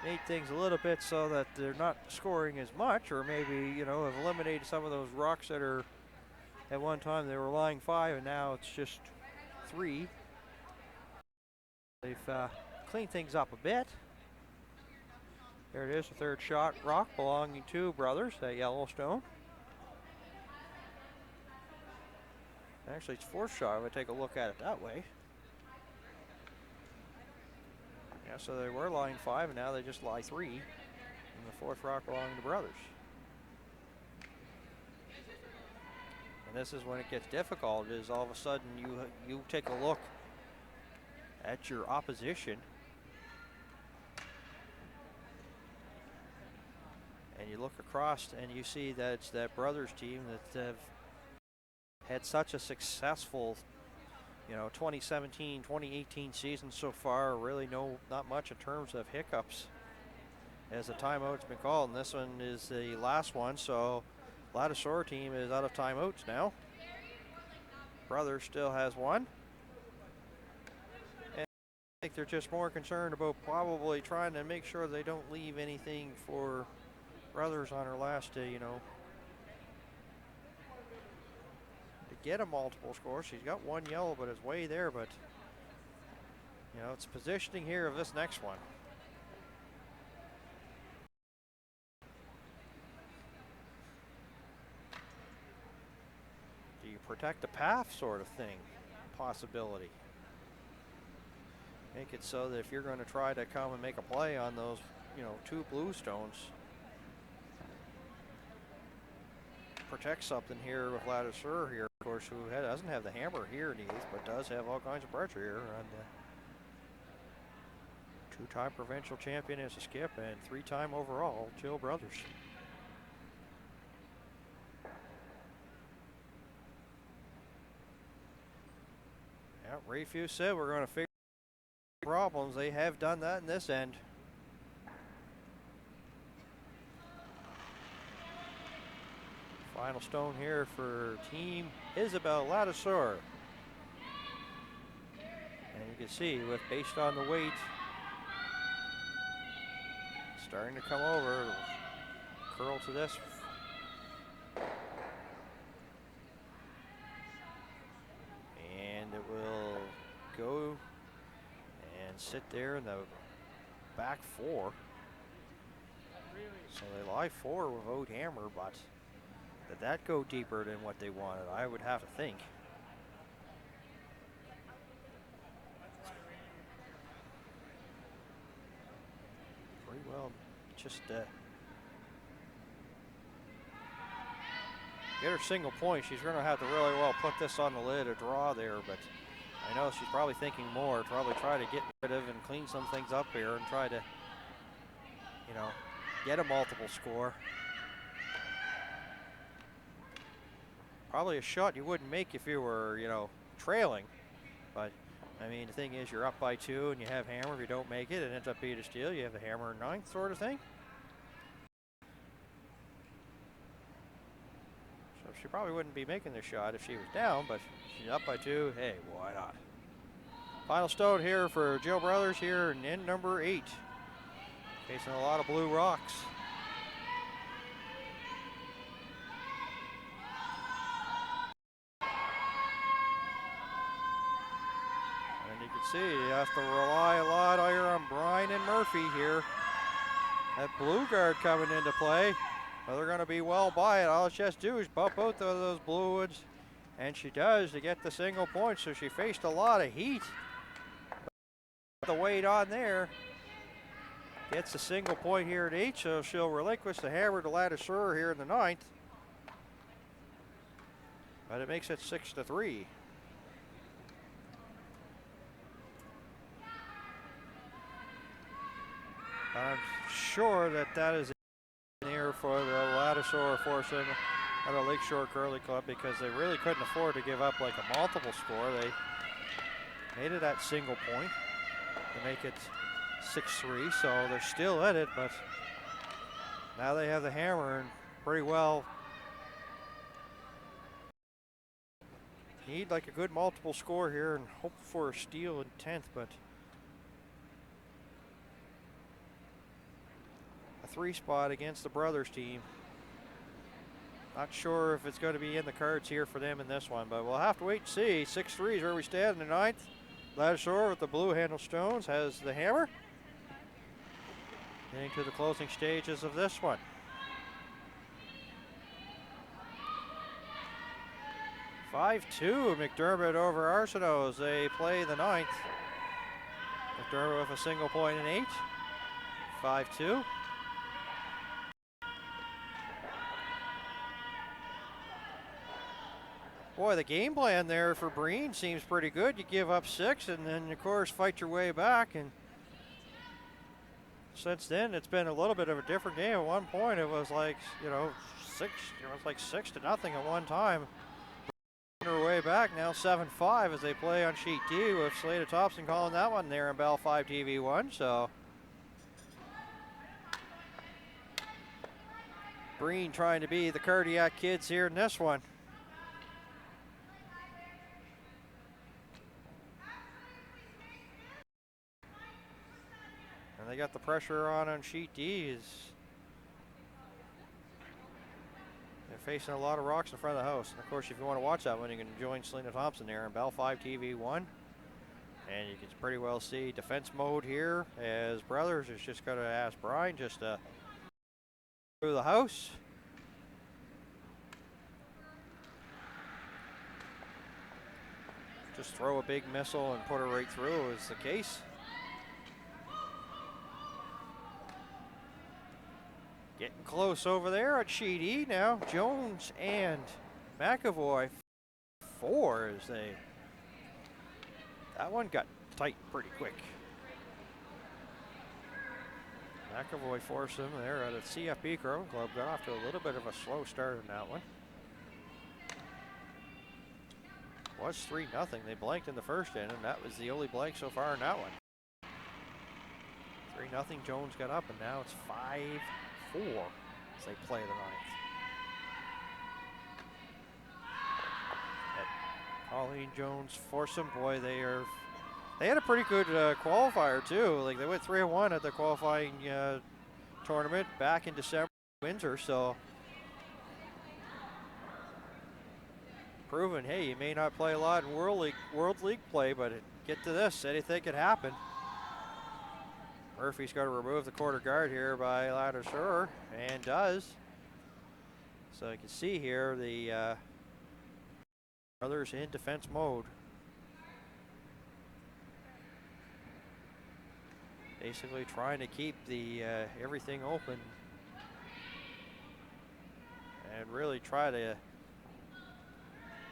made things a little bit so that they're not scoring as much, or maybe, you know, have eliminated some of those rocks that are, at one time they were lying 5 and now it's just 3. They've cleaned things up a bit. There it is, the third shot rock belonging to Brothers at Yellowstone. Actually, it's fourth shot if I take a look at it that way. Yeah, so they were lying 5 and now they just lie 3. And the fourth rock belonging to Brothers. And this is when it gets difficult, is all of a sudden you take a look at your opposition and you look across and you see that it's that Brothers team that have had such a successful, you know, 2017, 2018 season so far. Really not much in terms of hiccups as the timeout's been called, and this one is the last one, so Ladouceur team is out of timeouts now. Brothers still has one. And I think they're just more concerned about probably trying to make sure they don't leave anything for Brothers on her last, you know, to get a multiple score. She's got 1 yellow, but it's way there, but, you know, it's positioning here of this next one. Do you protect the path sort of thing? Possibility. Make it so that if you're going to try to come and make a play on those, you know, 2 blue stones, protect something here with Ladouceur here, of course, who doesn't have the hammer here in the 8th, but does have all kinds of pressure here. And 2-time provincial champion as a skip and 3-time overall, Jill Brothers. Yeah, Rayfuse said we're going to figure out problems. They have done that in this end. Final stone here for Team Isabel Ladouceur. And you can see, based on the weight, starting to come over, curl to this. And it will go and sit there in the back 4. So they lie 4 without hammer, but did that go deeper than what they wanted? I would have to think. pretty well just get her single point. She's going to have to really well put this on the lid, a draw there, but I know she's probably thinking more, probably try to get rid of and clean some things up here and try to, you know, get a multiple score. Probably a shot you wouldn't make if you were, you know, trailing, but I mean, the thing is, you're up by 2 and you have hammer. If you don't make it, it ends up being a steal. You have the hammer in 9th sort of thing. So she probably wouldn't be making the shot if she was down, but she's up by 2. Hey, why not? Final stone here for Jill Brothers here in end number 8. Facing a lot of blue rocks. And you can see you have to rely a lot on Brian and Murphy here. That blue guard coming into play. Well, they're going to be well by it. All she has to do is bump both of those blue ones, and she does to get the single point. So she faced a lot of heat. The weight on there gets a single point here at 8, so she'll relinquish the hammer to Ladouceur here in the 9th. But it makes it 6-3. I'm sure that is here for the Ladouceur foursome at a Lakeshore Curling Club, because they really couldn't afford to give up like a multiple score. They made it at single point to make it 6-3, so they're still at it, but now they have the hammer and pretty well need like a good multiple score here and hope for a steal in 10th, but a 3 spot against the Brothers team. Not sure if it's going to be in the cards here for them in this one, but we'll have to wait and see. 6-3 is where we stand in the 9th. Ladouceur with the blue handle stones has the hammer. Getting to the closing stages of this one. 5-2 McDermott over Arsenault as they play the 9th. McDermott with a single point in 8. 5-2. Boy, the game plan there for Breen seems pretty good. You give up 6 and then, of course, fight your way back. And since then, it's been a little bit of a different game. At one point, it was like, you know, 6-0 at one time. Her way back now, 7-5 as they play on sheet D with Slada Thompson calling that one there in Bell 5 TV1. So Breen trying to be the cardiac kids here in this one. And they got the pressure on sheet D. They're facing a lot of rocks in front of the house. And of course, if you want to watch that one, you can join Selena Thompson there in Bell 5 TV1. And you can pretty well see defense mode here as Brothers is just going to ask Brian just to through the house. Just throw a big missile and put her right through is the case. Getting close over there at sheet E now. Jones and McAvoy 4 as they. That one got tight pretty quick. McAvoy foursome there at a CFB Curling Club got off to a little bit of a slow start in that one. Was 3-0. They blanked in the first inning, and that was the only blank so far in that one. 3-0. Jones got up, and now it's 5-4 as they play the 9th. At Colleen Jones foursome, boy, they had a pretty good qualifier too. Like they went 3-1 at the qualifying tournament back in December, Windsor. So proven, hey, you may not play a lot in World League play, but get to this, anything could happen. Murphy's got to remove the quarter guard here by Ladouceur, and does. So you can see here the Brothers in defense mode. Basically trying to keep the everything open and really try to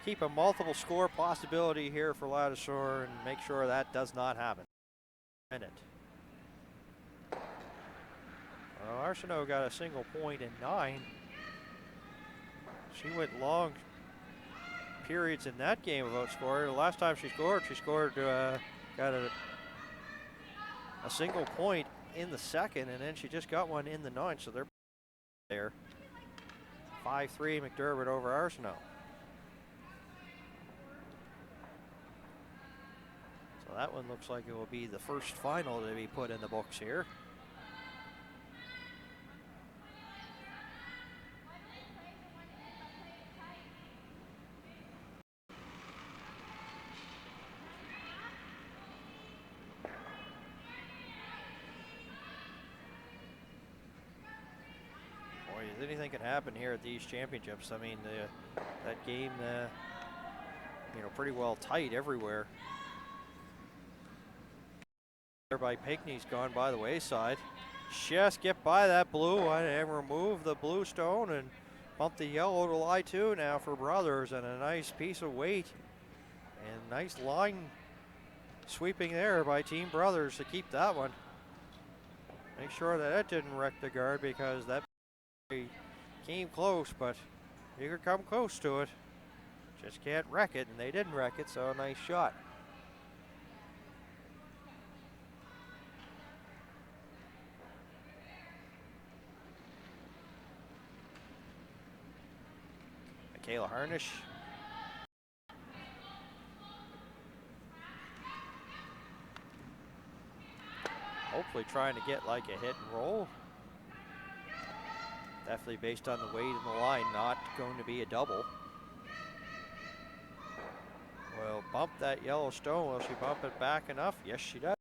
keep a multiple score possibility here for Ladouceur and make sure that does not happen. Well, Arsenault got a single point in 9. She went long periods in that game without scoring. The last time she scored, got a single point in the second, and then she just got one in the 9th, so they're there. 5-3 McDermott over Arsenault. So that one looks like it will be the first final to be put in the books here. Anything can happen here at these championships. I mean, that game, pretty well tight everywhere. Thereby, Pinckney's gone by the wayside. Just get by that blue one and remove the blue stone and bump the yellow to lie 2 now for Brothers, and a nice piece of weight and nice line sweeping there by Team Brothers to keep that one. Make sure that it didn't wreck the guard, because that came close, but you could come close to it. Just can't wreck it, and they didn't wreck it, so nice shot. Michaela Harnish. Hopefully trying to get like a hit and roll. Definitely based on the weight in the line, not going to be a double. Well, bump that yellow stone. Will she bump it back enough? Yes, she does.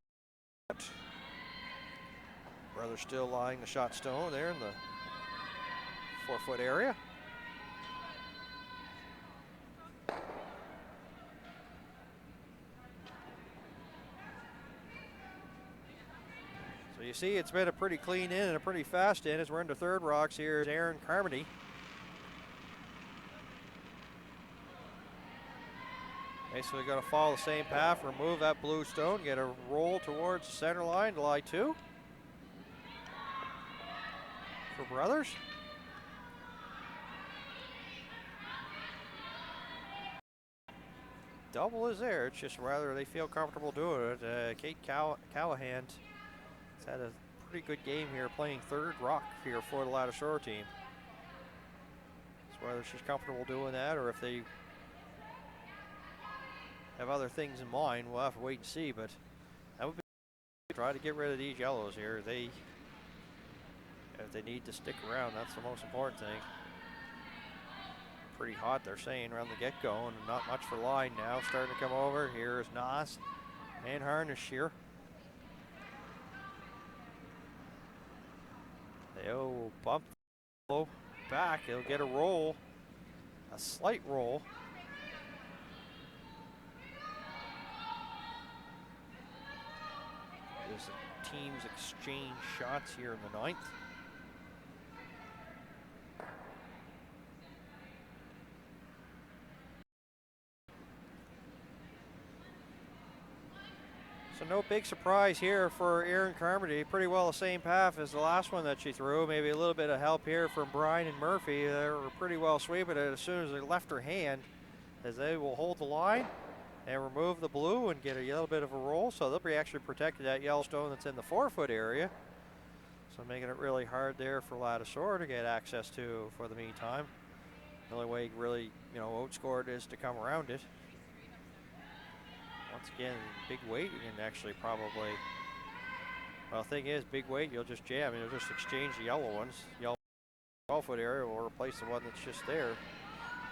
Brother still lying the shot stone there in the 4-foot area. So you see, it's been a pretty clean in and a pretty fast in as we're into third rocks. Here is Erin Carmody. Basically going to follow the same path, remove that blue stone, get a roll towards the center line to lie 2 for Brothers. Double is there, it's just rather they feel comfortable doing it. Kate Callahan has had a pretty good game here playing third rock here for the Ladouceur team. So whether she's comfortable doing that or if they have other things in mind, we'll have to wait and see, but that would be try to get rid of these yellows here. If they need to stick around, that's the most important thing. Pretty hot, they're saying, around the get-go, and not much for line now. Starting to come over. Here is Nas and Harnish here. They'll bump back. He'll get a roll, a slight roll. As the teams exchange shots here in the 9th. So no big surprise here for Erin Carmody. Pretty well the same path as the last one that she threw. Maybe a little bit of help here from Brian and Murphy. They were pretty well sweeping it as soon as they left her hand, as they will hold the line and remove the blue and get a little bit of a roll. So they'll be actually protected that Yellowstone that's in the 4-foot area. So making it really hard there for Ladouceur to get access to for the meantime. The only way really, outscored is to come around it. Once again, big weight, you can actually probably, well, the thing is, big weight, you'll just jam. You'll just exchange the yellow ones. Yellow 12-foot area will replace the one that's just there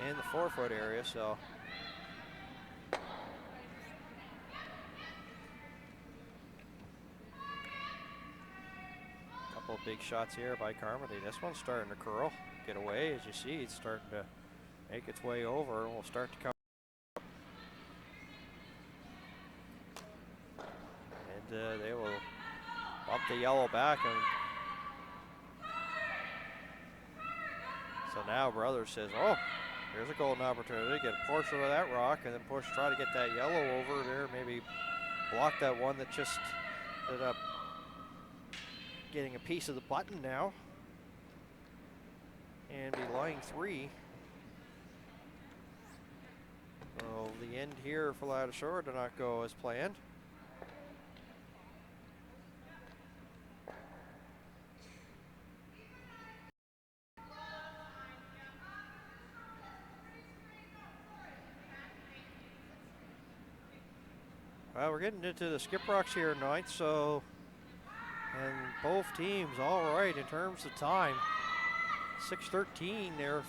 in the 4-foot area, so. Couple of big shots here by Carmody. This one's starting to curl, get away. As you see, it's starting to make its way over and will start to come. And they will bump the yellow back. And so now Brothers says, oh, here's a golden opportunity. Get a portion of that rock and then try to get that yellow over there. Maybe block that one that just ended up getting a piece of the button now. And be line 3. So the end here for Ladouceur did not go as planned. Well, we're getting into the skip rocks here in 9th, so, and both teams all right in terms of time. 6:13 there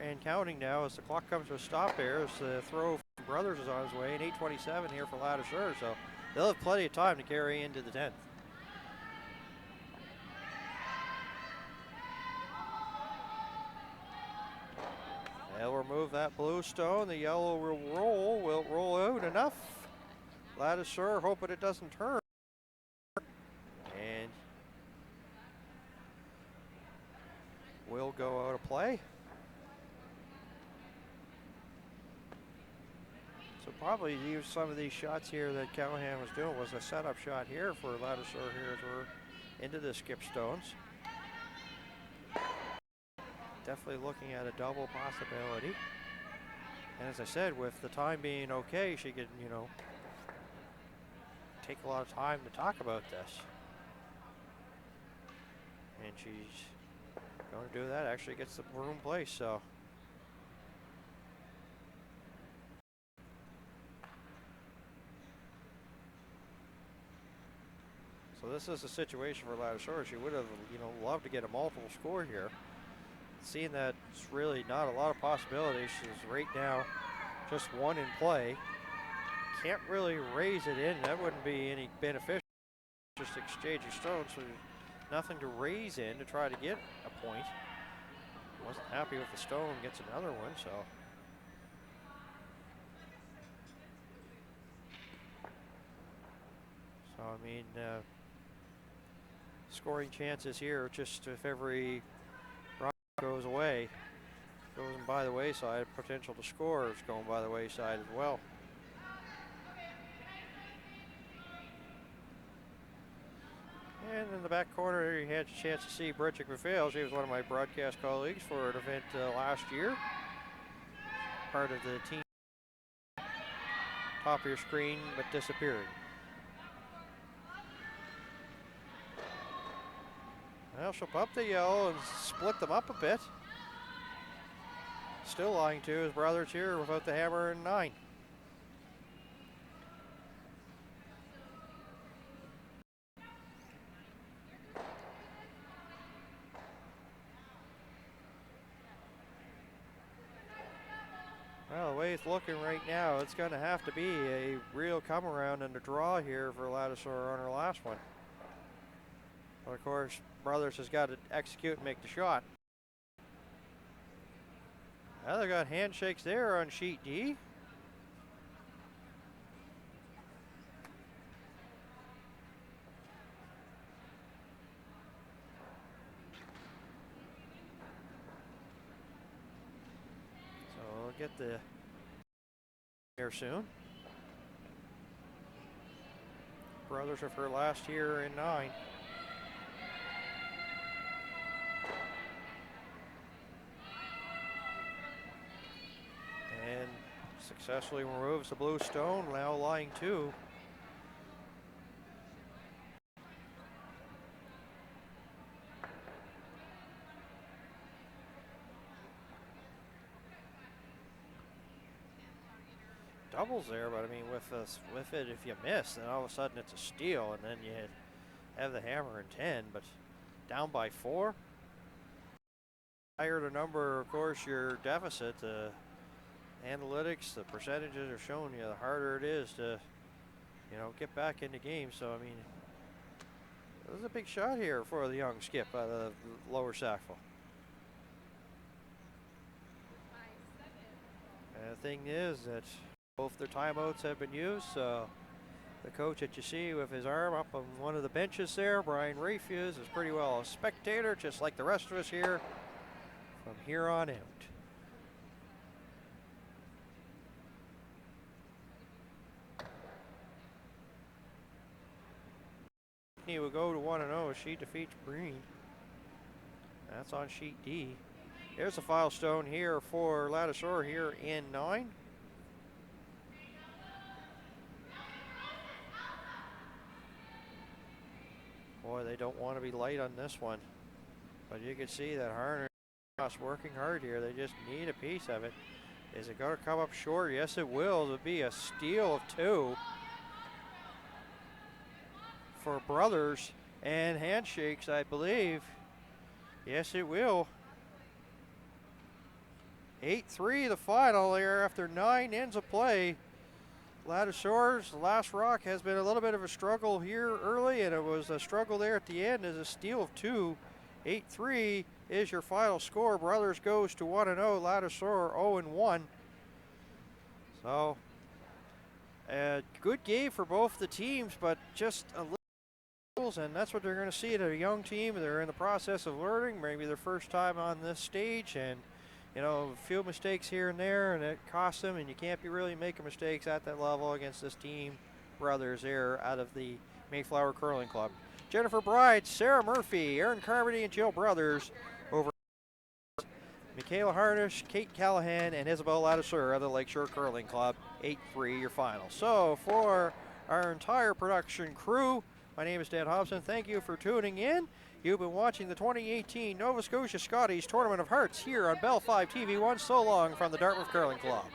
and counting now as the clock comes to a stop there as the throw from Brothers is on its way, and 8:27 here for Ladouceur, so they'll have plenty of time to carry into the 10th. They'll remove that blue stone. The yellow will roll out enough. Ladouceur hoping it doesn't turn. And will go out of play. So probably use some of these shots here that Callahan was doing was a setup shot here for Ladouceur here as we're into the skip stones. Definitely looking at a double possibility. And as I said, with the time being okay, she could, you know, take a lot of time to talk about this. And she's going to do that, actually gets the room placed, so. So this is a situation for Ladouceur. She would have, you know, loved to get a multiple score here. Seeing that it's really not a lot of possibilities. She's right now just one in play. Can't really raise it in. That wouldn't be any beneficial. Just exchanging stones, so nothing to raise in to try to get a point. Wasn't happy with the stone, gets another one, so. So, I mean, scoring chances here, just if every rock goes away, goes by the wayside, potential to score is going by the wayside as well. And in the back corner, you had a chance to see Bridget McPhail. She was one of my broadcast colleagues for an event last year. Part of the team. Top of your screen, but disappearing. Well, she'll bump the yellow and split them up a bit. Still lying to his Brothers here without the hammer in 9. Well, the way it's looking right now, it's going to have to be a real come around and a draw here for Ladouceur on her last one. But of course, Brothers has got to execute and make the shot. Well, they got handshakes there on sheet D. So we'll get the here soon. Brothers of her last year in 9. And successfully removes the blue stone, now lying 2. Doubles there, but I mean with it, if you miss, then all of a sudden it's a steal, and then you have the hammer in 10, but down by 4. Higher the number, of course, your deficit, analytics, the percentages are showing you, the harder it is to, you know, get back in the game. So, I mean, this is a big shot here for the young skip out of the lower Sackville. And the thing is that both their timeouts have been used, so The coach that you see with his arm up on one of the benches there, Brian Rayfuse, is pretty well a spectator, just like the rest of us here from here on out. He will go to 1-0 as she defeats Breen. That's on sheet D. There's a milestone here for Ladouceur here in 9. Boy, they don't want to be light on this one. But you can see that Harner is working hard here. They just need a piece of it. Is it going to come up short? Yes, it will. It'll be a steal of 2 for Brothers and handshakes, I believe. Yes, it will. 8-3 the final there after 9 ends of play. Ladouceur's last rock has been a little bit of a struggle here early, and it was a struggle there at the end as a steal of 2. 8-3 is your final score. Brothers goes to 1-0, Ladouceur 0-1. So, a good game for both the teams, but just a little, and that's what they're going to see at a young team. They're in the process of learning, maybe their first time on this stage, and you know, a few mistakes here and there, and it costs them, and you can't be really making mistakes at that level against this team. Brothers there out of the Mayflower Curling Club. Jennifer Bride, Sarah Murphy, Aaron Carmody, and Jill Brothers over Michaela Harnish, Kate Callahan, and Isabel Ladouceur of the Lakeshore Curling Club. 8-3 your final. So for our entire production crew, my name is Dan Hobson. Thank you for tuning in. You've been watching the 2018 Nova Scotia Scotties Tournament of Hearts here on Bell 5 TV1. So long from the Dartmouth Curling Club.